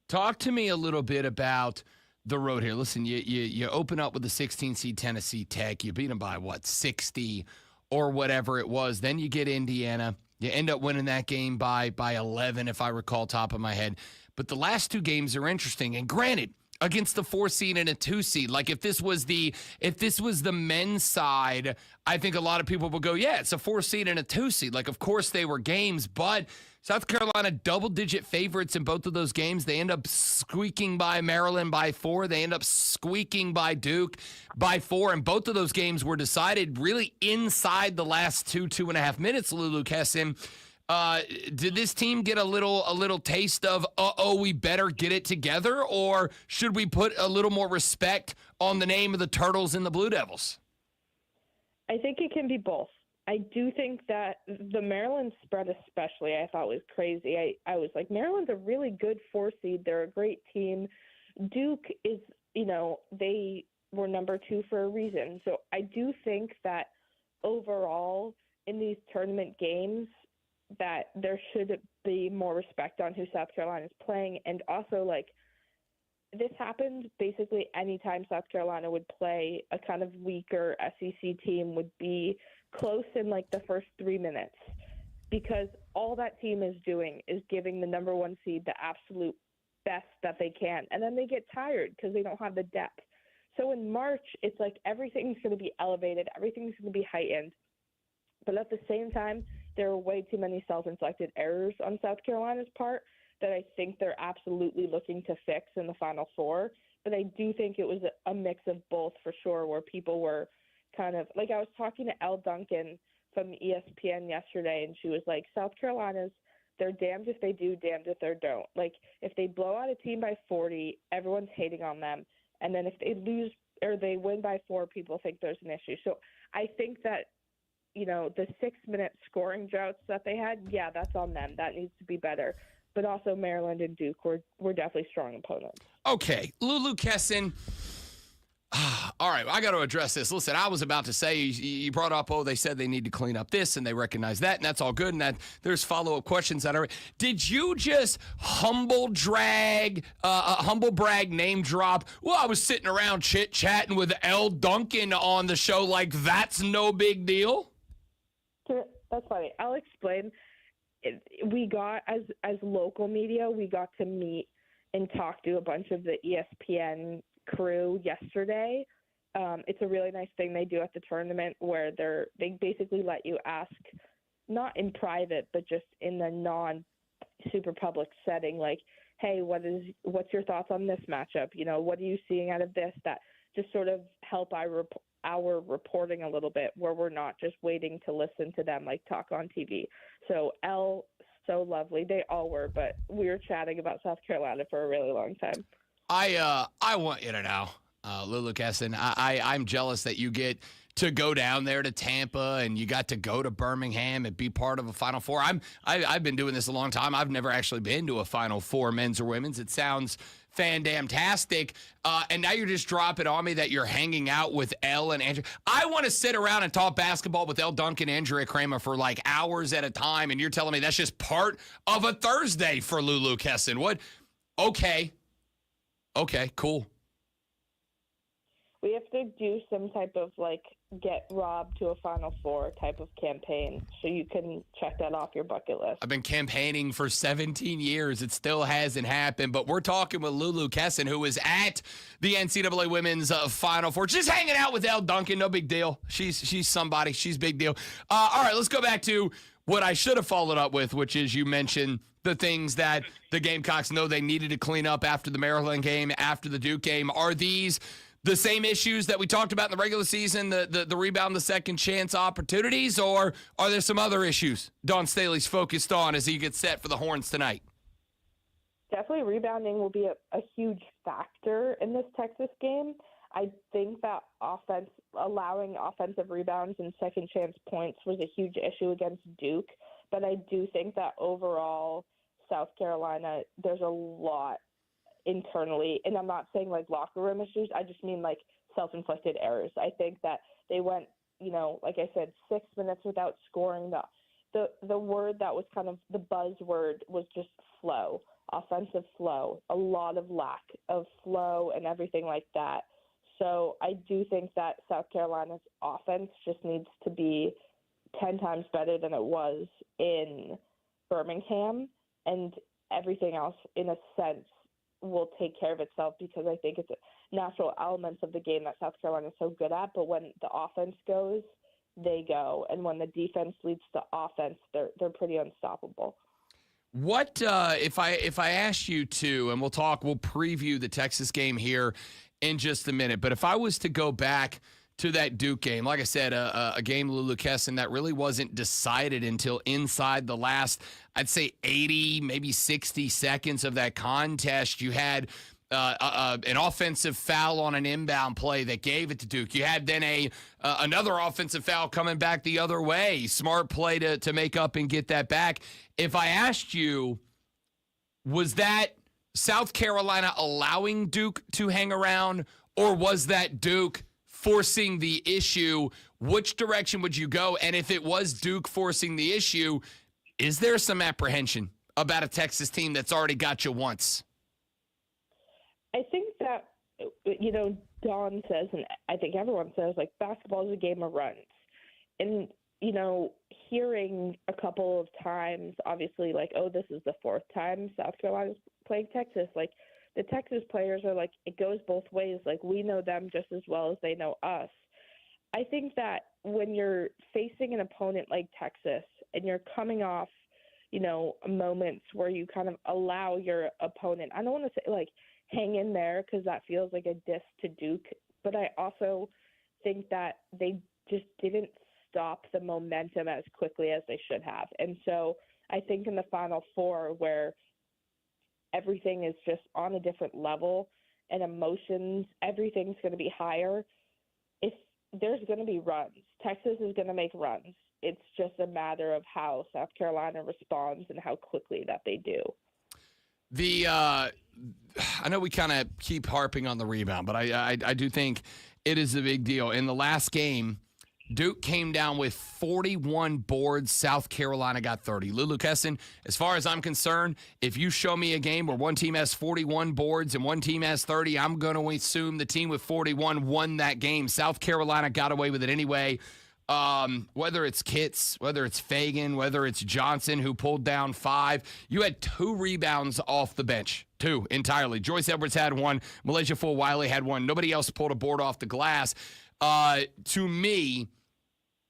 Talk to me a little bit about the road here. Listen, you open up with the 16 seed Tennessee Tech. You beat them by, 60 or whatever it was. Then you get Indiana. You end up winning that game by 11, if I recall, top of my head. But the last two games are interesting. And granted, against the 4 seed and a 2 seed, like if this was the men's side, I think a lot of people would go, yeah, it's a 4 seed and a 2 seed. Like, of course they were games, but South Carolina double-digit favorites in both of those games. They end up squeaking by Maryland by 4. They end up squeaking by Duke by 4. And both of those games were decided really inside the last 2.5 minutes, Lulu Kesson. Did this team get a little taste of, we better get it together, or should we put a little more respect on the name of the Turtles and the Blue Devils? I think it can be both. I do think that the Maryland spread especially I thought was crazy. I was like, Maryland's a really good 4 seed. They're a great team. Duke is, they were number 2 for a reason. So I do think that overall in these tournament games that there should be more respect on who South Carolina is playing. And also, this happened basically anytime South Carolina would play a kind of weaker SEC team would be close in the first 3 minutes, because all that team is doing is giving the number 1 seed the absolute best that they can. And then they get tired because they don't have the depth. So in March, it's everything's going to be elevated. Everything's going to be heightened. But at the same time, there are way too many self-inflicted errors on South Carolina's part that I think they're absolutely looking to fix in the Final Four. But I do think it was a mix of both for sure, where people were kind of I was talking to Elle Duncan from ESPN yesterday, and she was like, South Carolina's, they're damned if they do, damned if they don't. If they blow out a team by 40, everyone's hating on them. And then if they lose or they win by 4, people think there's an issue. So I think that, the 6-minute scoring droughts that they had, yeah, that's on them. That needs to be better. But also Maryland and Duke were definitely strong opponents. Okay, Lulu Kesson. All right, I got to address this. Listen, I was about to say, you brought up, they said they need to clean up this, and they recognize that, and that's all good, and that there's follow-up questions that are. Did you just humble brag, name drop? Well, I was sitting around chit-chatting with Elle Duncan on the show, that's no big deal? That's funny. I'll explain. We got, as local media, we got to meet and talk to a bunch of the ESPN crew yesterday. It's a really nice thing they do at the tournament where they basically let you ask, not in private, but just in the non-super public setting, hey, what's your thoughts on this matchup? What are you seeing out of this? That just sort of help our reporting a little bit, where we're not just waiting to listen to them talk on TV. So Elle, so lovely. They all were, but we were chatting about South Carolina for a really long time. I want you to know, Lulu Kesson, I'm jealous that you get to go down there to Tampa and you got to go to Birmingham and be part of a Final Four. I've been doing this a long time. I've never actually been to a Final Four, men's or women's. It sounds fan-damn-tastic. And now you're just dropping on me that you're hanging out with Elle and Andrea. I want to sit around and talk basketball with Elle Duncan and Andrea Kramer for hours at a time, and you're telling me that's just part of a Thursday for Lulu Kesson. What? Okay, cool. We have to do some type of get Rob to a Final Four type of campaign, so you can check that off your bucket list. I've been campaigning for 17 years. It still hasn't happened, but we're talking with Lulu Kesson, who is at the NCAA Women's Final Four, just hanging out with Elle Duncan. No big deal. She's somebody. She's big deal. All right, let's go back to what I should have followed up with, which is you mentioned the things that the Gamecocks know they needed to clean up after the Maryland game, after the Duke game. Are these the same issues that we talked about in the regular season, the rebound, the second chance opportunities, or are there some other issues Dawn Staley's focused on as he gets set for the Horns tonight? Definitely rebounding will be a huge factor in this Texas game. I think that allowing offensive rebounds and second chance points was a huge issue against Duke, but I do think that overall South Carolina, there's a lot internally, and I'm not saying locker room issues, I just mean self-inflicted errors. I think that they went, like I said, 6 minutes without scoring. The word that was kind of the buzzword was just flow, offensive flow, a lot of lack of flow and everything like that. So I do think that South Carolina's offense just needs to be 10 times better than it was in Birmingham, and everything else, in a sense, will take care of itself, because I think it's natural elements of the game that South Carolina is so good at. But when the offense goes, they go, and when the defense leads to offense, they're pretty unstoppable. What if I asked you to, and we'll preview the Texas game here in just a minute, but if I was to go back to that Duke game. Like I said, a game, Lulu Kesson, that really wasn't decided until inside the last, I'd say, 80, maybe 60 seconds of that contest. You had an offensive foul on an inbound play that gave it to Duke. You had then another offensive foul coming back the other way. Smart play to make up and get that back. If I asked you, was that South Carolina allowing Duke to hang around, or was that Duke forcing the issue? Which direction would you go? And if it was Duke forcing the issue, is there some apprehension about a Texas team that's already got you once? I think that, Don says, and I think everyone says, like, basketball is a game of runs. And, hearing a couple of times, obviously, like, oh, this is the fourth time South Carolina's playing Texas. Like, the Texas players are like, it goes both ways. Like, we know them just as well as they know us. I think that when you're facing an opponent like Texas and you're coming off, moments where you kind of allow your opponent, I don't want to say, like, hang in there, because that feels like a diss to Duke. But I also think that they just didn't stop the momentum as quickly as they should have. And so I think in the Final Four, where everything is just on a different level and emotions, everything's going to be higher, if there's going to be runs. Texas is going to make runs. It's just a matter of how South Carolina responds and how quickly that they do. I know we kind of keep harping on the rebound, but I do think it is a big deal. In the last game, Duke came down with 41 boards. South Carolina got 30. Lulu Kesson, as far as I'm concerned, if you show me a game where one team has 41 boards and one team has 30, I'm going to assume the team with 41 won that game. South Carolina got away with it anyway. Whether it's Kitts, whether it's Fagan, whether it's Johnson, who pulled down 5, you had 2 rebounds off the bench. 2 entirely. Joyce Edwards had 1. Malaysia Full-Wiley had 1. Nobody else pulled a board off the glass. To me,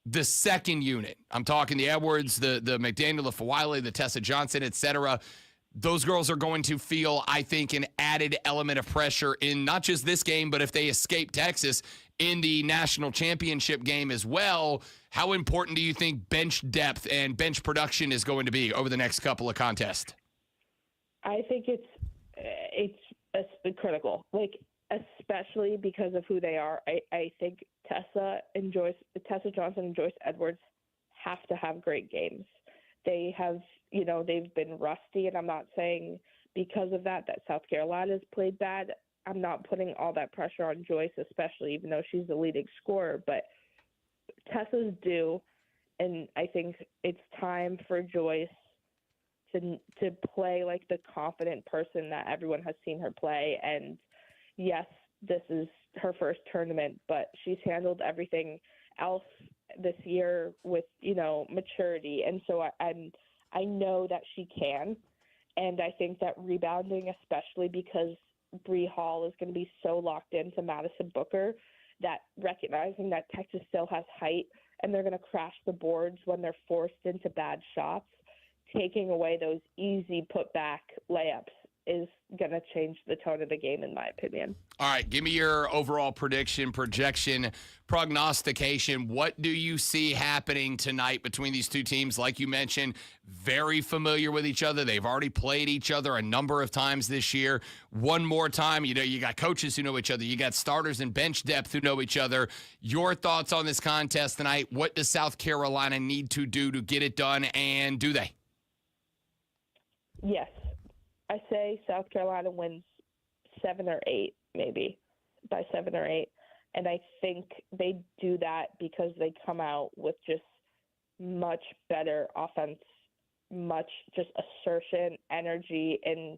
the second unit, I'm talking the Edwards, the McDaniel, the Full-Wiley, the Tessa Johnson, etc., those girls are going to feel, I think, an added element of pressure in not just this game, but if they escape Texas in the national championship game as well. How important do you think bench depth and bench production is going to be over the next couple of contests? I think it's critical, like, especially because of who they are. I think Tessa Johnson and Joyce Edwards have to have great games. They have, they've been rusty, and I'm not saying because of that South Carolina's played bad. I'm not putting all that pressure on Joyce, especially, even though she's the leading scorer, but Tessa's due, and I think it's time for Joyce to play like the confident person that everyone has seen her play. And yes, this is her first tournament, but she's handled everything else this year with, maturity. And so I know that she can. And I think that rebounding, especially because Bree Hall is going to be so locked into Madison Booker, that recognizing that Texas still has height and they're going to crash the boards when they're forced into bad shots, taking away those easy putback layups is going to change the tone of the game, in my opinion. All right, give me your overall prediction, projection, prognostication. What do you see happening tonight between these two teams? Like you mentioned, very familiar with each other. They've already played each other a number of times this year. One more time, you got coaches who know each other. You got starters and bench depth who know each other. Your thoughts on this contest tonight? What does South Carolina need to do to get it done, and do they? Yes. I say South Carolina wins 7 or 8, maybe by 7 or 8. And I think they do that because they come out with just much better offense, much just assertion, energy, and,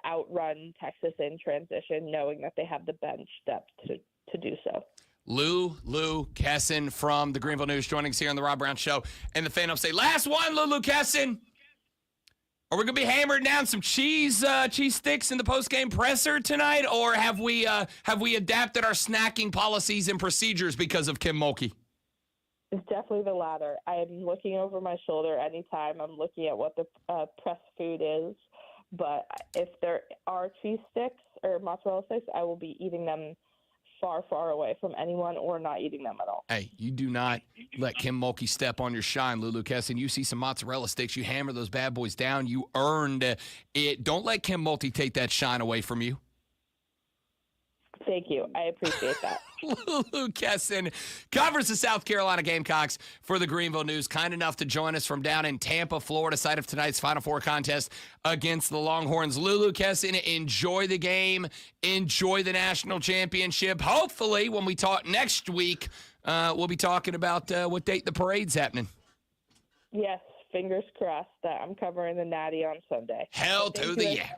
outrun Texas in transition, knowing that they have the bench depth to do so. Lulu Kesson from the Greenville News joining us here on the Rob Brown Show. And the fan will say, last one, Lulu Kesson. Are we going to be hammering down some cheese sticks in the post-game presser tonight, or have we adapted our snacking policies and procedures because of Kim Mulkey? It's definitely the latter. I am looking over my shoulder anytime I'm looking at what the press food is, but if there are cheese sticks or mozzarella sticks, I will be eating them far, far away from anyone or not eating them at all. Hey, you do not let Kim Mulkey step on your shine, Lulu Kesson. You see some mozzarella sticks, you hammer those bad boys down. You earned it. Don't let Kim Mulkey take that shine away from you. Thank you. I appreciate that. Lulu Kesson covers the South Carolina Gamecocks for the Greenville News. Kind enough to join us from down in Tampa, Florida, site of tonight's Final Four contest against the Longhorns. Lulu Kesson, enjoy the game. Enjoy the national championship. Hopefully, when we talk next week, we'll be talking about what date the parade's happening. Yes, fingers crossed that I'm covering the Natty on Sunday. Hell to the yeah.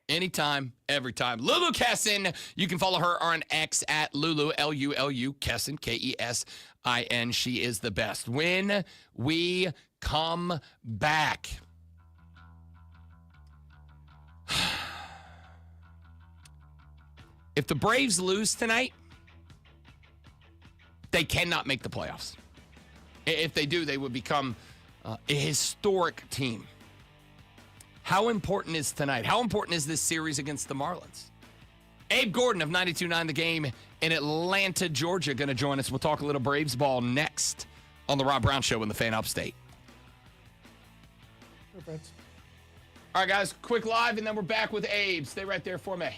Anytime, every time. Lulu Kesson. You can follow her on X at Lulu, L-U-L-U, Kesson, K-E-S-I-N. She is the best. When we come back, if the Braves lose tonight, they cannot make the playoffs. If they do, they would become a historic team. How important is tonight? How important is this series against the Marlins? Abe Gordon of 92.9 The Game in Atlanta, Georgia, going to join us. We'll talk a little Braves ball next on the Rob Brown Show in the Fan Upstate. Perfect. All right, guys, quick live, and then we're back with Abe. Stay right there for me.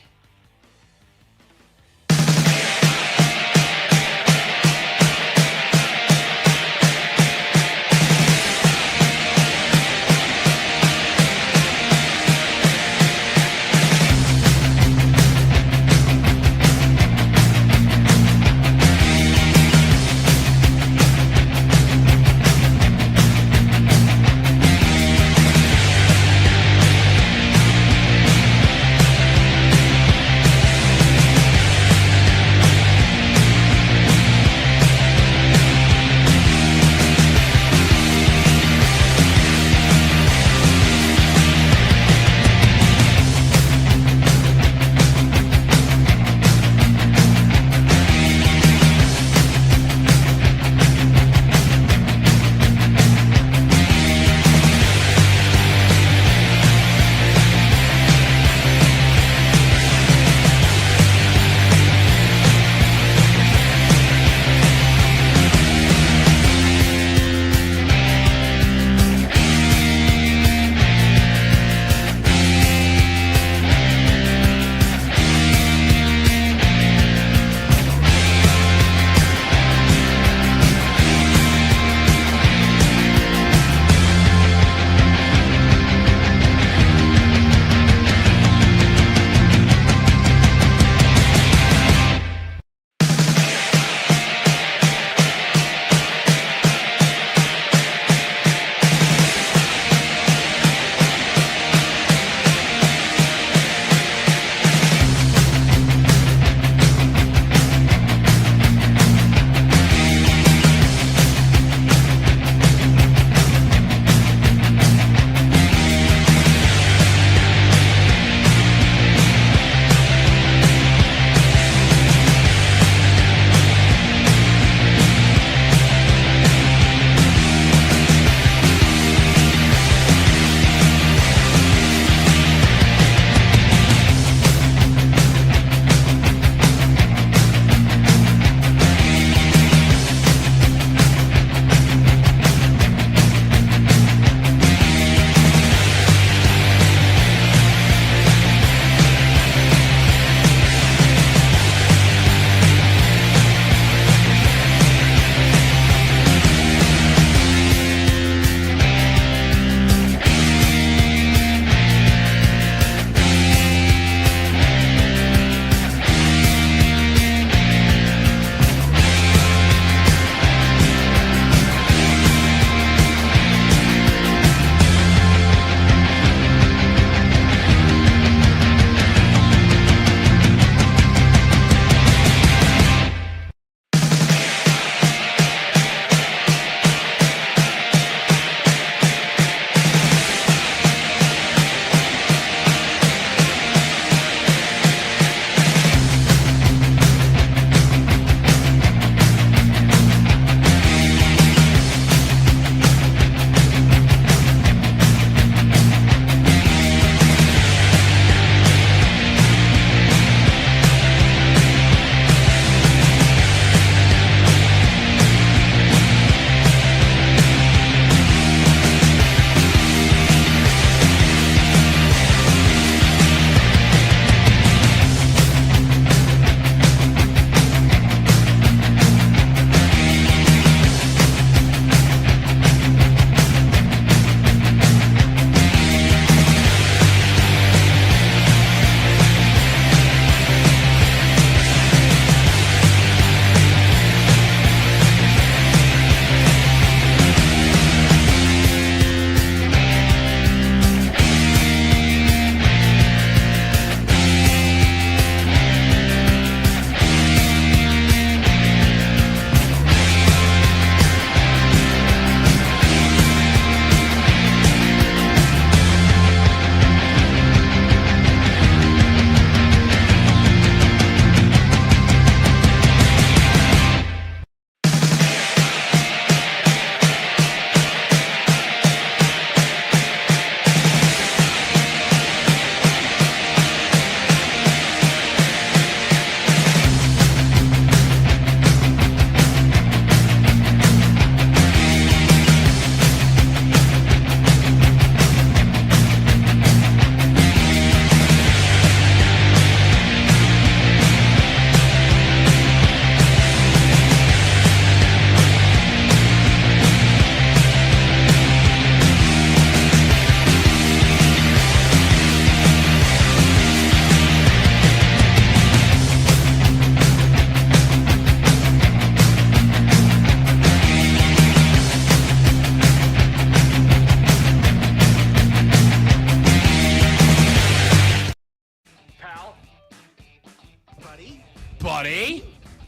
Buddy.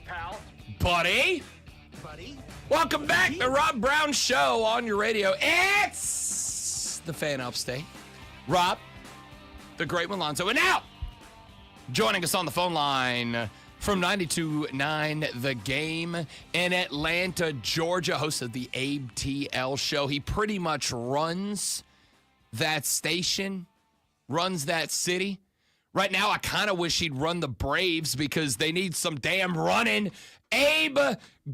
Pal. Buddy. Welcome back to Rob Brown Show on your radio. It's the Fan Upstate. Rob, the great Alonzo. And now, joining us on the phone line from 92.9 The Game in Atlanta, Georgia, host of the Abe TL Show. He pretty much runs that station, runs that city. Right now, I kind of wish he'd run the Braves because they need some damn running. Abe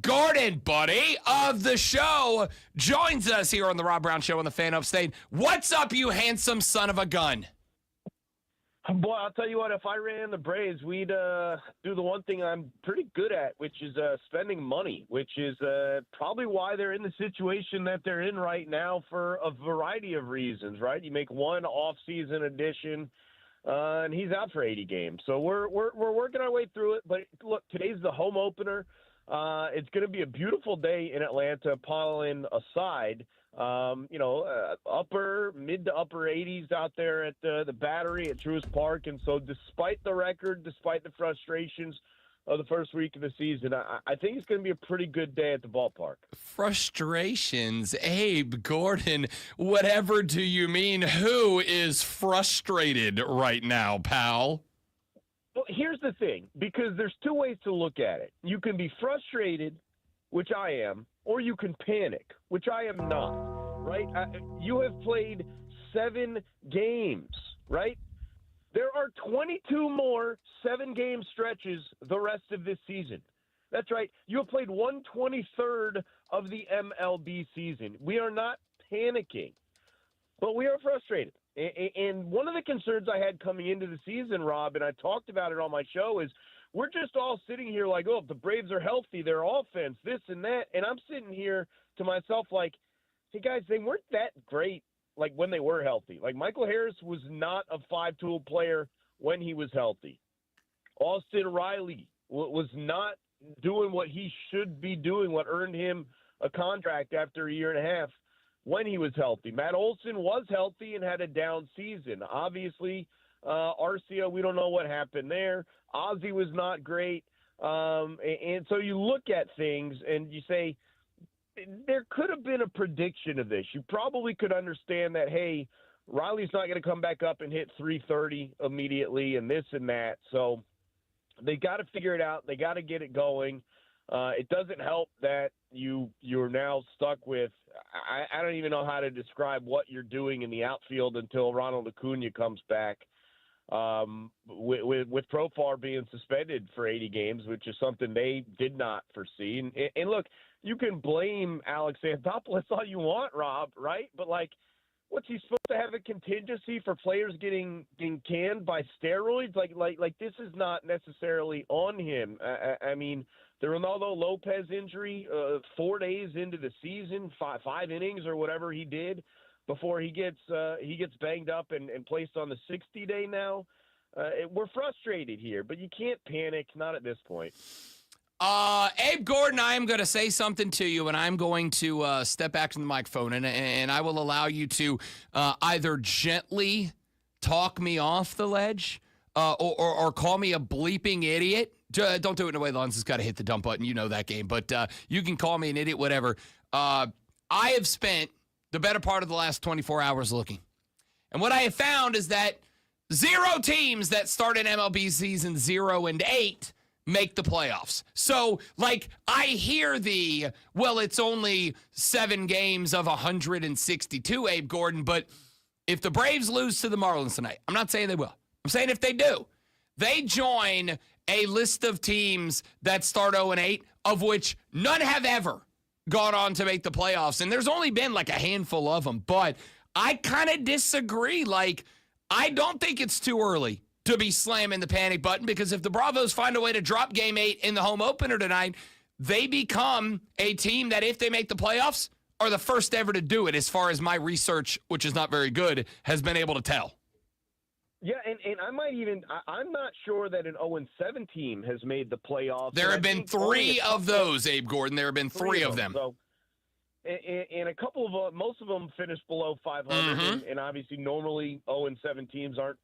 Gordon, buddy, of the show, joins us here on the Rob Brown Show on the Fan Upstate. What's up, you handsome son of a gun? Boy, I'll tell you what, if I ran the Braves, we'd do the one thing I'm pretty good at, which is spending money, which is probably why they're in the situation that they're in right now for a variety of reasons, right? You make one off-season addition, and he's out for 80 games. So we're working our way through it. But look, today's the home opener. It's going to be a beautiful day in Atlanta, pollen aside. Mid to upper 80s out there at the Battery at Truist Park. And so despite the record, despite the frustrations of the first week of the season, I think it's going to be a pretty good day at the ballpark. Frustrations, Abe Gordon, whatever do you mean? Who is frustrated right now, pal? Well, here's the thing, because there's two ways to look at it. You can be frustrated, which I am, or you can panic, which I am not, right? You have played 7 games, right? There are 22 more 7-game stretches the rest of this season. That's right. You have played 1/23 of the MLB season. We are not panicking, but we are frustrated. And one of the concerns I had coming into the season, Rob, and I talked about it on my show, is we're just all sitting here like, oh, if the Braves are healthy, their offense, this and that. And I'm sitting here to myself like, hey, guys, they weren't that great like when they were healthy. Like Michael Harris was not a 5-tool player when he was healthy. Austin Riley was not doing what he should be doing, what earned him a contract after a year and a half when he was healthy. Matt Olson was healthy and had a down season. Obviously, Arcia, we don't know what happened there. Ozzie was not great. And so you look at things and you say, there could have been a prediction of this. You probably could understand that, hey, Riley's not going to come back up and hit 330 immediately and this and that. So they got to figure it out. They got to get it going. It doesn't help that you're now stuck with I don't even know how to describe what you're doing in the outfield until Ronald Acuna comes back. With Profar being suspended for 80 games, which is something they did not foresee. And look, you can blame Alex Anthopoulos all you want, Rob, right? But like, what's he supposed to have a contingency for players getting canned by steroids? Like this is not necessarily on him. I mean, the Ronaldo Lopez injury, 4 days into the season, five innings or whatever he did before he gets banged up and placed on the 60-day now. We're frustrated here, but you can't panic, not at this point. Abe Gordon, I am going to say something to you, and I'm going to step back from the microphone, and I will allow you to either gently talk me off the ledge or call me a bleeping idiot. Don't do it in a way Lonzo's got to hit the dump button. You know that game. But you can call me an idiot, whatever. I have spent the better part of the last 24 hours looking. And what I have found is that 0 teams that start an MLB season 0-8 make the playoffs. So, like, I hear it's only 7 games of 162, Abe Gordon, but if the Braves lose to the Marlins tonight, I'm not saying they will. I'm saying if they do, they join a list of teams that start 0-8, of which none have ever gone on to make the playoffs. And there's only been like a handful of them, but I kind of disagree. Like, I don't think it's too early to be slamming the panic button, because if the Bravos find a way to drop game 8 in the home opener tonight, they become a team that, if they make the playoffs, are the first ever to do it, as far as my research, which is not very good, has been able to tell. Yeah, and I might even – I'm not sure that an 0-7 team has made the playoffs. There have been 3 of those, Abe Gordon. There have been 3 of them. So, And a couple of most of them finished below 500, and obviously normally 0-7 teams aren't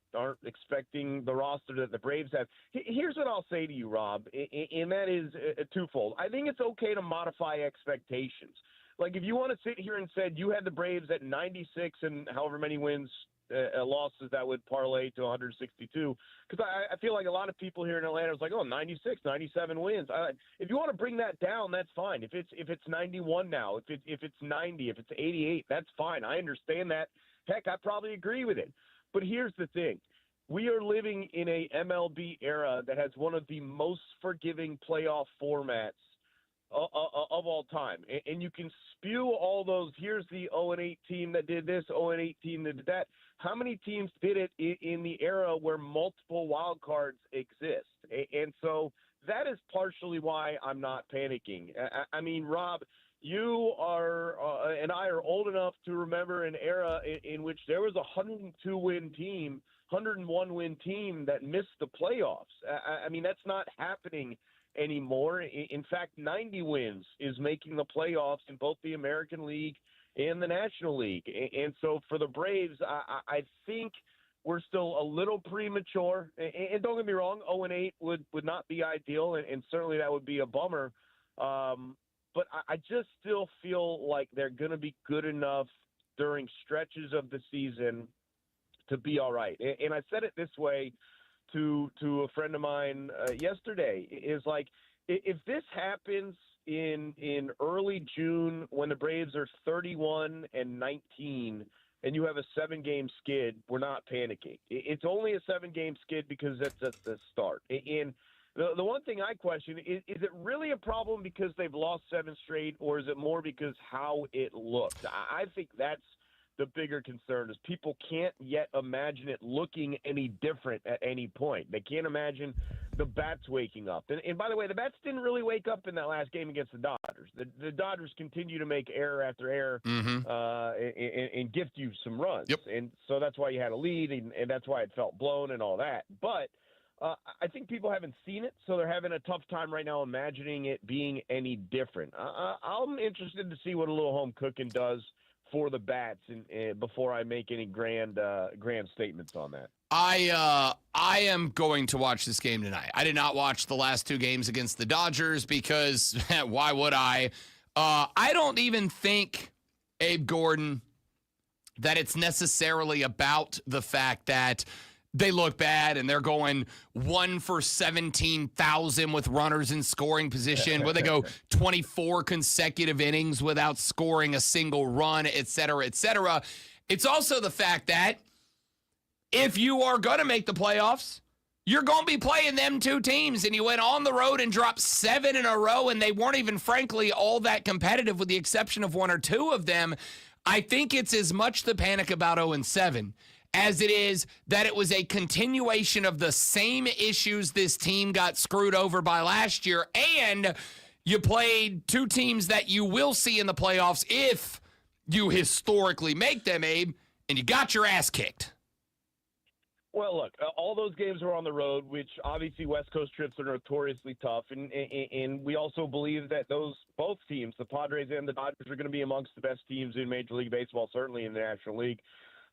expecting the roster that the Braves have. Here's what I'll say to you, Rob, and that is twofold. I think it's okay to modify expectations. Like if you want to sit here and say you had the Braves at 96 and however many wins, losses that would parlay to 162, because I feel like a lot of people here in Atlanta was like, 96, 97 wins. If you want to bring that down, that's fine. If it's 91 now, if it's 90, if it's 88, that's fine. I understand that. Heck, I probably agree with it. But here's the thing. We are living in a MLB era that has one of the most forgiving playoff formats of all time. And you can spew all those, here's the 0-8 team that did this, 0-8 team that did that. How many teams did it in the era where multiple wild cards exist? And so that is partially why I'm not panicking. I mean, Rob, you are and I are old enough to remember an era in which there was a 102-win team, 101-win team that missed the playoffs. I mean, that's not happening anymore. In fact, 90 wins is making the playoffs in both the American League and the National League. And so for the Braves, I think we're still a little premature. And don't get me wrong, 0-8 would not be ideal, and certainly that would be a bummer. But I just still feel like they're going to be good enough during stretches of the season to be all right. And I said it this way to a friend of mine yesterday, is like, if this happens in early June when the Braves are 31-19 and you have a 7-game skid, we're not panicking. It's only a 7-game skid because that's the start. And the one thing I question is it really a problem because they've lost 7 straight, or is it more because how it looked? I think that's the bigger concern, is people can't yet imagine it looking any different at any point. They can't imagine the bats waking up. And by the way, the bats didn't really wake up in that last game against the Dodgers. The Dodgers continue to make error after error and gift you some runs. Yep. And so that's why you had a lead, and that's why it felt blown and all that. But I think people haven't seen it, so they're having a tough time right now imagining it being any different. I'm interested to see what a little home cooking does for the bats, and before I make any grand statements on that. I am going to watch this game tonight. I did not watch the last 2 games against the Dodgers because why would I? I don't even think, Abe Gordon, that it's necessarily about the fact that they look bad and they're going 1 for 17,000 with runners in scoring position, where they go 24 consecutive innings without scoring a single run, et cetera, et cetera. It's also the fact that if you are going to make the playoffs, you're going to be playing them 2 teams, and you went on the road and dropped 7 in a row, and they weren't even, frankly, all that competitive with the exception of 1 or 2 of them. I think it's as much the panic about 0-7 as it is that it was a continuation of the same issues this team got screwed over by last year, and you played 2 teams that you will see in the playoffs if you historically make them, Abe, and you got your ass kicked. Well, look, all those games were on the road, which obviously West Coast trips are notoriously tough, and we also believe that both teams, the Padres and the Dodgers, are going to be amongst the best teams in Major League Baseball, certainly in the National League.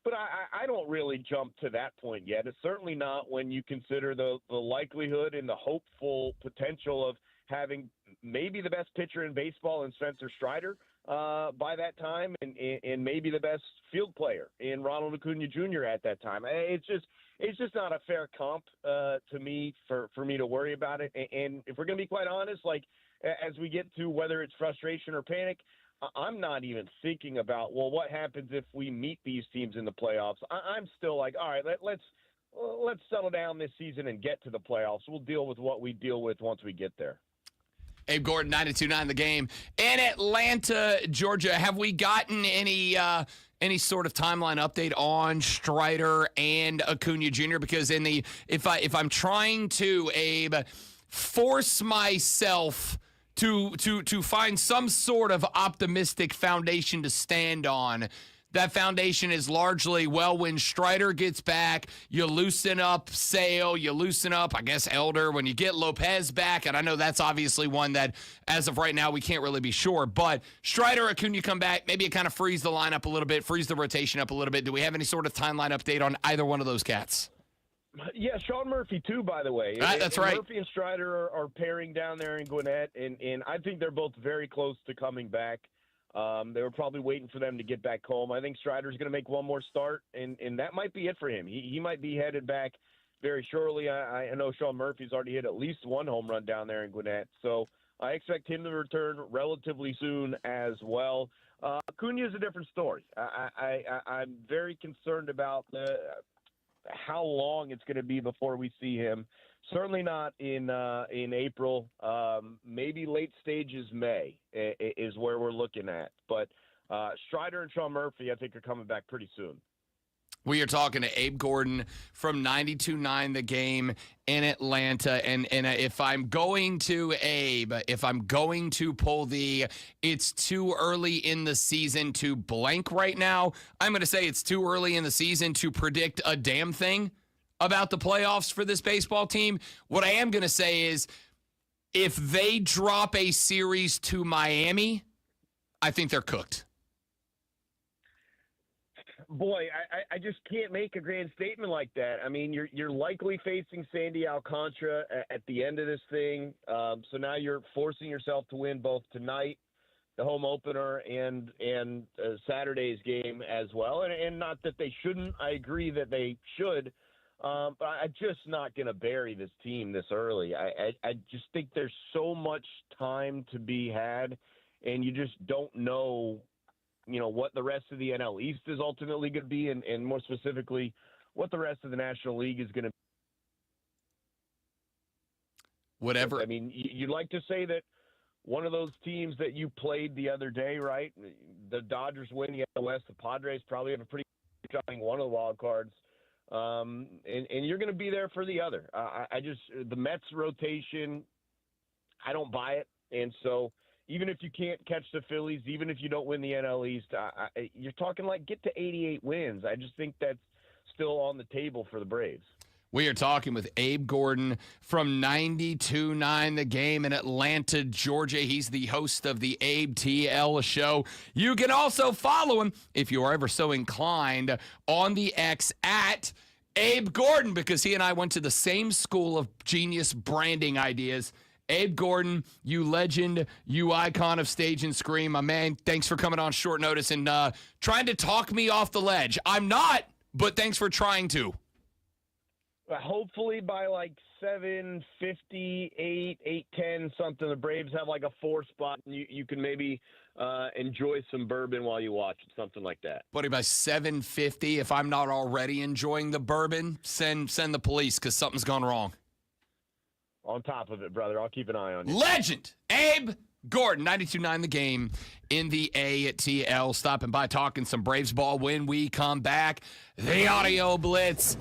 But I don't really jump to that point yet. It's certainly not when you consider the likelihood and the hopeful potential of having maybe the best pitcher in baseball in Spencer Strider by that time, and maybe the best field player in Ronald Acuna Jr. at that time. It's just not a fair comp to me for me to worry about it. And if we're going to be quite honest, like as we get to whether it's frustration or panic, I'm not even thinking about, well, what happens if we meet these teams in the playoffs? I'm still like, all right, let's settle down this season and get to the playoffs. We'll deal with what we deal with once we get there. Abe Gordon, 92.9 The Game. In Atlanta, Georgia, have we gotten any sort of timeline update on Strider and Acuna Jr.? Because if I'm trying to, Abe, force myself to find some sort of optimistic foundation to stand on, that foundation is largely, well, when Strider gets back, you loosen up Sale, you loosen up, I guess, Elder. When you get Lopez back, and I know that's obviously one that, as of right now, we can't really be sure. But Strider, Acuna come back, maybe it kind of frees the lineup a little bit, frees the rotation up a little bit. Do we have any sort of timeline update on either one of those cats? Yeah, Sean Murphy, too, by the way. That's right. Murphy and Strider are pairing down there in Gwinnett, and I think they're both very close to coming back. They were probably waiting for them to get back home. I think Strider's going to make one more start, and that might be it for him. He might be headed back very shortly. I know Sean Murphy's already hit at least one home run down there in Gwinnett, so I expect him to return relatively soon as well. Acuna is a different story. I'm very concerned about how long it's going to be before we see him. Certainly not in April. Maybe late stages May is where we're looking at. But Strider and Sean Murphy, I think, are coming back pretty soon. We are talking to Abe Gordon from 92.9 The Game in Atlanta. And if I'm going to, Abe, if I'm going to pull it's too early in the season to blank right now, I'm going to say it's too early in the season to predict a damn thing about the playoffs for this baseball team. What I am going to say is if they drop a series to Miami, I think they're cooked. Boy, I just can't make a grand statement like that. I mean, you're likely facing Sandy Alcantara at the end of this thing. So now you're forcing yourself to win both tonight, the home opener, and Saturday's game as well. And not that they shouldn't. I agree that they should. But I'm just not going to bury this team this early. I just think there's so much time to be had, and you just don't know what the rest of the NL East is ultimately going to be, and more specifically, what the rest of the National League is going to be. Whatever. I mean, you'd like to say that one of those teams that you played the other day, right? The Dodgers win the NL West. The Padres probably have a pretty good shot one of the wild cards. And you're going to be there for the other. The Mets rotation, I don't buy it. And so even if you can't catch the Phillies, even if you don't win the NL East, you're talking like get to 88 wins. I just think that's still on the table for the Braves. We are talking with Abe Gordon from 92.9 The Game in Atlanta, Georgia. He's the host of the Abe TL Show. You can also follow him, if you are ever so inclined, on the X at Abe Gordon, because he and I went to the same school of genius branding ideas. Abe Gordon, you legend, you icon of stage and screen. My man, thanks for coming on short notice and trying to talk me off the ledge. I'm not, but thanks for trying to. Hopefully by like 7:50, 8:10, something, the Braves have like a 4 spot, and you can maybe enjoy some bourbon while you watch it, something like that. Buddy, by 7:50, if I'm not already enjoying the bourbon, send the police because something's gone wrong. On top of it, brother. I'll keep an eye on you. Legend, Abe Gordon, 92.9 The Game in the ATL. Stopping by, talking some Braves ball when we come back. The Audio Blitz.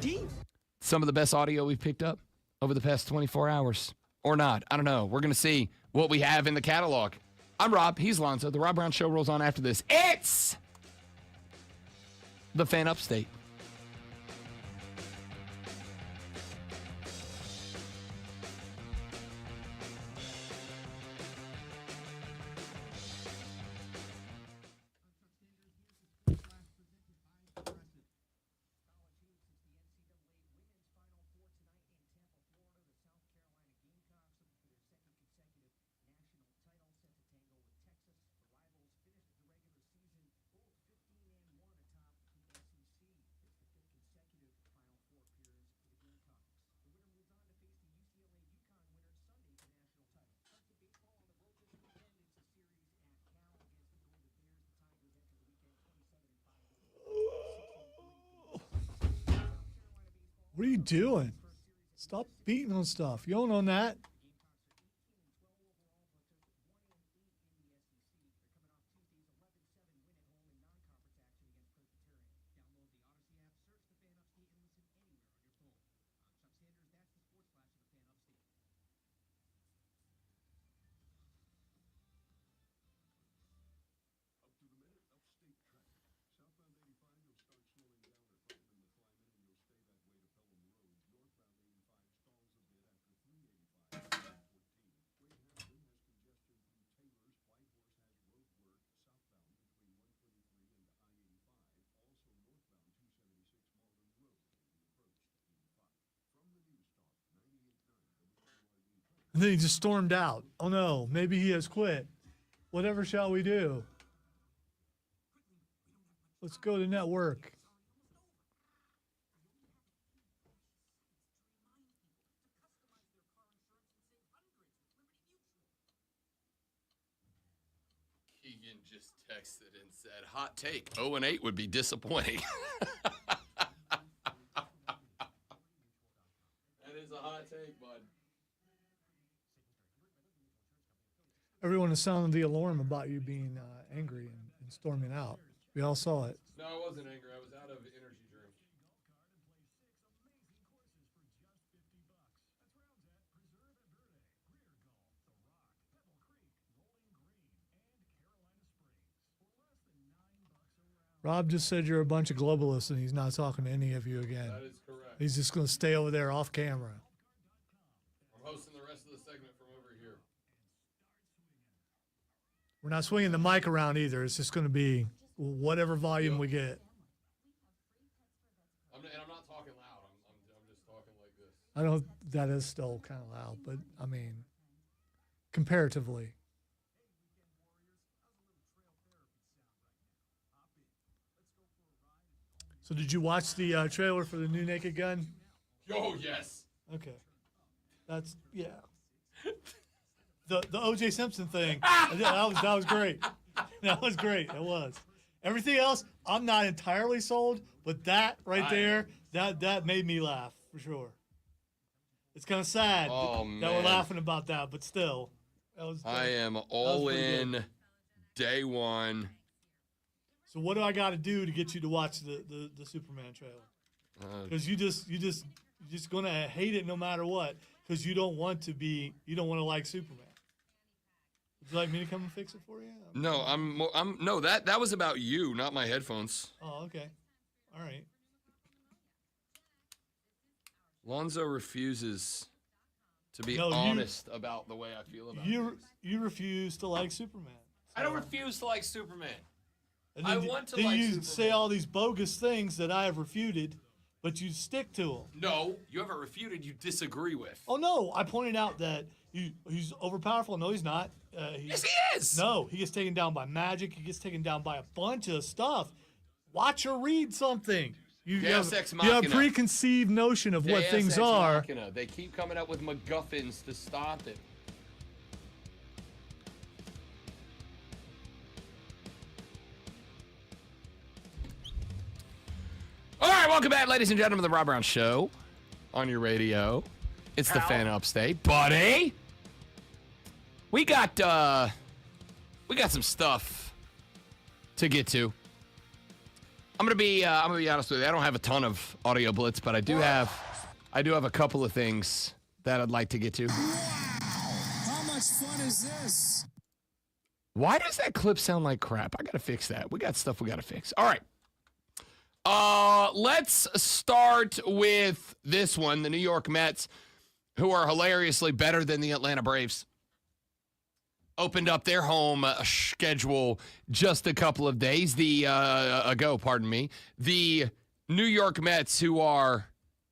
Some of the best audio we've picked up over the past 24 hours. Or not. I don't know. We're going to see what we have in the catalog. I'm Rob. He's Lonzo. The Rob Brown Show rolls on after this. It's the Fan Upstate. What are you doing? Stop beating on stuff. You don't own that. And then he just stormed out. Oh, no, maybe he has quit. Whatever shall we do? Let's go to network. Keegan just texted and said, hot take, 0-8 would be disappointing. That is a hot take, bud. Everyone is sounding the alarm about you being angry and storming out. We all saw it. No, I wasn't angry. I was out of energy drink. Rob just said you're a bunch of globalists, and he's not talking to any of you again. That is correct. He's just going to stay over there off camera. I'm hosting the rest of the segment from over here. We're not swinging the mic around either. It's just going to be whatever volume we get. And I'm not talking loud. I'm just talking like this. I know that is still kind of loud, but I mean, comparatively. So did you watch the trailer for the new Naked Gun? Oh, yes. Okay. That's, yeah. The O.J. Simpson thing, that was great. That was great. It was. Everything else, I'm not entirely sold, but that right there, that made me laugh for sure. It's kind of sad that we're laughing about that, but still, that was. I am all in day one. So what do I got to do to get you to watch the Superman trailer? Because you just gonna hate it no matter what, because you don't want to like Superman. Would you like me to come and fix it for you? No, that was about you, not my headphones. Oh, okay. All right. Lonzo refuses to be honest about the way I feel about it. You refuse to like Superman. I don't refuse to like Superman. And then want to then like you Superman. say all these bogus things that I have refuted, but you stick to them. No, you haven't refuted. You disagree with. Oh no, I pointed out that he's overpowerful. No, he's not. Yes, he is. No, he gets taken down by magic. He gets taken down by a bunch of stuff. Watch or read something. You have a preconceived notion of what things are. Machina. They keep coming up with MacGuffins to stop it. All right, welcome back, ladies and gentlemen, the Rob Brown Show on your radio. It's the Fan Upstate, buddy. We got some stuff to get to. I'm gonna be honest with you. I don't have a ton of audio blitz, but I do have a couple of things that I'd like to get to. Wow! How much fun is this? Why does that clip sound like crap? I gotta fix that. We got stuff we gotta fix. All right. Let's start with this one. The New York Mets, who are hilariously better than the Atlanta Braves, opened up their home schedule just a couple of days ago. The New York Mets, who are,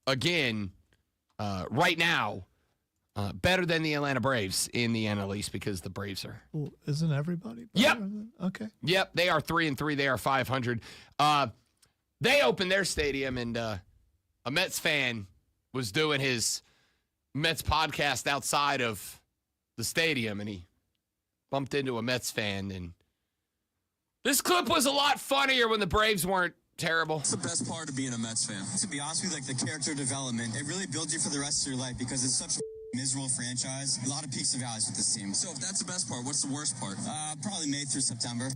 again, right now, better than the Atlanta Braves in the NL East because the Braves are. Well, isn't everybody? Yep. Okay. Yep. They are 3-3. They are 500. They opened their stadium, and a Mets fan was doing his Mets podcast outside of the stadium, and he bumped into a Mets fan. And this clip was a lot funnier when the Braves weren't terrible. It's the best part of being a Mets fan. To be honest with you, like the character development, it really builds you for the rest of your life because it's such a miserable franchise. A lot of peaks and valleys with this team. So if that's the best part, what's the worst part? Probably May through September.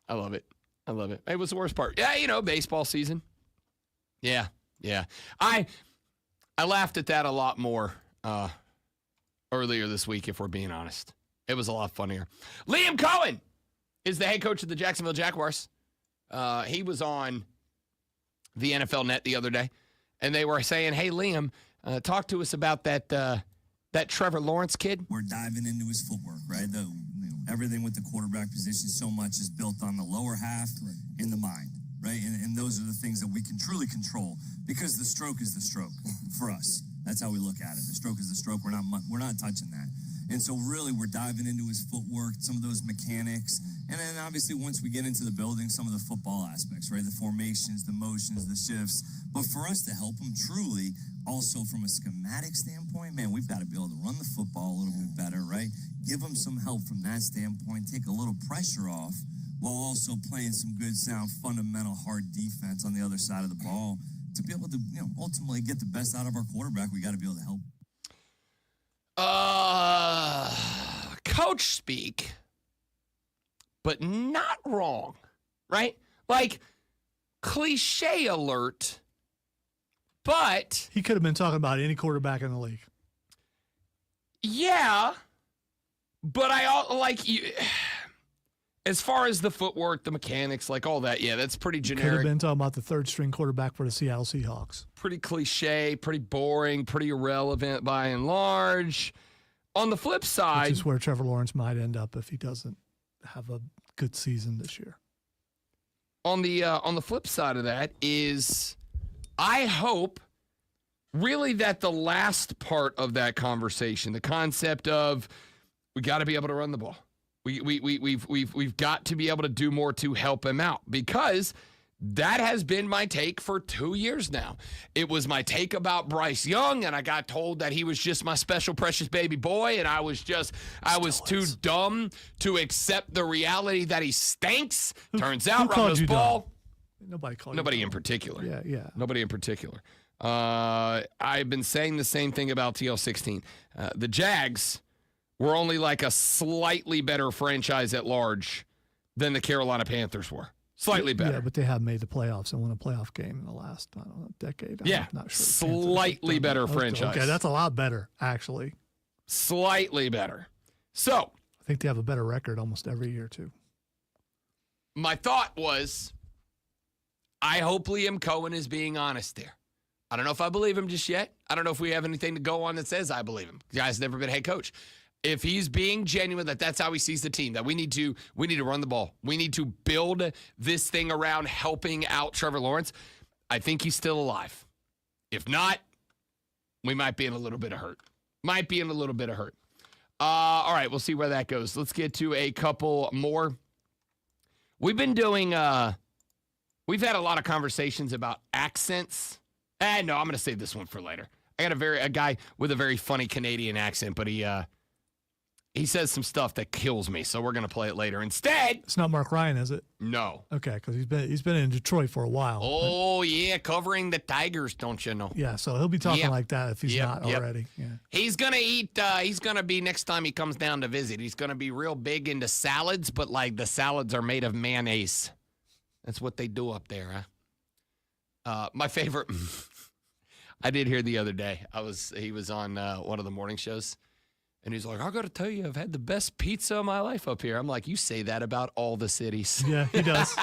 I love it. I love it. Hey, what's the worst part? Yeah, baseball season. Yeah. I laughed at that a lot more earlier this week, if we're being honest. It was a lot funnier. Liam Cohen is the head coach of the Jacksonville Jaguars. He was on the NFL Net the other day, and they were saying, hey, Liam, talk to us about that Trevor Lawrence kid. We're diving into his footwork, right? Everything with the quarterback position, so much is built on the lower half in the mind. right? And those are the things that we can truly control because the stroke is the stroke for us. That's how we look at it. The stroke is the stroke. We're not touching that. And so really we're diving into his footwork, some of those mechanics, and then obviously once we get into the building, some of the football aspects, right? The formations, the motions, the shifts. But for us to help him truly, also from a schematic standpoint, man, we've got to be able to run the football a little bit better, right? Give him some help from that standpoint, take a little pressure off while also playing some good, sound, fundamental, hard defense on the other side of the ball. To be able to, ultimately get the best out of our quarterback, we got to be able to help. Coach speak, but not wrong, right? Like, cliche alert, but... He could have been talking about any quarterback in the league. Yeah, but as far as the footwork, the mechanics, like all that, yeah, that's pretty generic. Could have been talking about the third-string quarterback for the Seattle Seahawks. Pretty cliche, pretty boring, pretty irrelevant by and large. On the flip side... Which is where Trevor Lawrence might end up if he doesn't have a good season this year. On the flip side of that is, I hope really that the last part of that conversation, the concept of we got to be able to run the ball. We've got to be able to do more to help him out, because that has been my take for 2 years now. It was my take about Bryce Young, and I got told that he was just my special, precious baby boy, and I was too dumb to accept the reality that he stinks. Turns out, Ramos Ball. Nobody called Nobody you in particular. Yeah. Nobody in particular. I've been saying the same thing about TL16. The Jags were only like a slightly better franchise at large than the Carolina Panthers were. Slightly better. Yeah, but they have made the playoffs and won a playoff game in the last, decade. I'm not sure. Slightly better franchise. Okay, that's a lot better, actually. Slightly better. So, I think they have a better record almost every year, too. My thought was, I hope Liam Cohen is being honest there. I don't know if I believe him just yet. I don't know if we have anything to go on that says I believe him. The guy's never been head coach. If he's being genuine, that's how he sees the team, that we need to run the ball. We need to build this thing around helping out Trevor Lawrence. I think he's still alive. If not, we might be in a little bit of hurt. All right, we'll see where that goes. Let's get to a couple more. We've been doing, we've had a lot of conversations about accents. No, I'm going to save this one for later. I got a guy with a very funny Canadian accent, but he says some stuff that kills me, so we're going to play it later. Instead... It's not Mark Ryan, is it? No. Okay, because he's been in Detroit for a while. Oh, yeah, covering the Tigers, don't you know? Yeah, so he'll be talking like that if he's not already. Yeah. He's going to eat, he's going to be, next time he comes down to visit, he's going to be real big into salads, but like the salads are made of mayonnaise. That's what they do up there, huh? My favorite... I did hear the other day, he was on one of the morning shows, and he's like, I got to tell you, I've had the best pizza of my life up here. I'm like, you say that about all the cities. Yeah, he does.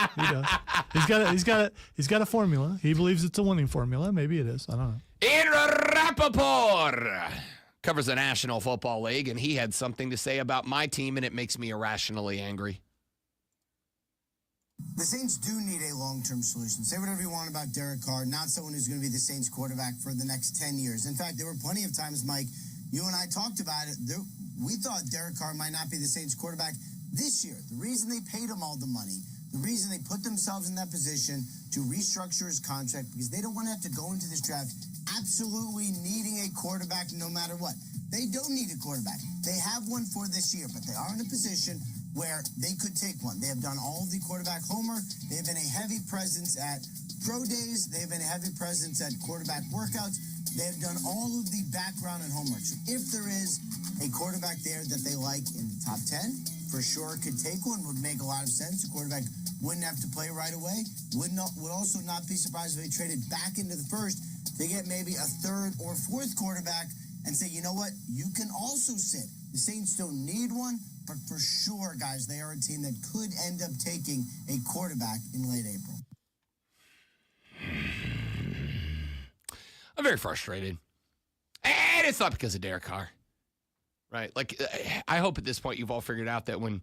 He's got a formula. He believes it's a winning formula. Maybe it is. I don't know. Ian Rappaport covers the National Football League, and he had something to say about my team, and it makes me irrationally angry. The Saints do need a long-term solution. Say whatever you want about Derek Carr, not someone who's going to be the Saints quarterback for the next 10 years. In fact, there were plenty of times, Mike, you and I talked about it. We thought Derek Carr might not be the Saints quarterback this year. The reason they paid him all the money, the reason they put themselves in that position to restructure his contract, because they don't want to have to go into this draft absolutely needing a quarterback no matter what. They don't need a quarterback. They have one for this year, but they are in a position where they could take one. They have done all of the quarterback homework. They have been a heavy presence at pro days. They have been a heavy presence at quarterback workouts. They have done all of the background and homework. So if there is a quarterback there that they like in the top 10, for sure could take one, would make a lot of sense. The quarterback wouldn't have to play right away. Would also not be surprised if they traded back into the first to get maybe a third or fourth quarterback and say, you know what, you can also sit. The Saints don't need one, but for sure, guys, they are a team that could end up taking a quarterback in late April. I'm very frustrated. And it's not because of Derek Carr. Right? Like, I hope at this point you've all figured out that when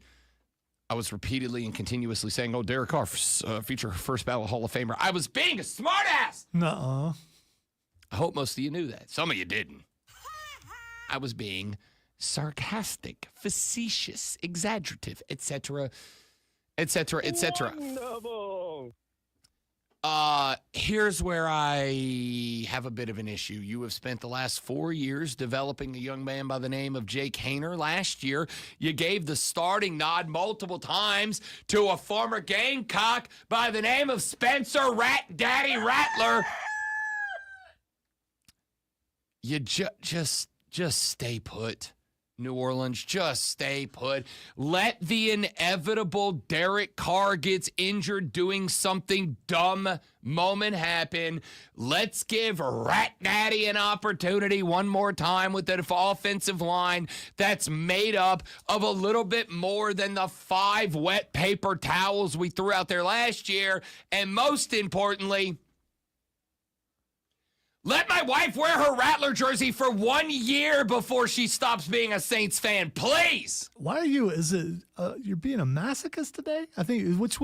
I was repeatedly and continuously saying, oh, Derek Carr, future first ballot Hall of Famer. I was being a smartass. Nuh-uh. I hope most of you knew that. Some of you didn't. I was being sarcastic, facetious, exaggerative, etc., etc., etc. Wonderful. Here's where I have a bit of an issue. You have spent the last 4 years developing a young man by the name of Jake Haener. Last year, you gave the starting nod multiple times to a former Gamecock by the name of Spencer Rattler. You just stay put. New Orleans, just stay put. Let the inevitable Derek Carr gets injured doing something dumb moment happen. Let's give Rat Daddy an opportunity one more time with that offensive line that's made up of a little bit more than the 5 wet paper towels we threw out there last year. And most importantly, let my wife wear her Rattler jersey for 1 year before she stops being a Saints fan, please. Why are you? Is it you're being a masochist today? I think what's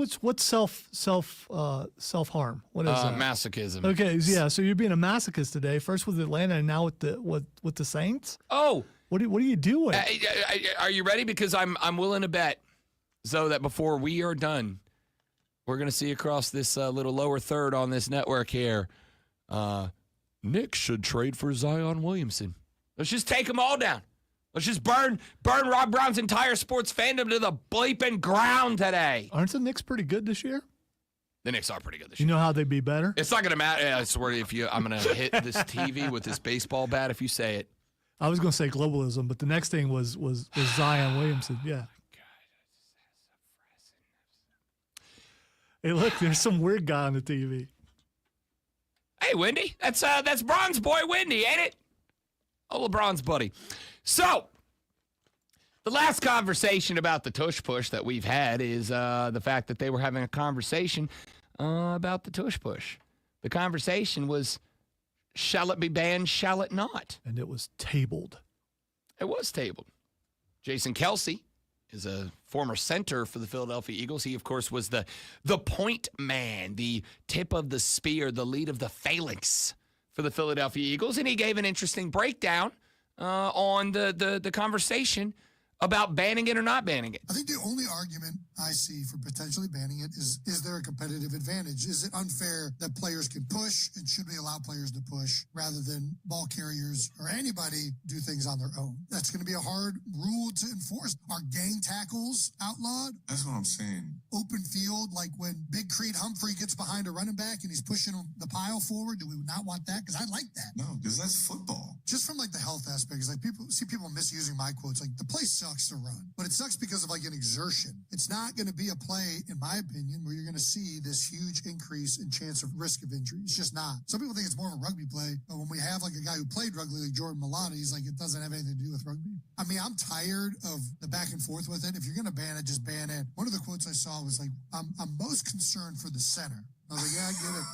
self harm? What is that? Masochism. Okay, yeah. So you're being a masochist today. First with Atlanta, and now with the Saints. Oh, what are you doing? Are you ready? Because I'm willing to bet, so that before we are done, we're gonna see across this little lower third on this network here. Nick should trade for Zion Williamson. Let's just take them all down. Let's just burn Rob Brown's entire sports fandom to the bleeping ground today. Aren't the Knicks pretty good this year? The Knicks are pretty good this year. You know how they'd be better? It's not going to matter. I swear I'm going to hit this TV with this baseball bat if you say it. I was going to say globalism, but the next thing was Zion Williamson. Yeah. Hey, look, there's some weird guy on the TV. Hey, Wendy, that's Bron's boy Wendy, ain't it? Oh, LeBron's buddy. So, the last conversation about the tush push that we've had is the fact that they were having a conversation about the tush push. The conversation was, shall it be banned, shall it not? And it was tabled. It was tabled. Jason Kelce is a former center for the Philadelphia Eagles. He, of course, was the point man, the tip of the spear, the lead of the phalanx for the Philadelphia Eagles. And he gave an interesting breakdown on the conversation about banning it or not banning it. I think the only argument I see for potentially banning it is there a competitive advantage? Is it unfair that players can push, and should we allow players to push rather than ball carriers or anybody do things on their own? That's going to be a hard rule to enforce. Are gang tackles outlawed? That's what I'm saying. Open field, like when Big Creed Humphrey gets behind a running back and he's pushing the pile forward, do we not want that? Because I like that. No, because that's football. Just from like the health aspect, is like people misusing my quotes. Like the play sucks to run, but it sucks because of like an exertion. It's not going to be a play, in my opinion, where you're going to see this huge increase in chance of risk of injury. It's just not. Some people think it's more of a rugby play, but when we have like a guy who played rugby like Jordan Mailata, he's like, it doesn't have anything to do with rugby. I mean, I'm tired of the back and forth with it. If you're going to ban it, just ban it. One of the quotes I saw was like, I'm most concerned for the center. I was like, yeah, I get it.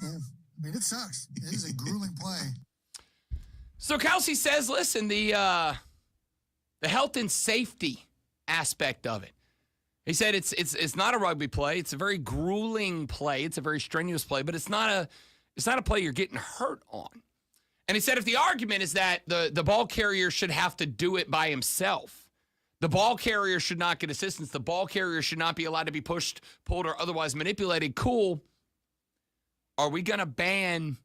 Yeah. I mean, it sucks. It is a grueling play. So Kelce says, listen, the health and safety aspect of it. He said it's not a rugby play. It's a very grueling play. It's a very strenuous play, but it's not a play you're getting hurt on. And he said if the argument is that the ball carrier should have to do it by himself, the ball carrier should not get assistance, the ball carrier should not be allowed to be pushed, pulled, or otherwise manipulated, cool. Are we going to ban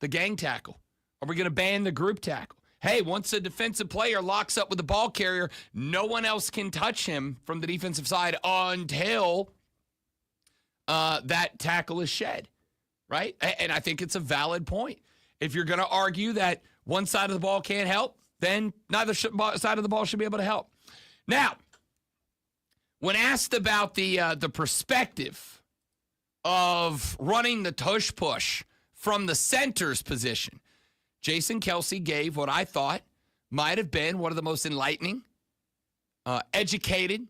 the gang tackle? Are we going to ban the group tackle? Hey, once a defensive player locks up with the ball carrier, no one else can touch him from the defensive side until that tackle is shed, right? And I think it's a valid point. If you're going to argue that one side of the ball can't help, then neither side of the ball should be able to help. Now, when asked about the perspective of running the tush push from the center's position, Jason Kelce gave what I thought might have been one of the most enlightening, educated,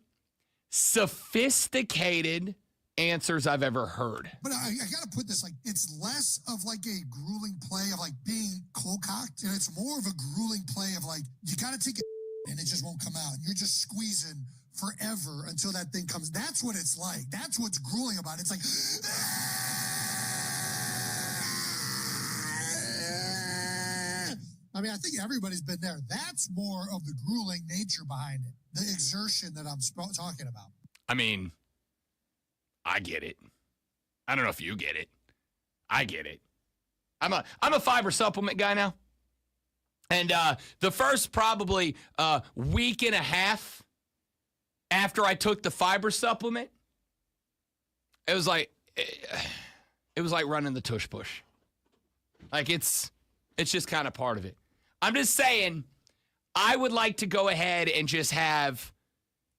sophisticated answers I've ever heard. But I got to put this, like, it's less of like a grueling play of like being cold-cocked, and it's more of a grueling play of like, you got to take it and it just won't come out. You're just squeezing forever until that thing comes. That's what it's like. That's what's grueling about it. It's like, I mean, I think everybody's been there. That's more of the grueling nature behind it, the exertion that I'm talking about. I mean, I get it. I don't know if you get it. I get it. I'm a fiber supplement guy now. And the first probably week and a half after I took the fiber supplement, it was like running the tush push. Like it's just kind of part of it. I'm just saying, I would like to go ahead and just have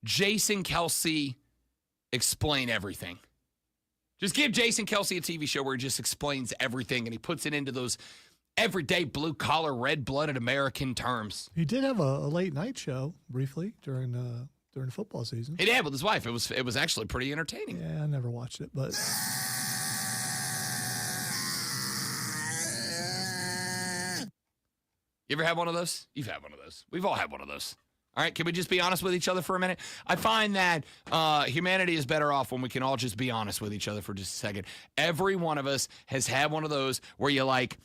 Jason Kelce explain everything. Just give Jason Kelce a TV show where he just explains everything and he puts it into those everyday blue-collar, red-blooded American terms. He did have a late night show briefly during the football season. He did with his wife. It was actually pretty entertaining. Yeah, I never watched it, but You ever had one of those? You've had one of those. We've all had one of those. All right, can we just be honest with each other for a minute? I find that humanity is better off when we can all just be honest with each other for just a second. Every one of us has had one of those where you like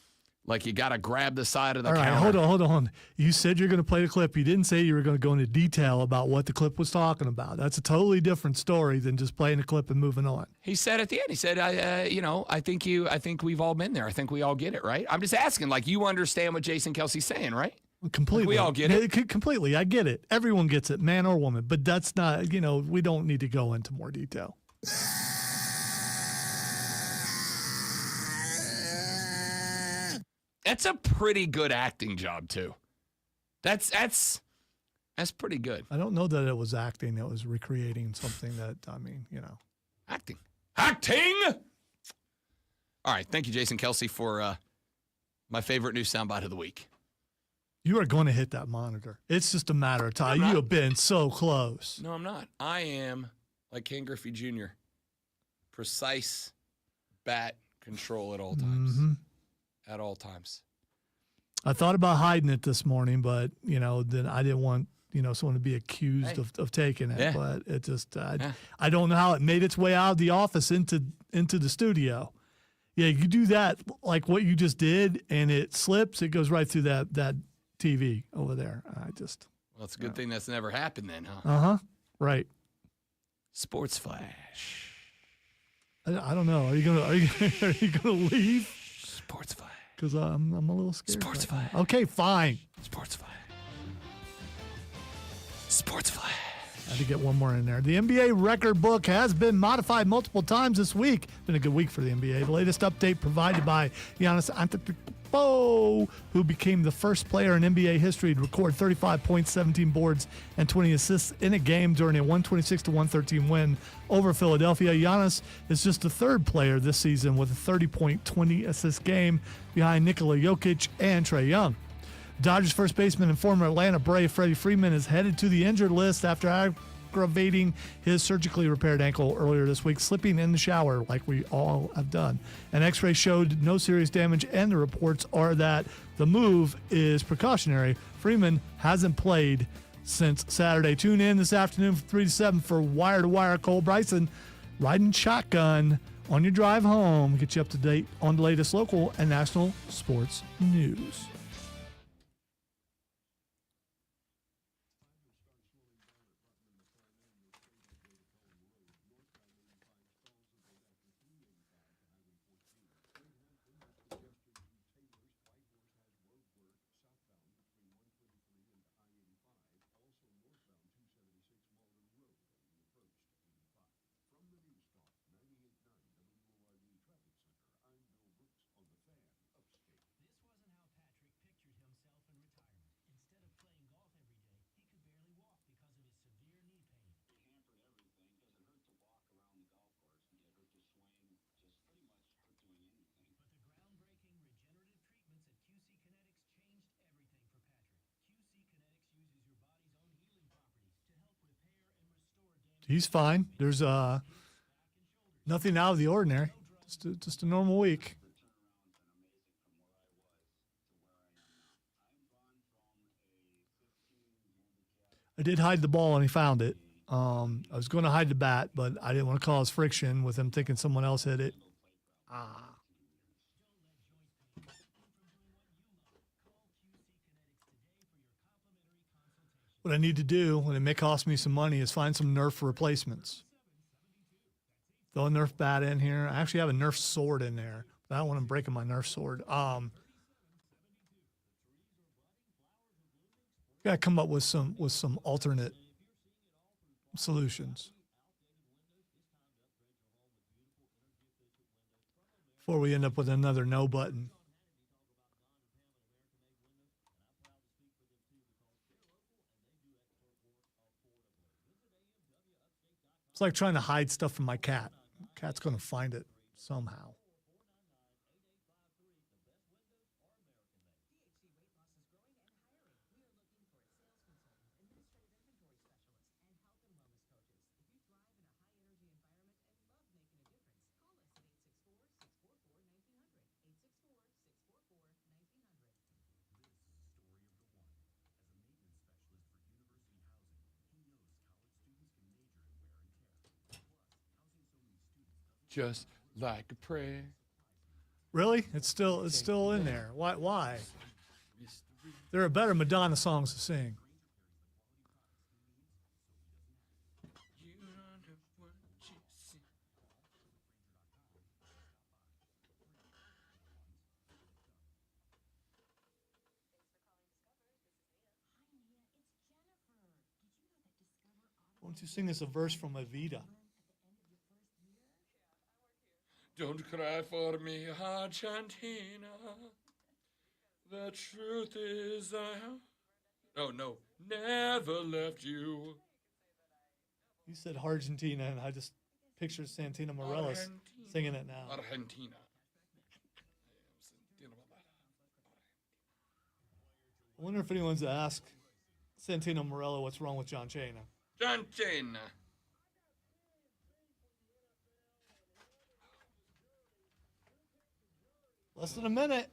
you got to grab the side of the counter. All right, hold on. You said you're going to play the clip. You didn't say you were going to go into detail about what the clip was talking about. That's a totally different story than just playing the clip and moving on. He said at the end, he said, I think we've all been there. I think we all get it, right? I'm just asking, like, you understand what Jason Kelce's saying, right? Completely. We all get it. Completely. I get it. Everyone gets it, man or woman. But that's not, we don't need to go into more detail. That's a pretty good acting job, too. That's pretty good. I don't know that it was acting. It was recreating something that, Acting. Acting! All right. Thank you, Jason Kelce, for my favorite new soundbite of the week. You are going to hit that monitor. It's just a matter of time. You have been so close. No, I'm not. I am, like Ken Griffey Jr., precise bat control at all times. Mm-hmm. At all times. I thought about hiding it this morning, but, then I didn't want, someone to be accused of taking it. Yeah. But it just, I don't know how it made its way out of the office into the studio. Yeah, you do that, like what you just did, and it slips, it goes right through that TV over there. Well, it's a good thing that's never happened then, huh? Uh-huh. Right. Sports Flash. I don't know. Are you gonna leave? Sports Flash. Because I'm a little scared. Sports Flash. Okay, fine. Sports Flash. Sports Flash. I had to get one more in there. The NBA record book has been modified multiple times this week. Been a good week for the NBA. The latest update provided by Giannis Antetokounmpo, who became the first player in NBA history to record 35 points, 17 boards, and 20 assists in a game during a 126-113 win over Philadelphia. Giannis is just the third player this season with a 30-point, 20-assist game behind Nikola Jokic and Trae Young. Dodgers first baseman and former Atlanta Brave Freddie Freeman is headed to the injured list after aggravating his surgically repaired ankle earlier this week, slipping in the shower like we all have done. An x-ray showed no serious damage, and the reports are that the move is precautionary. Freeman hasn't played since Saturday. Tune in this afternoon from 3 to 7 for Wire to Wire. Cole Bryson riding shotgun on your drive home. Get you up to date on the latest local and national sports news. He's fine. There's nothing out of the ordinary. Just a normal week. I did hide the ball and he found it. I was going to hide the bat, but I didn't want to cause friction with him thinking someone else hit it. What I need to do, and it may cost me some money, is find some Nerf replacements. Throw a Nerf bat in here. I actually have a Nerf sword in there, but I don't want him breaking my Nerf sword. Got to come up with some alternate solutions before we end up with another no button. It's like trying to hide stuff from my cat. Cat's going to find it somehow. Just like a prayer. Really? It's still in there. Why? There are better Madonna songs to sing. Why don't you sing us a verse from Evita? Don't cry for me, Argentina. The truth is never left you. You said Argentina, and I just pictured Santino Marella singing it now. Argentina. I wonder if anyone's asked Santino Marella what's wrong with John Cena. John Cena. Less than a minute.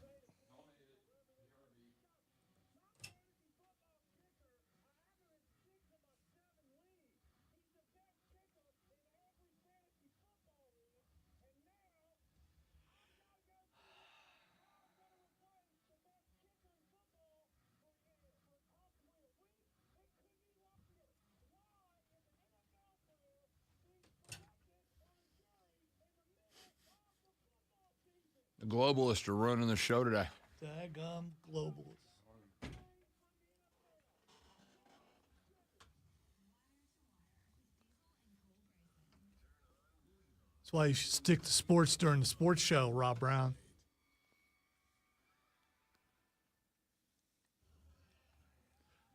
The globalists are running the show today. Daggum globalists. That's why you should stick to sports during the sports show, Rob Brown.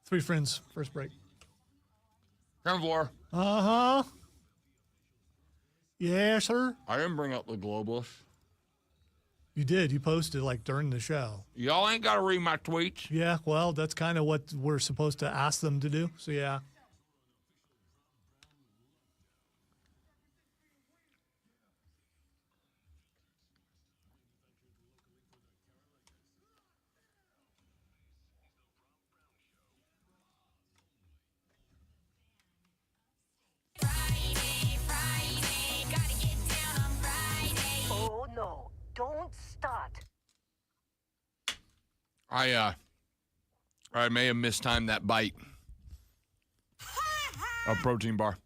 Three friends, first break. Ground floor. Uh-huh. Yes, sir. I didn't bring up the globalists. You did. You posted like during the show. Y'all ain't got to read my tweets. Yeah, well, that's kind of what we're supposed to ask them to do. So, yeah. Oh, no. Don't start. I may have mistimed that bite. A protein bar.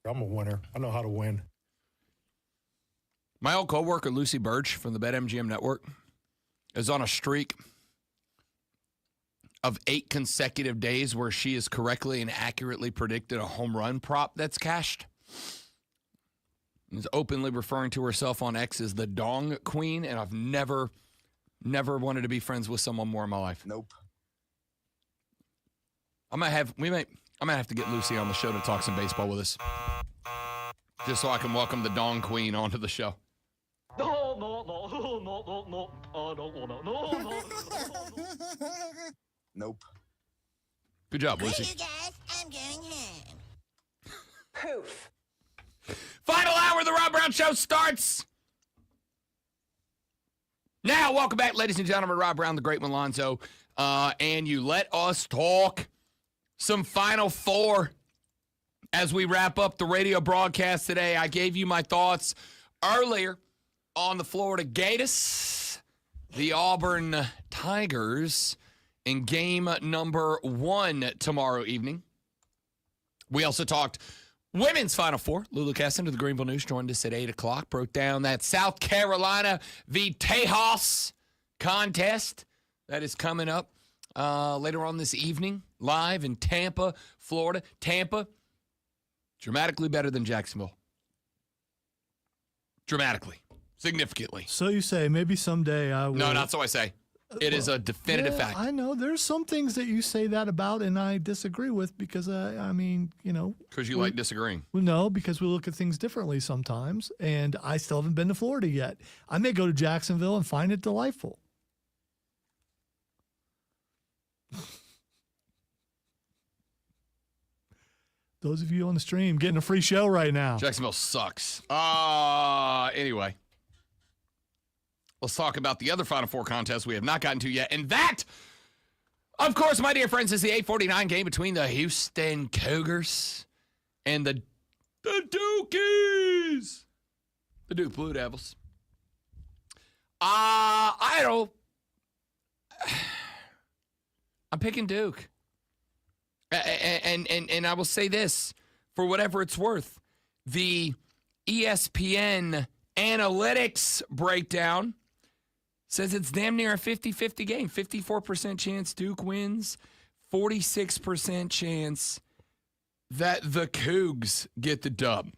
I'm a winner. I know how to win. My old coworker, Lucy Birch from the BetMGM Network, is on a streak of 8 consecutive days where she has correctly and accurately predicted a home run prop that's cashed. Is openly referring to herself on X as the Dong Queen, and I've never wanted to be friends with someone more in my life. Nope. I might have to get Lucy on the show to talk some baseball with us, just so I can welcome the Dong Queen onto the show. Nope. Good job, Lucy. You guys, I'm going home. Poof. Final hour of the Rob Brown Show starts now. Welcome back, ladies and gentlemen. Rob Brown, the Great Malonzo, and you let us talk some Final Four as we wrap up the radio broadcast today. I gave you my thoughts earlier on the Florida Gators, the Auburn Tigers, in game number 1 tomorrow evening. We also talked women's Final Four. Lulu Kesson of the Greenville News joined us at 8 o'clock, broke down that South Carolina v. Tejas contest that is coming up later on this evening, live in Tampa, Florida. Tampa, dramatically better than Jacksonville. Dramatically. Significantly. So you say, maybe someday I will. No, not so I say. It is a definitive fact. I know. There's some things that you say that about and I disagree with because, Because you like disagreeing. Well, no, because we look at things differently sometimes, and I still haven't been to Florida yet. I may go to Jacksonville and find it delightful. Those of you on the stream getting a free show right now. Jacksonville sucks. Anyway. Let's talk about the other Final Four contests we have not gotten to yet. And that, of course, my dear friends, is the 8:49 game between the Houston Cougars and the Dukies. The Duke Blue Devils. I'm picking Duke. And I will say this, for whatever it's worth, the ESPN analytics breakdown says it's damn near a 50-50 game. 54% chance Duke wins, 46% chance that the Cougs get the dub.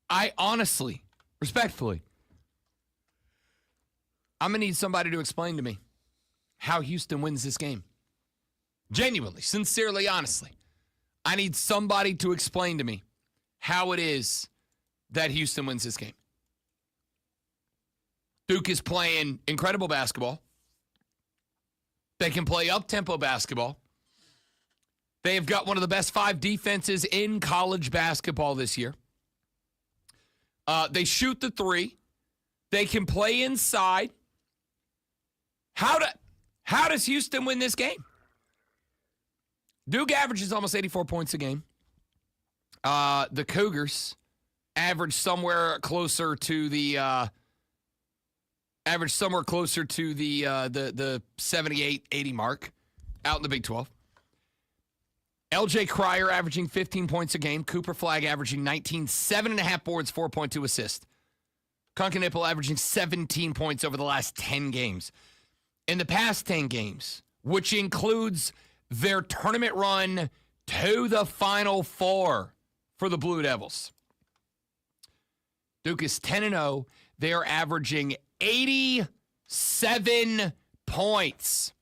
I honestly, respectfully, I'm going to need somebody to explain to me how Houston wins this game. Genuinely, sincerely, honestly. I need somebody to explain to me how it is that Houston wins this game. Duke is playing incredible basketball. They can play up-tempo basketball. They have got one of the best 5 defenses in college basketball this year. They shoot the 3. They can play inside. How does Houston win this game? Duke averages almost 84 points a game. The Cougars average somewhere closer to the 78, 80 mark out in the Big 12. LJ Cryer averaging 15 points a game. Cooper Flagg averaging 19, 7.5 boards, 4.2 assists. Kunkenipple averaging 17 points over the last 10 games. In the past 10 games, which includes their tournament run to the Final Four for the Blue Devils, Duke is 10-0. They are averaging 87 points,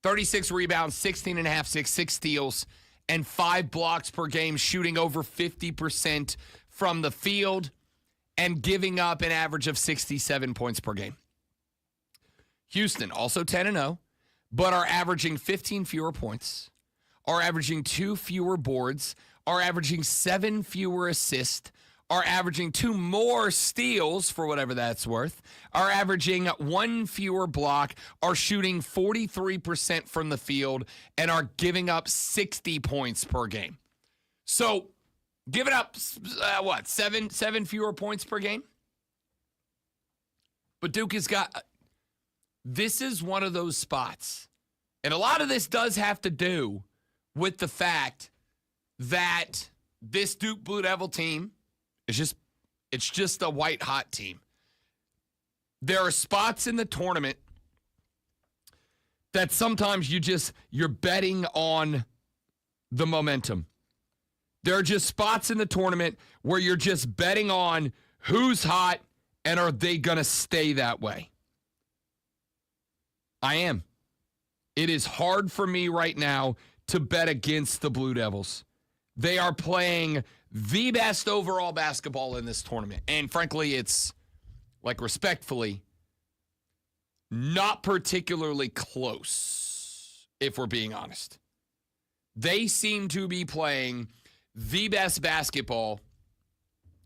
36 rebounds, 16.5, 6 steals, and 5 blocks per game, shooting over 50% from the field and giving up an average of 67 points per game. Houston, also 10-0, but are averaging 15 fewer points, are averaging 2 fewer boards, are averaging 7 fewer assists, are averaging 2 more steals, for whatever that's worth, are averaging 1 fewer block, are shooting 43% from the field, and are giving up 60 points per game. So, giving up, 7 fewer points per game? But Duke has got... This is one of those spots. And a lot of this does have to do with the fact that this Duke Blue Devil team is just a white-hot team. There are spots in the tournament that sometimes you're betting on the momentum. There are just spots in the tournament where you're just betting on who's hot and are they going to stay that way. I am. It is hard for me right now to bet against the Blue Devils. They are playing the best overall basketball in this tournament. And frankly, it's, respectfully, not particularly close, if we're being honest. They seem to be playing the best basketball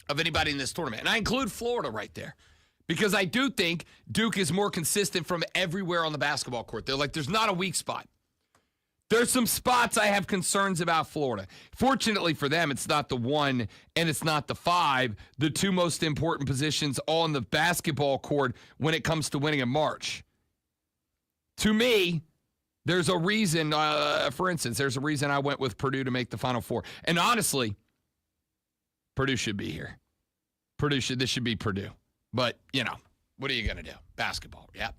of anybody in this tournament. And I include Florida right there. Because I do think Duke is more consistent from everywhere on the basketball court. There's not a weak spot. There's some spots I have concerns about Florida. Fortunately for them, it's not the 1 and it's not the 5, the two most important positions on the basketball court when it comes to winning in March. To me, there's a reason, for instance, there's a reason I went with Purdue to make the Final Four. And honestly, Purdue should be here. This should be Purdue. But, what are you going to do? Basketball, yeah.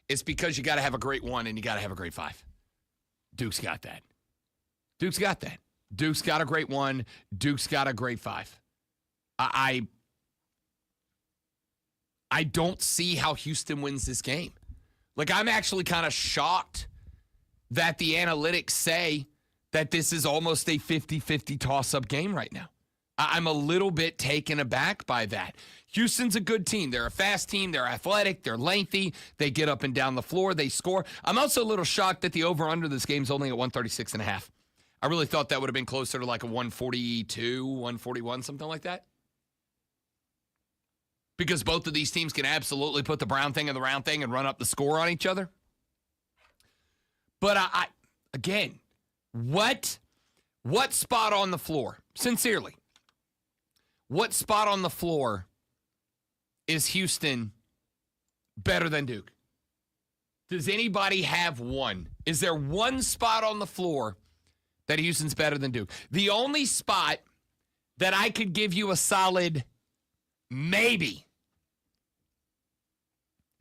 It's because you got to have a great 1 and you got to have a great 5. Duke's got that. Duke's got a great 1. Duke's got a great 5. I don't see how Houston wins this game. Like, I'm actually kind of shocked that the analytics say that this is almost a 50-50 toss-up game right now. I'm a little bit taken aback by that. Houston's a good team. They're a fast team. They're athletic. They're lengthy. They get up and down the floor. They score. I'm also a little shocked that the over-under this game is only at 136.5. I really thought that would have been closer to like a 142, 141, something like that. Because both of these teams can absolutely put the brown thing and the round thing and run up the score on each other. But again, what spot on the floor, sincerely, what spot on the floor is Houston better than Duke? Does anybody have one? Is there one spot on the floor that Houston's better than Duke? The only spot that I could give you a solid maybe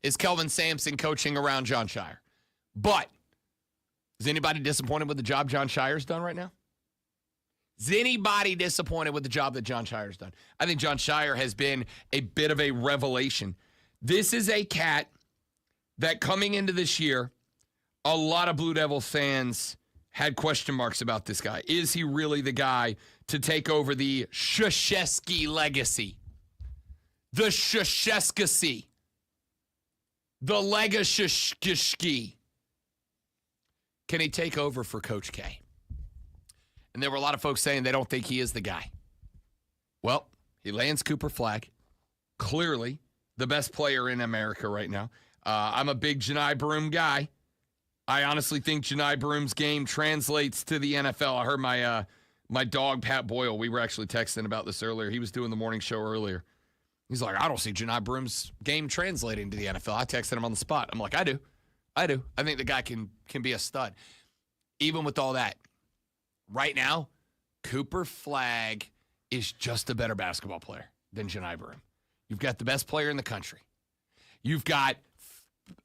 is Kelvin Sampson coaching around John Shire. But is anybody disappointed with the job John Shire's done right now? Is anybody disappointed with the job that John Shire's done? I think John Shire has been a bit of a revelation. This is a cat that coming into this year, a lot of Blue Devil fans had question marks about this guy. Is he really the guy to take over the Krzyzewski legacy? The Krzyzewski. The legacy. Can he take over for Coach K? And there were a lot of folks saying they don't think he is the guy. Well, he lands Cooper Flagg. Clearly the best player in America right now. I'm a big Janai Broom guy. I honestly think Janai Broom's game translates to the NFL. I heard my dog, Pat Boyle, we were actually texting about this earlier. He was doing the morning show earlier. He's like, I don't see Janai Broom's game translating to the NFL. I texted him on the spot. I'm like, I do. I think the guy can be a stud. Even with all that, right now, Cooper Flagg is just a better basketball player than Janai Broom. You've got the best player in the country. You've got,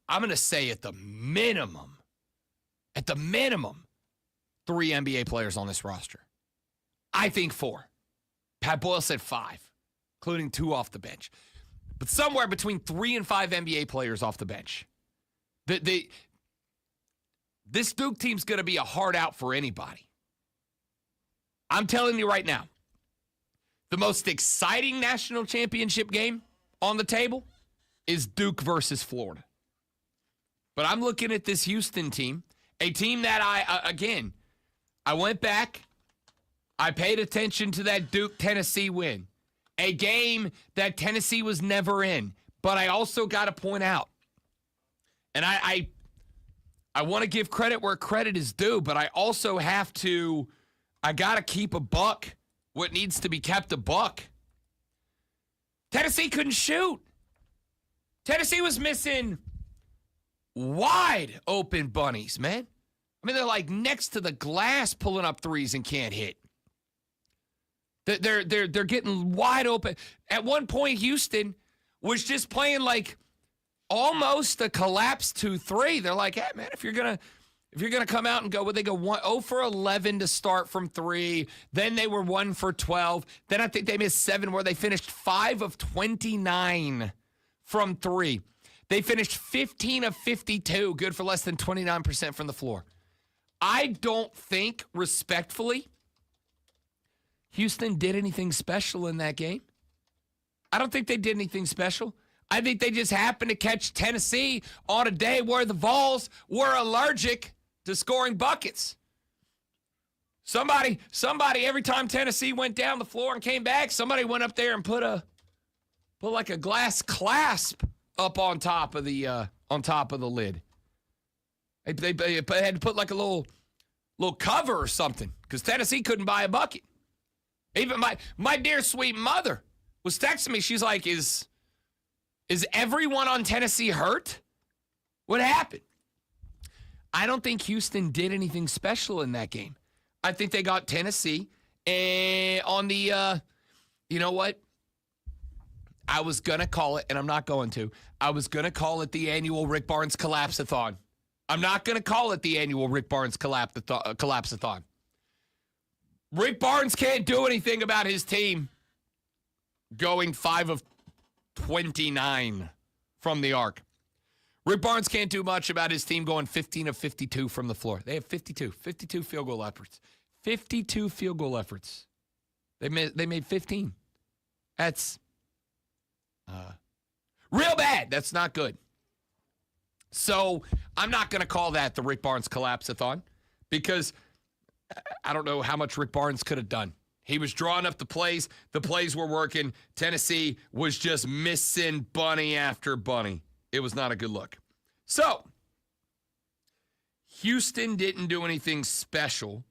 I'm going to say at the minimum, 3 NBA players on this roster. I think 4. Pat Boyle said 5, including 2 off the bench. But somewhere between 3 and 5 NBA players off the bench. This Duke team's going to be a hard out for anybody. I'm telling you right now, the most exciting national championship game on the table is Duke versus Florida. But I'm looking at this Houston team, a team that I went back, I paid attention to that Duke-Tennessee win, a game that Tennessee was never in. But I also got to point out, and I want to give credit where credit is due, but I also have to, I got to keep a buck what needs to be kept a buck. Tennessee couldn't shoot. Tennessee was missing wide open bunnies, man. I mean, they're like next to the glass pulling up threes and can't hit. They're getting wide open. At one point, Houston was just playing like almost a collapse 2-3. They're like, hey, man, if you're gonna come out and go, well, they go 0 for 11 to start from 3. Then they were 1 for 12. Then I think they missed 7 where they finished 5 of 29 from 3. They finished 15 of 52, good for less than 29% from the floor. I don't think, respectfully, Houston did anything special in that game. I don't think they did anything special. I think they just happened to catch Tennessee on a day where the Vols were allergic to scoring buckets. Somebody, every time Tennessee went down the floor and came back, somebody went up there and put like a glass clasp up on top of the lid. They had to put like a little cover or something because Tennessee couldn't buy a bucket. Even my dear sweet mother was texting me. She's like, is everyone on Tennessee hurt? What happened? I don't think Houston did anything special in that game. I think they got Tennessee on the, you know what? I was going to call it, and I'm not going to. I was going to call it the annual Rick Barnes Collapse-a-thon. I'm not going to call it the annual Rick Barnes Collapse-a-thon. Rick Barnes can't do anything about his team going 5 of 29 from the arc. Rick Barnes can't do much about his team going 15 of 52 from the floor. They have 52 field goal efforts. 52 field goal efforts. They made 15. That's real bad. That's not good. So I'm not going to call that the Rick Barnes Collapse-a-thon because I don't know how much Rick Barnes could have done. He was drawing up the plays. The plays were working. Tennessee was just missing bunny after bunny. It was not a good look. So Houston didn't do anything special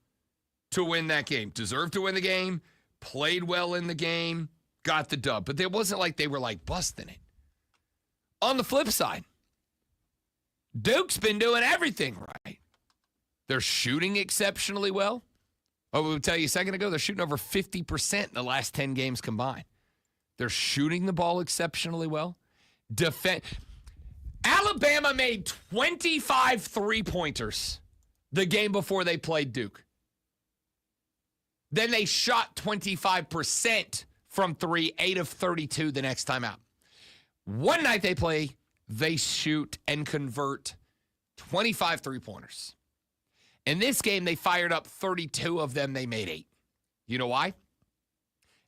to win that game. Deserved to win the game, played well in the game, got the dub. But it wasn't like they were like busting it. On the flip side, Duke's been doing everything right. They're shooting exceptionally well. Oh, we would tell you a second ago, they're shooting over 50% in the last 10 games combined. They're shooting the ball exceptionally well. Alabama made 25 three-pointers the game before they played Duke. Then they shot 25% from 3, 8 of 32 the next time out. One night they play, they shoot and convert 25 three-pointers. In this game, they fired up 32 of them. They made 8. You know why?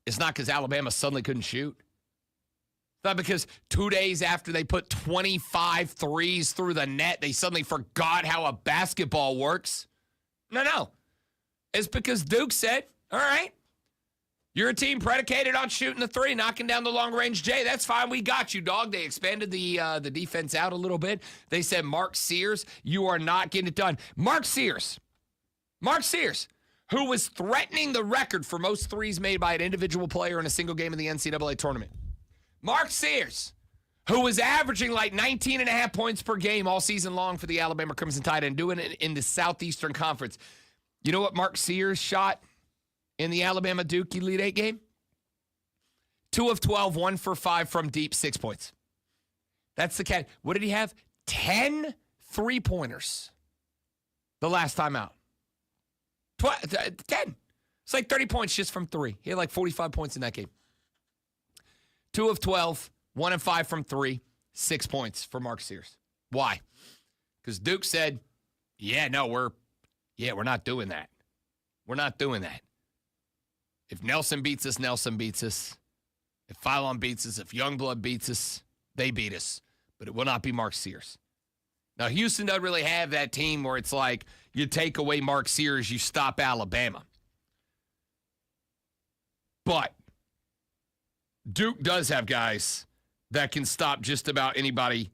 It's not because Alabama suddenly couldn't shoot. It's not because 2 days after they put 25 threes through the net, they suddenly forgot how a basketball works. No. It's because Duke said, all right, you're a team predicated on shooting the three, knocking down the long-range J. That's fine. We got you, dog. They expanded the defense out a little bit. They said, Mark Sears, you are not getting it done. Mark Sears, who was threatening the record for most threes made by an individual player in a single game in the NCAA tournament. Mark Sears, who was averaging like 19.5 points per game all season long for the Alabama Crimson Tide and doing it in the Southeastern Conference. You know what Mark Sears shot in the Alabama-Duke Elite Eight game? 2 of 12, 1 for 5 from deep, 6 points. That's the cat. What did he have? 10 3-pointers the last time out. 10. It's like 30 points just from 3. He had like 45 points in that game. 2 of 12, 1 of 5 from 3, 6 points for Mark Sears. Why? Because Duke said, we're not doing that. We're not doing that. If Nelson beats us, Nelson beats us. If Philon beats us, if Youngblood beats us, they beat us. But it will not be Mark Sears. Now, Houston doesn't really have that team where it's like you take away Mark Sears, you stop Alabama. But Duke does have guys that can stop just about anybody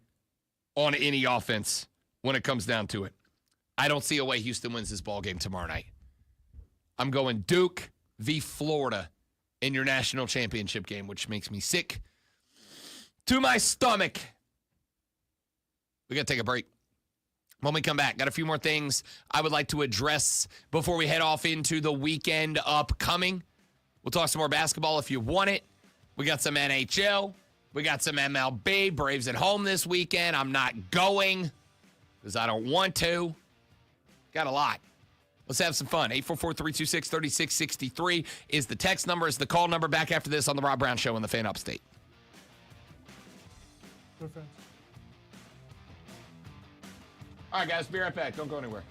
on any offense when it comes down to it. I don't see a way Houston wins this ball game tomorrow night. I'm going Duke v. Florida in your national championship game, which makes me sick to my stomach. We got to take a break. When we come back, got a few more things I would like to address before we head off into the weekend upcoming. We'll talk some more basketball if you want it. We got some NHL. We got some MLB. Braves at home this weekend. I'm not going because I don't want to. Got a lot. Let's have some fun. 844-326-3663 is the text number, is the call number. Back after this on the Rob Brown Show on the Fan Upstate. All right, guys, be right back. Don't go anywhere.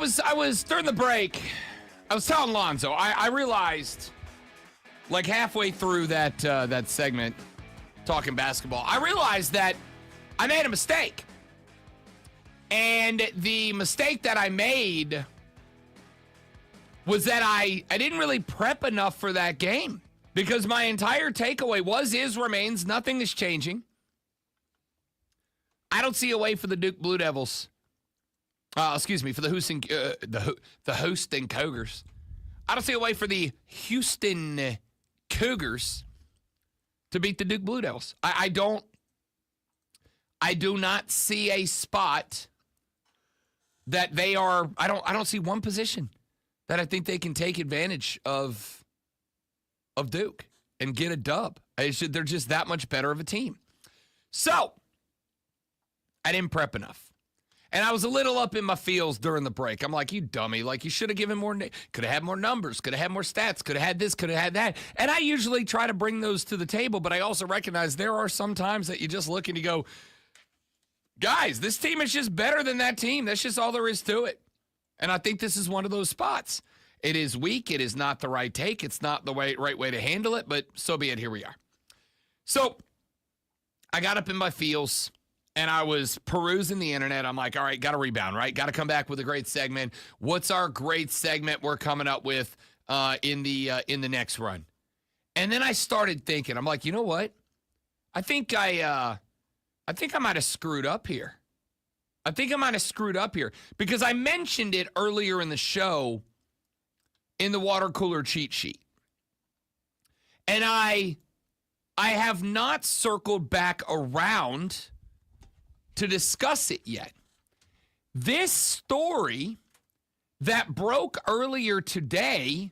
was during the break, I was telling Lonzo, I realized, like halfway through that segment, talking basketball, I realized that I made a mistake. And the mistake that I made was that I didn't really prep enough for that game, because my entire takeaway remains, nothing is changing. I don't see a way for the Duke Blue Devils. For the Houston Cougars. I don't see a way for the Houston Cougars to beat the Duke Blue Devils. I do not see a spot that they are. I don't see one position that I think they can take advantage of Duke and get a dub. They're just that much better of a team. So I didn't prep enough. And I was a little up in my feels during the break. I'm like, you dummy. Like, you should have given more. Could have had more numbers. Could have had more stats. Could have had this. Could have had that. And I usually try to bring those to the table, but I also recognize there are some times that you just look and you go, guys, this team is just better than that team. That's just all there is to it. And I think this is one of those spots. It is weak. It is not the right take. It's not the right way to handle it, but so be it. Here we are. So I got up in my feels. And I was perusing the internet. I'm like, all right, got to rebound, right? Got to come back with a great segment. What's our great segment we're coming up with in the next run? And then I started thinking, I'm like, you know what? I think I might have screwed up here. Because I mentioned it earlier in the show in the water cooler cheat sheet. And I have not circled back around to discuss it yet. This story that broke earlier today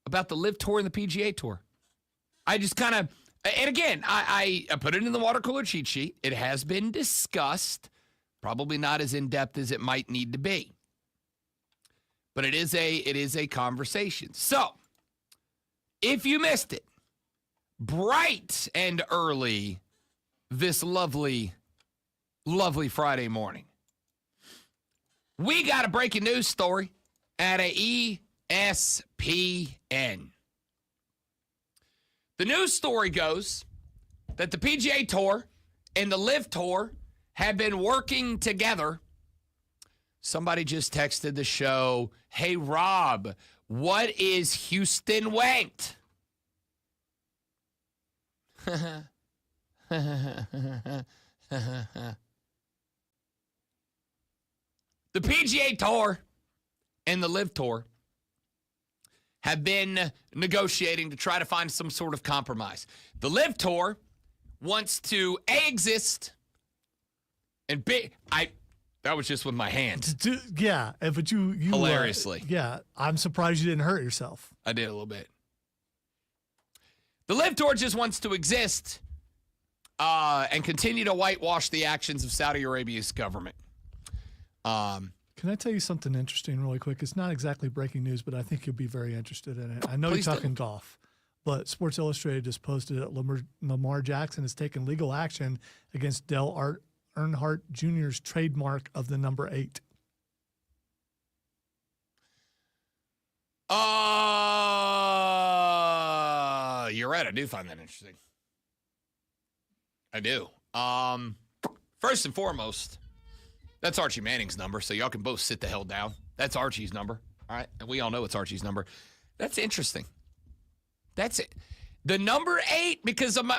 about the LIV Tour and the PGA Tour, I just kind of, and again, I put it in the water cooler cheat sheet. It has been discussed, probably not as in-depth as it might need to be. But it is a conversation. So, if you missed it, bright and early this lovely Friday morning, we got a breaking news story at ESPN. The news story goes that the PGA Tour and the LIV Tour have been working together. Somebody just texted the show, hey, Rob, what is Houston wanked? The PGA Tour and the LIV Tour have been negotiating to try to find some sort of compromise. The LIV Tour wants to exist and be. That was just with my hand. Yeah, but you hilariously. I'm surprised you didn't hurt yourself. I did a little bit. The LIV Tour just wants to exist and continue to whitewash the actions of Saudi Arabia's government. Can I tell you something interesting really quick? It's not exactly breaking news, but I think you'll be very interested in it. I know you're talking golf, but Sports Illustrated just posted that Lamar Jackson has taken legal action against Dale Earnhardt Jr.'s trademark of the number 8. You're right. I do find that interesting. I do. First and foremost, that's Archie Manning's number, so y'all can both sit the hell down. That's Archie's number, all right? And we all know it's Archie's number. That's interesting. That's it. The number 8, because of my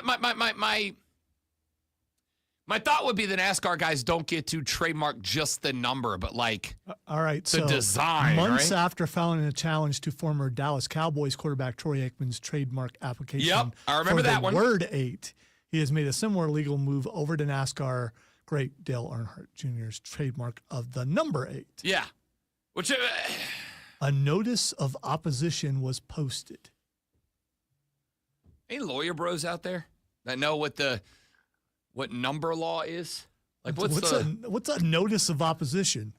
thought would be the NASCAR guys don't get to trademark just the number, but like all right, the design, months right? after filing a challenge to former Dallas Cowboys quarterback Troy Aikman's trademark application I remember for that the one. word 8, he has made a similar legal move over to NASCAR great Dale Earnhardt Jr.'s trademark of the number 8. Yeah. Which a notice of opposition was posted. Any lawyer bros out there that know what number law is? Like what's a notice of opposition?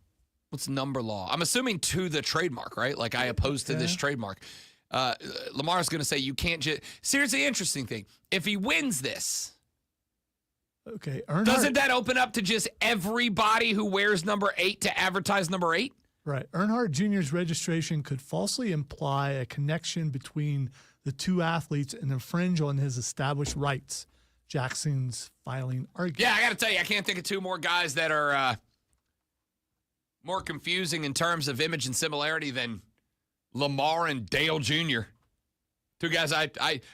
What's number law? I'm assuming to the trademark, right? Like I oppose to this trademark. Lamar's going to say you can't just. Seriously, interesting thing. If he wins this. Okay. Doesn't that open up to just everybody who wears number 8 to advertise number 8? Right. Earnhardt Jr.'s registration could falsely imply a connection between the two athletes and infringe on his established rights. Jackson's filing argument. Yeah, I got to tell you, I can't think of two more guys that are more confusing in terms of image and similarity than Lamar and Dale Jr. Two guys, I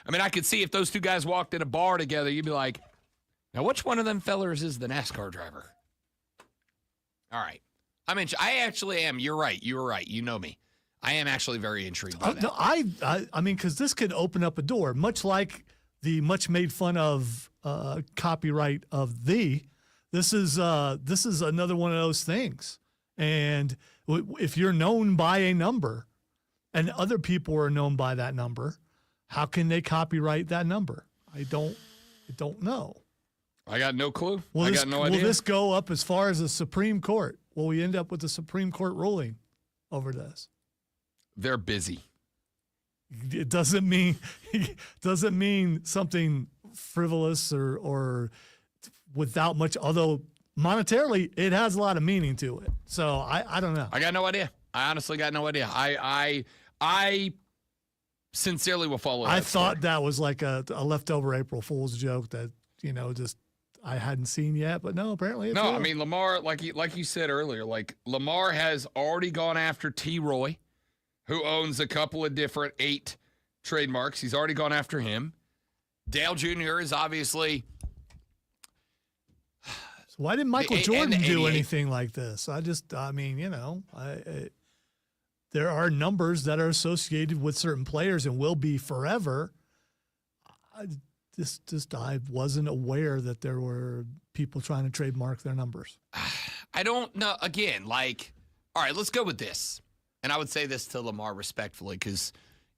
mean, I could see if those two guys walked in a bar together, you'd be like, now which one of them fellers is the NASCAR driver? All right. I actually am. You're right. You were right. You know me. I am actually very intrigued by that. No, I mean, because this could open up a door, much like the much made fun of copyright of thee. This is another one of those things. And if you're known by a number and other people are known by that number, how can they copyright that number? I don't know. I got no clue. I got no idea. Will this go up as far as the Supreme Court? Will we end up with the Supreme Court ruling over this? They're busy. It doesn't mean something frivolous or without much, although monetarily it has a lot of meaning to it. So I don't know. I got no idea. I honestly got no idea. I sincerely will follow that I thought story. that was like a leftover April Fool's joke that, just I hadn't seen yet, but no, apparently it's No, real. I mean, Lamar, like you said earlier, like Lamar has already gone after T. Roy, who owns a couple of different 8 trademarks. He's already gone after him. Dale Jr. is obviously. So why didn't Michael Jordan do 88. anything like this? There are numbers that are associated with certain players and will be forever. I wasn't aware that there were people trying to trademark their numbers. I don't know. Again, all right, let's go with this. And I would say this to Lamar respectfully because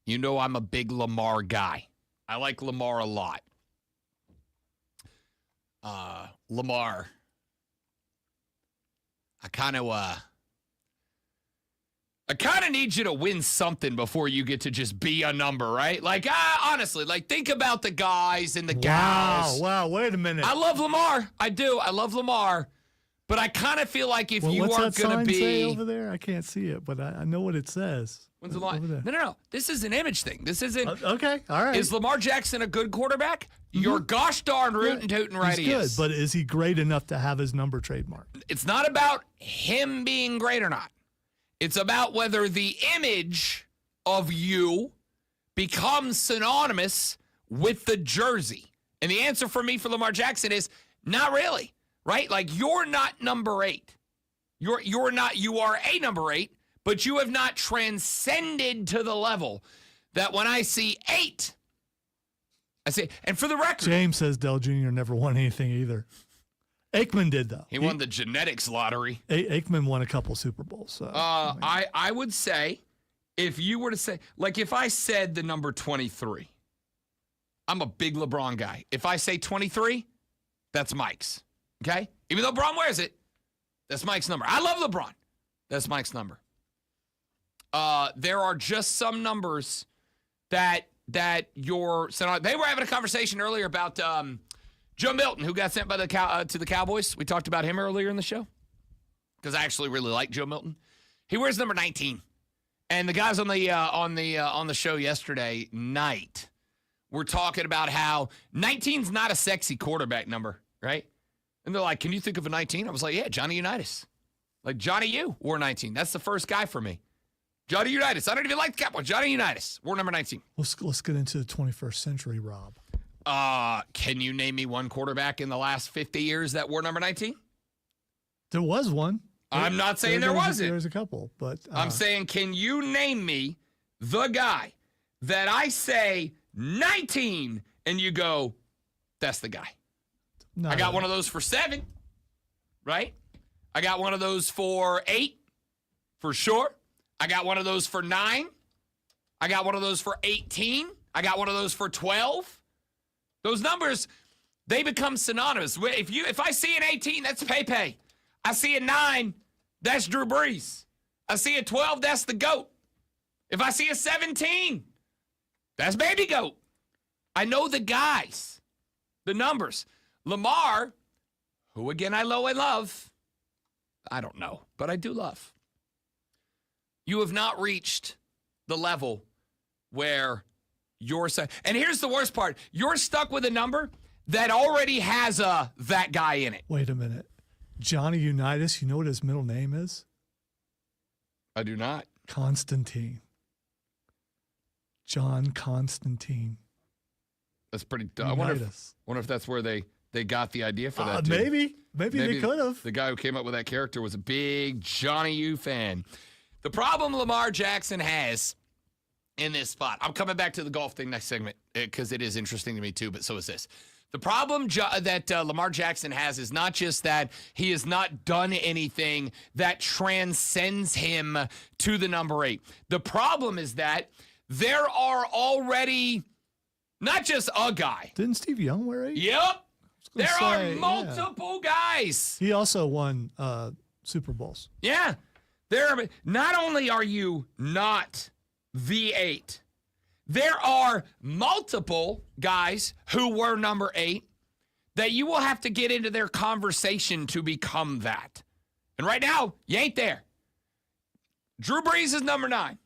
I'm a big Lamar guy. I like Lamar a lot. Lamar, I kind of need you to win something before you get to just be a number, right? Honestly, think about the guys and the gals. Wow, wait a minute. I love Lamar. I do. I love Lamar. But I kind of feel like if you what's aren't that going sign to be say over there? I can't see it, but I know what it says. When's the line? No. This is an image thing. This isn't. Okay, all right. Is Lamar Jackson a good quarterback? You're gosh darn rootin' tootin' right He's he good, is. but is he great enough to have his number trademarked? It's not about him being great or not. It's about whether the image of you becomes synonymous with the jersey. And the answer for me for Lamar Jackson is not really, right? You're not number 8. You are a number 8, but you have not transcended to the level that when I see 8, I say, and for the record, James says Dell Jr. never won anything either. Aikman did, though. He won the genetics lottery. Aikman won a couple Super Bowls. So, I would say, if you were to say, if I said the number 23, I'm a big LeBron guy. If I say 23, that's Mike's. Okay? Even though Bron wears it, that's Mike's number. I love LeBron. That's Mike's number. There are just some numbers that you're. So they were having a conversation earlier about Joe Milton, who got sent by to the Cowboys. We talked about him earlier in the show because I actually really like Joe Milton. He wears number 19, and the guys on the show yesterday night were talking about how 19's not a sexy quarterback number, right? And they're like, "Can you think of a 19?" I was like, "Yeah, Johnny Unitas. Johnny U wore 19. That's the first guy for me. Johnny Unitas. I don't even like the Cowboys. Johnny Unitas wore number 19." Let's get into the 21st century, Rob. Can you name me one quarterback in the last 50 years that wore number 19? There was one. I'm not saying there wasn't. There's a couple, but I'm saying, can you name me the guy that I say 19 and you go, that's the guy? No, I got one of those for 7, right? I got one of those for 8, for sure. I got one of those for 9. I got one of those for 18. I got one of those for 12. Those numbers, they become synonymous. If I see an 18, that's Pepe. I see a 9, that's Drew Brees. I see a 12, that's the GOAT. If I see a 17, that's Baby GOAT. I know the guys, the numbers. Lamar, who again I love, I don't know, but I do love. You have not reached the level where you're and here's the worst part. You're stuck with a number that already has that guy in it. Wait a minute. Johnny Unitas, you know what his middle name is? I do not. Constantine. John Constantine. That's pretty dumb. I wonder if that's where they got the idea for that. Maybe they could have. The guy who came up with that character was a big Johnny U fan. The problem Lamar Jackson has in this spot, I'm coming back to the golf thing next segment because it is interesting to me too, but so is this. The problem that Lamar Jackson has is not just that he has not done anything that transcends him to the number 8. The problem is that there are already not just a guy. Didn't Steve Young wear 8? Yep. There are multiple guys. He also won Super Bowls. Yeah. Not only are you not the 8, there are multiple guys who were number 8 that you will have to get into their conversation to become that. And right now, you ain't there. Drew Brees is number 9.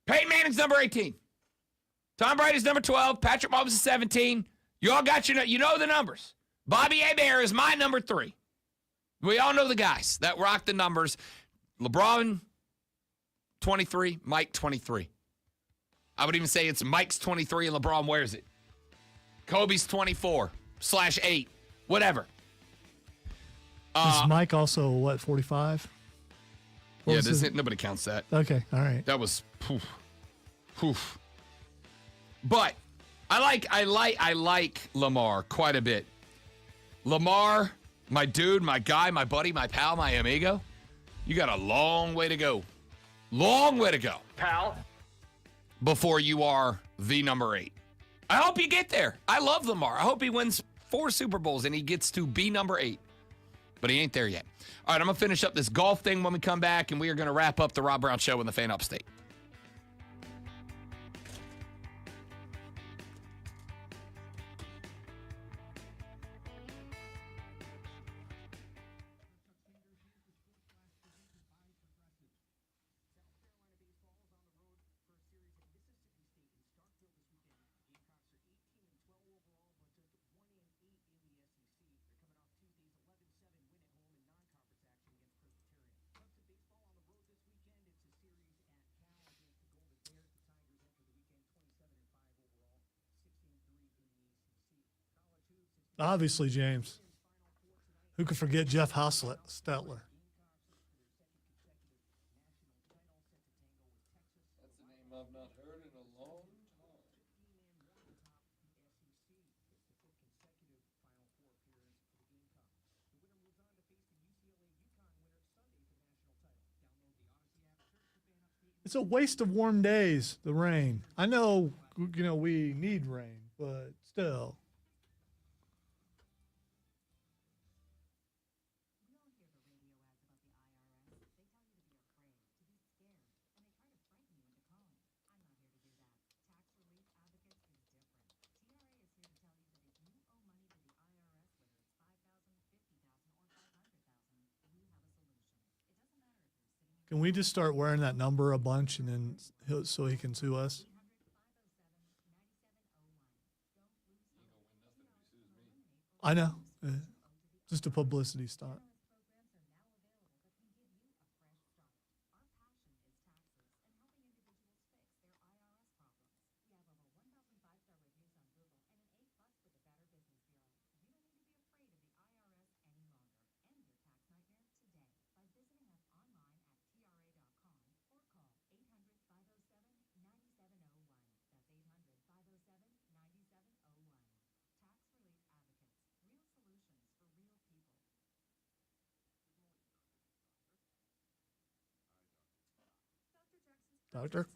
Peyton Manning's number 18. Tom Brady's number 12. Patrick Mahomes is 17. You all got you know the numbers. Bobby Hebert is my number 3. We all know the guys that rock the numbers. LeBron, 23. Mike, 23. I would even say it's Mike's 23 and LeBron wears it. Kobe's 24/8. Whatever. Is Mike also, 45? Yeah, nobody counts that. Okay, all right. That was poof. But I like Lamar quite a bit. Lamar, my dude, my guy, my buddy, my pal, my amigo, you got a long way to go. Long way to go, pal, before you are the number 8. I hope you get there. I love Lamar. I hope he wins 4 Super Bowls and he gets to be number 8. But he ain't there yet. All right, I'm going to finish up this golf thing when we come back, and we are going to wrap up the Rob Brown Show in the Fan Upstate. Obviously, James. Who could forget Jeff Stetler? That's a name I've not heard in a long time. It's a waste of warm days, the rain. I know, we need rain, but still. Can we just start wearing that number a bunch and then so he can sue us? I know. Just a publicity stunt. Doctor?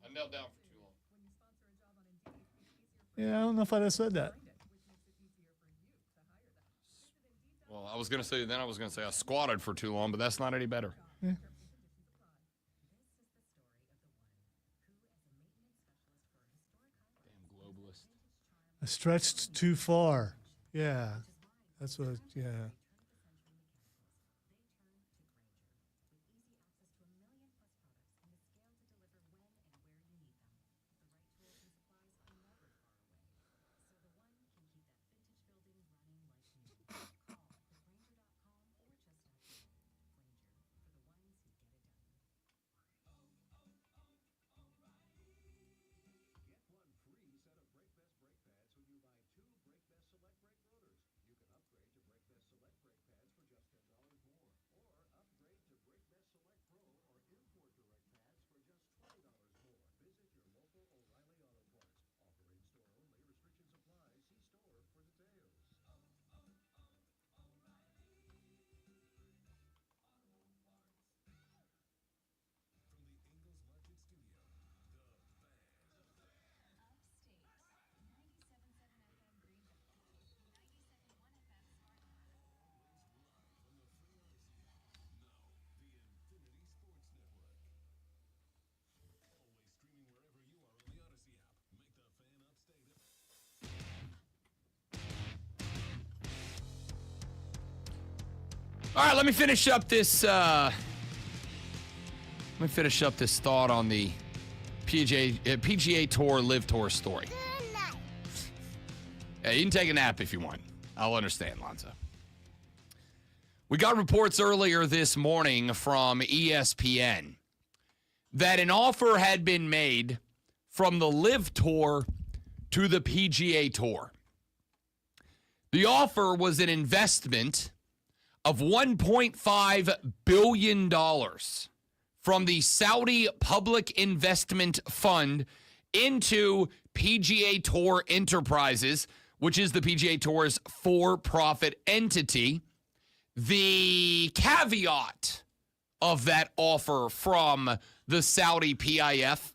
I knelt down for too long. Yeah, I don't know if I'd have said that. Well, I was going to say I squatted for too long, but that's not any better. Yeah. I stretched too far. Yeah. That's what, yeah. All right, let me finish up this thought on the PGA Tour Live Tour story. Yeah, you can take a nap if you want. I'll understand, Lonzo. We got reports earlier this morning from ESPN that an offer had been made from the Live Tour to the PGA Tour. The offer was an investment of $1.5 billion from the Saudi Public Investment Fund into PGA Tour Enterprises, which is the PGA Tour's for-profit entity. The caveat of that offer from the Saudi PIF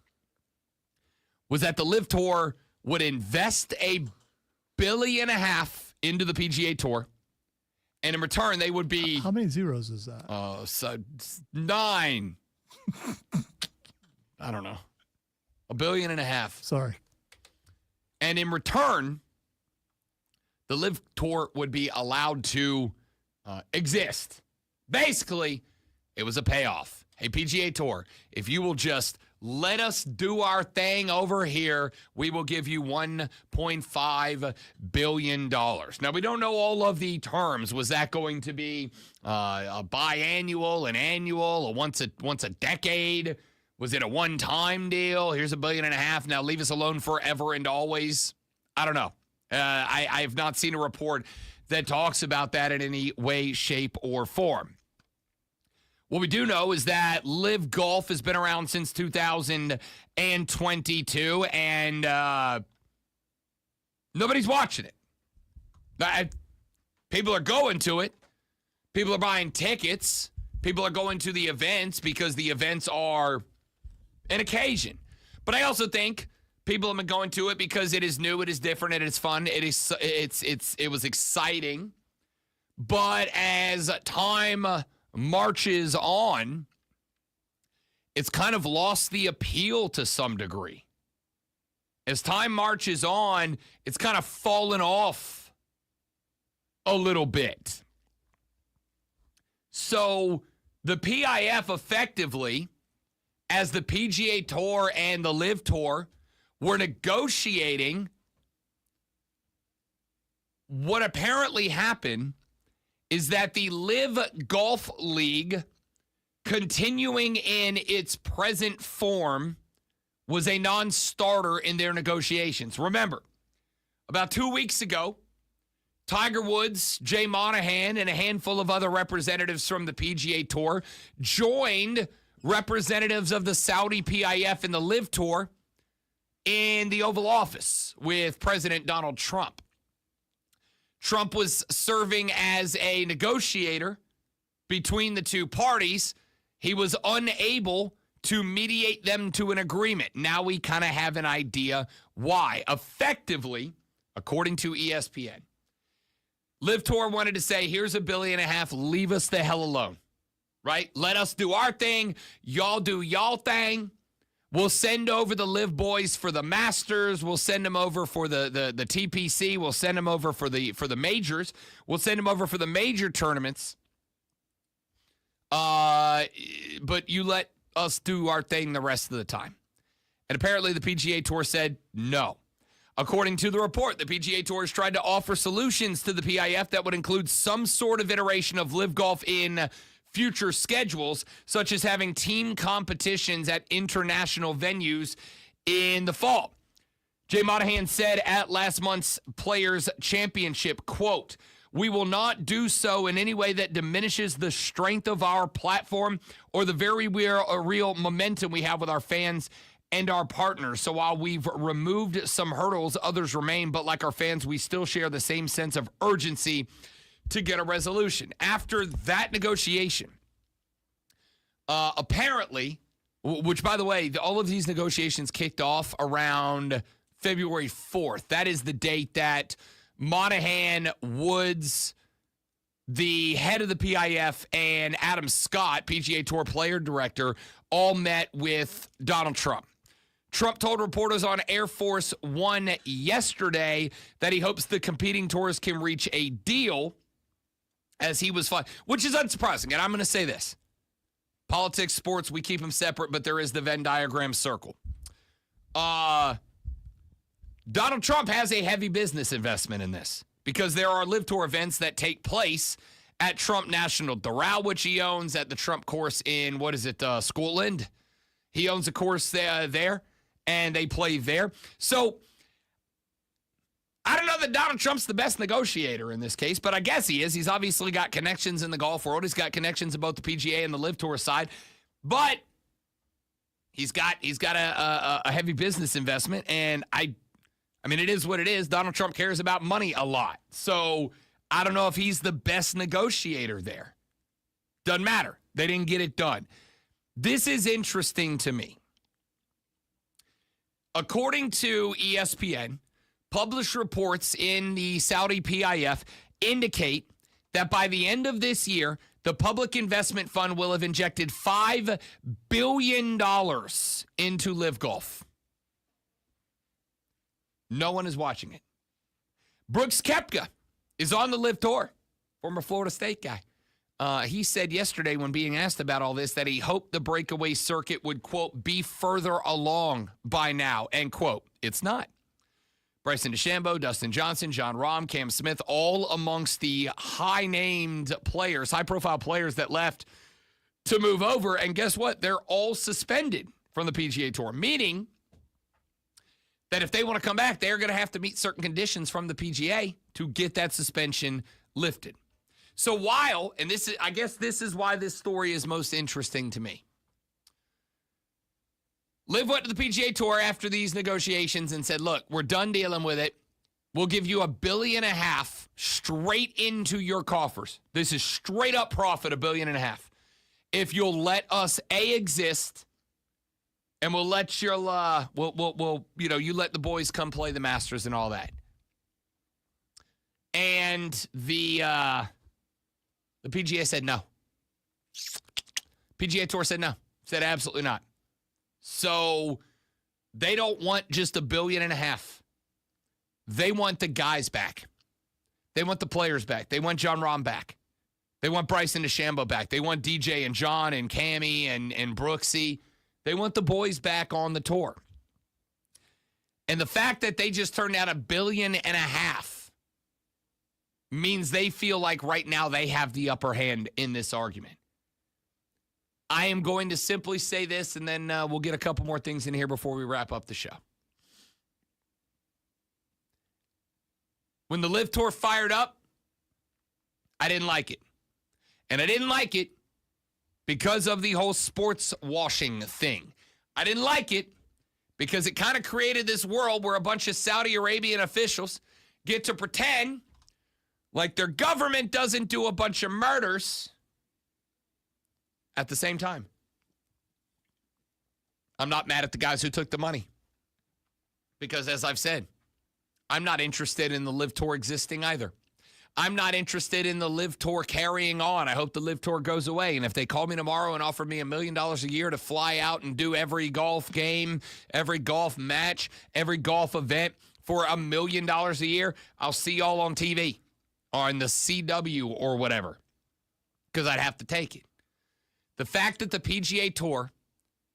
was that the Live Tour would invest $1.5 billion into the PGA Tour. And in return, they would be... How many zeros is that? So 9. I don't know. $1.5 billion. Sorry. And in return, the Live Tour would be allowed to exist. Basically, it was a payoff. Hey, PGA Tour, if you will just let us do our thing over here, we will give you $1.5 billion. Now, we don't know all of the terms. Was that going to be a biannual, an annual, a once a decade? Was it a one-time deal? Here's $1.5 billion. Now leave us alone forever and always. I don't know. I have not seen a report that talks about that in any way, shape, or form. What we do know is that Live Golf has been around since 2022, and nobody's watching it. People are going to it. People are buying tickets. People are going to the events because the events are an occasion. But I also think people have been going to it because it is new, it is different, it is fun, it was exciting. But as time marches on, it's kind of lost the appeal to some degree. As time marches on, it's kind of fallen off a little bit. So the PIF effectively, as the PGA Tour and the Live Tour were negotiating, what apparently happened is that the Live Golf League, continuing in its present form, was a non-starter in their negotiations. Remember, about 2 weeks ago, Tiger Woods, Jay Monahan, and a handful of other representatives from the PGA Tour joined representatives of the Saudi PIF and the Live Tour in the Oval Office with President Donald Trump. Trump was serving as a negotiator between the two parties. He was unable to mediate them to an agreement. Now we kind of have an idea why. Effectively, according to ESPN, Live Tour wanted to say, here's $1.5 billion, leave us the hell alone, right? Let us do our thing. Y'all do y'all thing. We'll send over the Live boys for the Masters. We'll send them over for the TPC. We'll send them over for the majors. We'll send them over for the major tournaments. But you let us do our thing the rest of the time. And apparently the PGA Tour said no. According to the report, the PGA Tour has tried to offer solutions to the PIF that would include some sort of iteration of Live Golf in future schedules, such as having team competitions at international venues in the fall. Jay Monahan said at last month's Players Championship, quote, "We will not do so in any way that diminishes the strength of our platform or the very real momentum we have with our fans and our partners. So while we've removed some hurdles, others remain. But like our fans, we still share the same sense of urgency to get a resolution." After that negotiation, apparently, which, by the way, all of these negotiations kicked off around February 4th. That is the date that Monahan, Woods, the head of the PIF, and Adam Scott, PGA Tour player director, all met with Donald Trump. Trump told reporters on Air Force One yesterday that he hopes the competing tours can reach a deal as he was fine, which is unsurprising. And I'm going to say this. Politics, sports, we keep them separate, but there is the Venn diagram circle. Donald Trump has a heavy business investment in this because there are Live Tour events that take place at Trump National Doral, which he owns, at the Trump course in, Scotland. He owns a course there, and they play there. So I don't know that Donald Trump's the best negotiator in this case, but I guess he is. He's obviously got connections in the golf world. He's got connections in both the PGA and the Live Tour side. But he's got a heavy business investment, and I mean, it is what it is. Donald Trump cares about money a lot. So I don't know if he's the best negotiator there. Doesn't matter. They didn't get it done. This is interesting to me. According to ESPN, published reports in the Saudi PIF indicate that by the end of this year, the Public Investment Fund will have injected $5 billion into Live Golf. No one is watching it. Brooks Koepka is on the Live Tour, former Florida State guy. He said yesterday when being asked about all this that he hoped the breakaway circuit would, quote, be further along by now, end quote. It's not. Bryson DeChambeau, Dustin Johnson, John Rahm, Cam Smith, all amongst the high-named players, high-profile players that left to move over. And guess what? They're all suspended from the PGA Tour, meaning that if they want to come back, they're going to have to meet certain conditions from the PGA to get that suspension lifted. So while, and this is, I guess this is why this story is most interesting to me. Liv went to the PGA Tour after these negotiations and said, look, we're done dealing with it. We'll give you $1.5 billion straight into your coffers. This is straight up profit, $1.5 billion. If you'll let us exist, and we'll let you let the boys come play the Masters and all that. And the PGA said no. PGA Tour said no. Said absolutely not. So they don't want just $1.5 billion. They want the guys back. They want the players back. They want John Rahm back. They want Bryson DeChambeau back. They want DJ and John and Cammie and Brooksy. They want the boys back on the tour. And the fact that they just turned out $1.5 billion means they feel like right now they have the upper hand in this argument. I am going to simply say this, and then we'll get a couple more things in here before we wrap up the show. When the Live Tour fired up, I didn't like it. And I didn't like it because of the whole sports washing thing. I didn't like it because it kind of created this world where a bunch of Saudi Arabian officials get to pretend like their government doesn't do a bunch of murders at the same time. I'm not mad at the guys who took the money because, as I've said, I'm not interested in the Live Tour existing either. I'm not interested in the Live Tour carrying on. I hope the Live Tour goes away. And if they call me tomorrow and offer me $1 million a year to fly out and do every golf game, every golf match, every golf event for $1 million a year, I'll see y'all on TV or on the CW or whatever, because I'd have to take it. The fact that the PGA Tour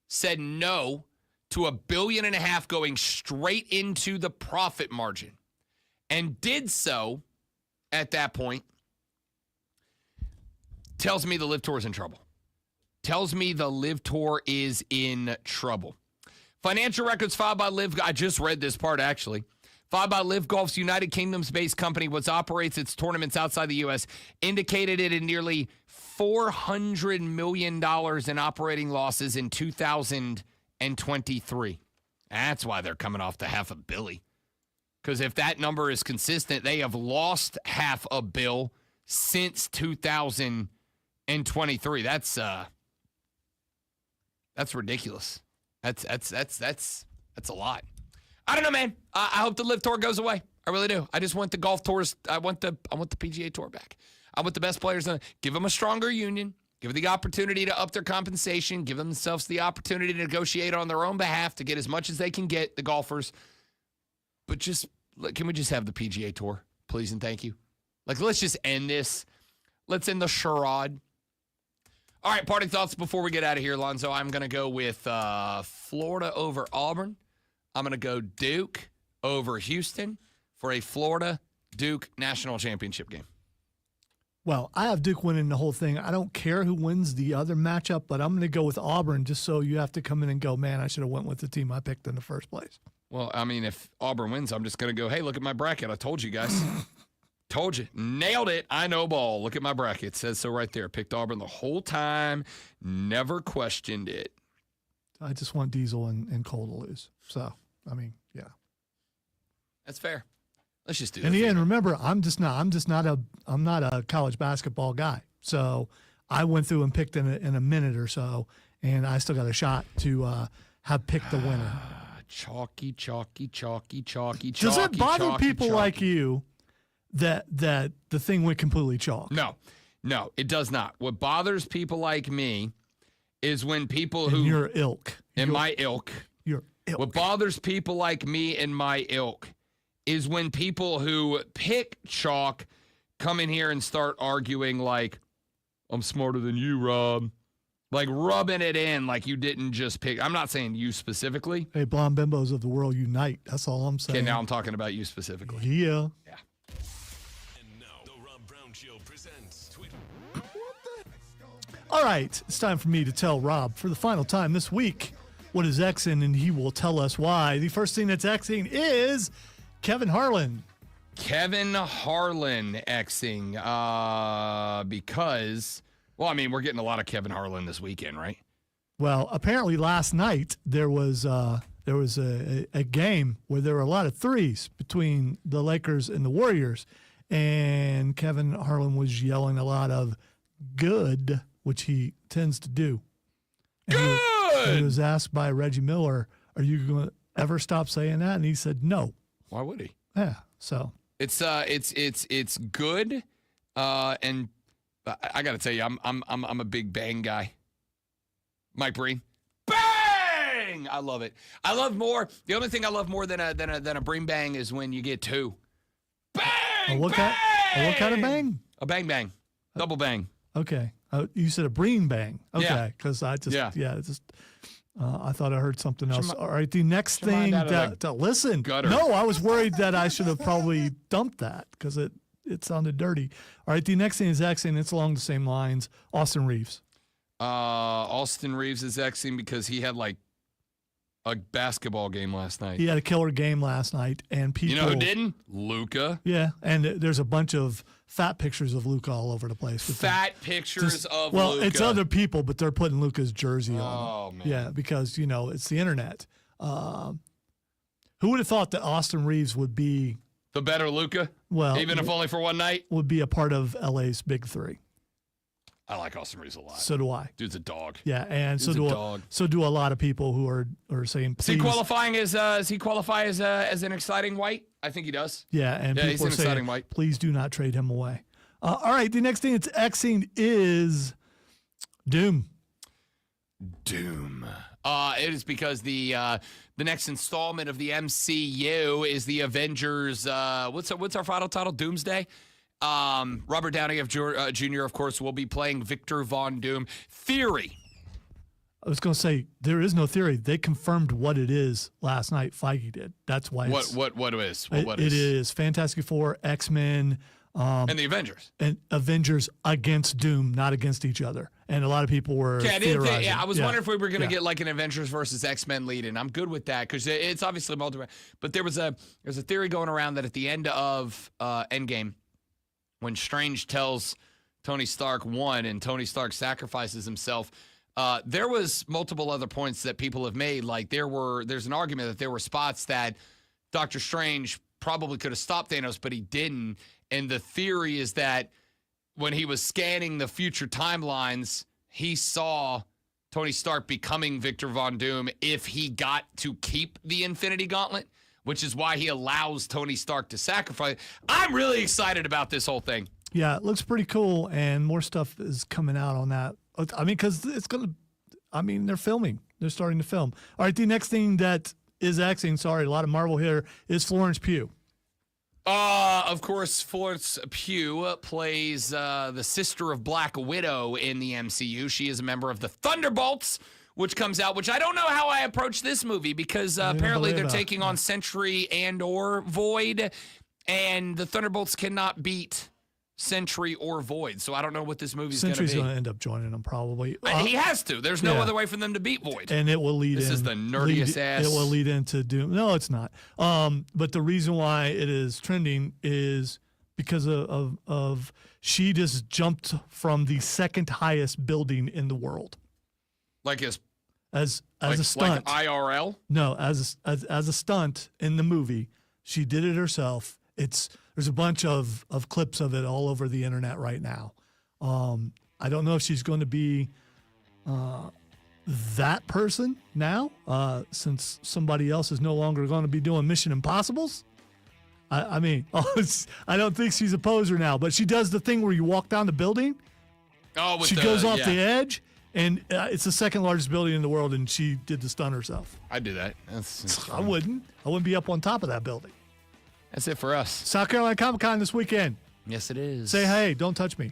said no to $1.5 billion going straight into the profit margin and did so at that point tells me the Live Tour is in trouble. Tells me the Live Tour is in trouble. Financial records filed by Live. I just read this part, actually. Filed by Live Golf's United Kingdoms-based company, which operates its tournaments outside the U.S., indicated it in nearly $400 million in operating losses in 2023. That's why they're coming off the $500 million. Because if that number is consistent, they have lost $500 million since 2023. That's ridiculous. That's a lot. I don't know, man. I hope the Live Tour goes away. I really do. I just want the golf tours. I want the PGA Tour back. I want the best players. Give them a stronger union. Give them the opportunity to up their compensation. Give themselves the opportunity to negotiate on their own behalf to get as much as they can get, the golfers. But can we just have the PGA Tour, please and thank you? Let's just end this. Let's end the charade. All right, parting thoughts before we get out of here, Lonzo. I'm going to go with Florida over Auburn. I'm going to go Duke over Houston for a Florida-Duke national championship game. Well, I have Duke winning the whole thing. I don't care who wins the other matchup, but I'm going to go with Auburn just so you have to come in and go, man, I should have went with the team I picked in the first place. Well, I mean, if Auburn wins, I'm just going to go, hey, look at my bracket. I told you guys. Told you. Nailed it. I know ball. Look at my bracket. It says so right there. Picked Auburn the whole time. Never questioned it. I just want Diesel and Cole to lose. So, I mean, yeah. That's fair. Let's just do that. In the end, remember, I'm not a college basketball guy. So I went through and picked in a minute or so, and I still got a shot to have picked the winner. Chalky. Does it bother people like you that the thing went completely chalk? No, it does not. What bothers people like me is when people who... In your ilk. My ilk. Your ilk. What bothers people like me and my ilk is when people who pick chalk come in here and start arguing like, I'm smarter than you, Rob. Like rubbing it in like you didn't just pick. I'm not saying you specifically. Hey, blonde bimbos of the world unite. That's all I'm saying. Okay, now I'm talking about you specifically. Yeah. Yeah. And now, the Rob Brown Show presents Twitter. All right, it's time for me to tell Rob for the final time this week what is Xing, and he will tell us why. The first thing that's Xing is Kevin Harlan. Kevin Harlan Xing because... Well, I mean, we're getting a lot of Kevin Harlan this weekend, right? Well, apparently last night there was a game where there were a lot of threes between the Lakers and the Warriors, and Kevin Harlan was yelling a lot of "good," which he tends to do. And he was asked by Reggie Miller, "Are you going to ever stop saying that?" And he said, "No." Why would he? Yeah. So it's good, and. I got to tell you, I'm a big bang guy. Mike Breen, bang! I love it. I love more. The only thing I love more than a Breen bang is when you get two. Bang! What kind of bang? A bang bang, double bang. Okay, you said a Breen bang. Okay, because I just I thought I heard something else. All right, the next thing to listen. Gutter. No, I was worried that I should have probably dumped that because it sounded dirty. All right, the next thing is Xing. It's along the same lines. Austin Reeves. Austin Reeves is Xing because he had like a basketball game last night. He had a killer game last night, and people. You know who didn't? Luka. Yeah, and there's a bunch of fat pictures of Luka all over the place. Pictures of Luka. Well, it's other people, but they're putting Luka's jersey on. Oh man. Yeah, because it's the internet. Who would have thought that Austin Reeves would be the better Luka? Well, even if only for one night, would be a part of LA's Big Three. I like Austin Reeves a lot. So do I. Dude's a dog. Yeah, and Dude's so do a lot of people who are saying, please. Does he qualify as an exciting white? I think he does. Yeah, and he's people an are exciting saying, white. please do not trade him away. All right, the next thing it's Xing is Doom. It is because the next installment of the MCU is the Avengers. What's our final title? Doomsday. Robert Downey Jr. of course will be playing Victor Von Doom. Theory. I was going to say there is no theory. They confirmed what it is last night. Feige did. That's why. What is? It is Fantastic Four, X-Men, and the Avengers. And Avengers against Doom, not against each other. And a lot of people were theorizing. I was wondering if we were going to get like an Avengers versus X-Men lead, and I'm good with that because it's obviously multiple. But there's a theory going around that at the end of Endgame, when Strange tells Tony Stark one and Tony Stark sacrifices himself, there was multiple other points that people have made. Like there's an argument that there were spots that Doctor Strange probably could have stopped Thanos, but he didn't. And the theory is that when he was scanning the future timelines, he saw Tony Stark becoming Victor Von Doom if he got to keep the Infinity Gauntlet, which is why he allows Tony Stark to sacrifice. I'm really excited about this whole thing. Yeah, it looks pretty cool, and more stuff is coming out on that. I mean, because they're filming. They're starting to film. All right, the next thing that is Xing, sorry, a lot of Marvel here, is Florence Pugh. Of course, Florence Pugh plays the sister of Black Widow in the MCU. She is a member of the Thunderbolts, which comes out, which I don't know how I approach this movie because apparently they're taking on Sentry and or Void, and the Thunderbolts cannot beat Sentry or Void. So I don't know what this movie's going to be. Sentry's going to end up joining them probably. He has to. There's no other way for them to beat Void. And it will lead This is the nerdiest ass. It will lead into Doom. No, it's not. But the reason why it is trending is because of she just jumped from the second highest building in the world. Like as a stunt. Like IRL? No, as a stunt in the movie. She did it herself. There's a bunch of clips of it all over the internet right now. I don't know if she's going to be that person now, since somebody else is no longer going to be doing Mission Impossibles. I don't think she's a poser now, but she does the thing where you walk down the building. Oh, she goes off the edge, and it's the second largest building in the world, and she did the stunt herself. I'd do that. I wouldn't be up on top of that building. That's it for us. South Carolina Comic-Con this weekend. Yes, it is. Say hey, don't touch me.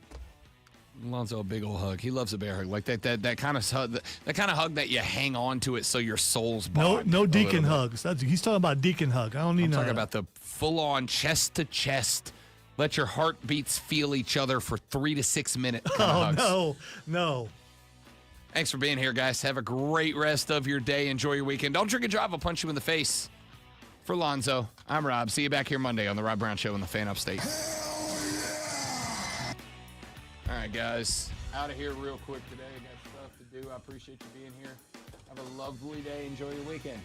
Lonzo, a big old hug. He loves a bear hug, like that kind of hug, that kind of hug that you hang on to it so your soul's bond. No deacon hugs. He's talking about deacon hug. I don't need. I'm talking about the full-on chest to chest. Let your heartbeats feel each other for 3 to 6 minutes. No. Thanks for being here, guys. Have a great rest of your day. Enjoy your weekend. Don't drink and drive. I'll punch you in the face. For Lonzo, I'm Rob. See you back here Monday on the Rob Brown Show in the Fan Upstate. All right, guys. Out of here real quick today. Got stuff to do. I appreciate you being here. Have a lovely day. Enjoy your weekend.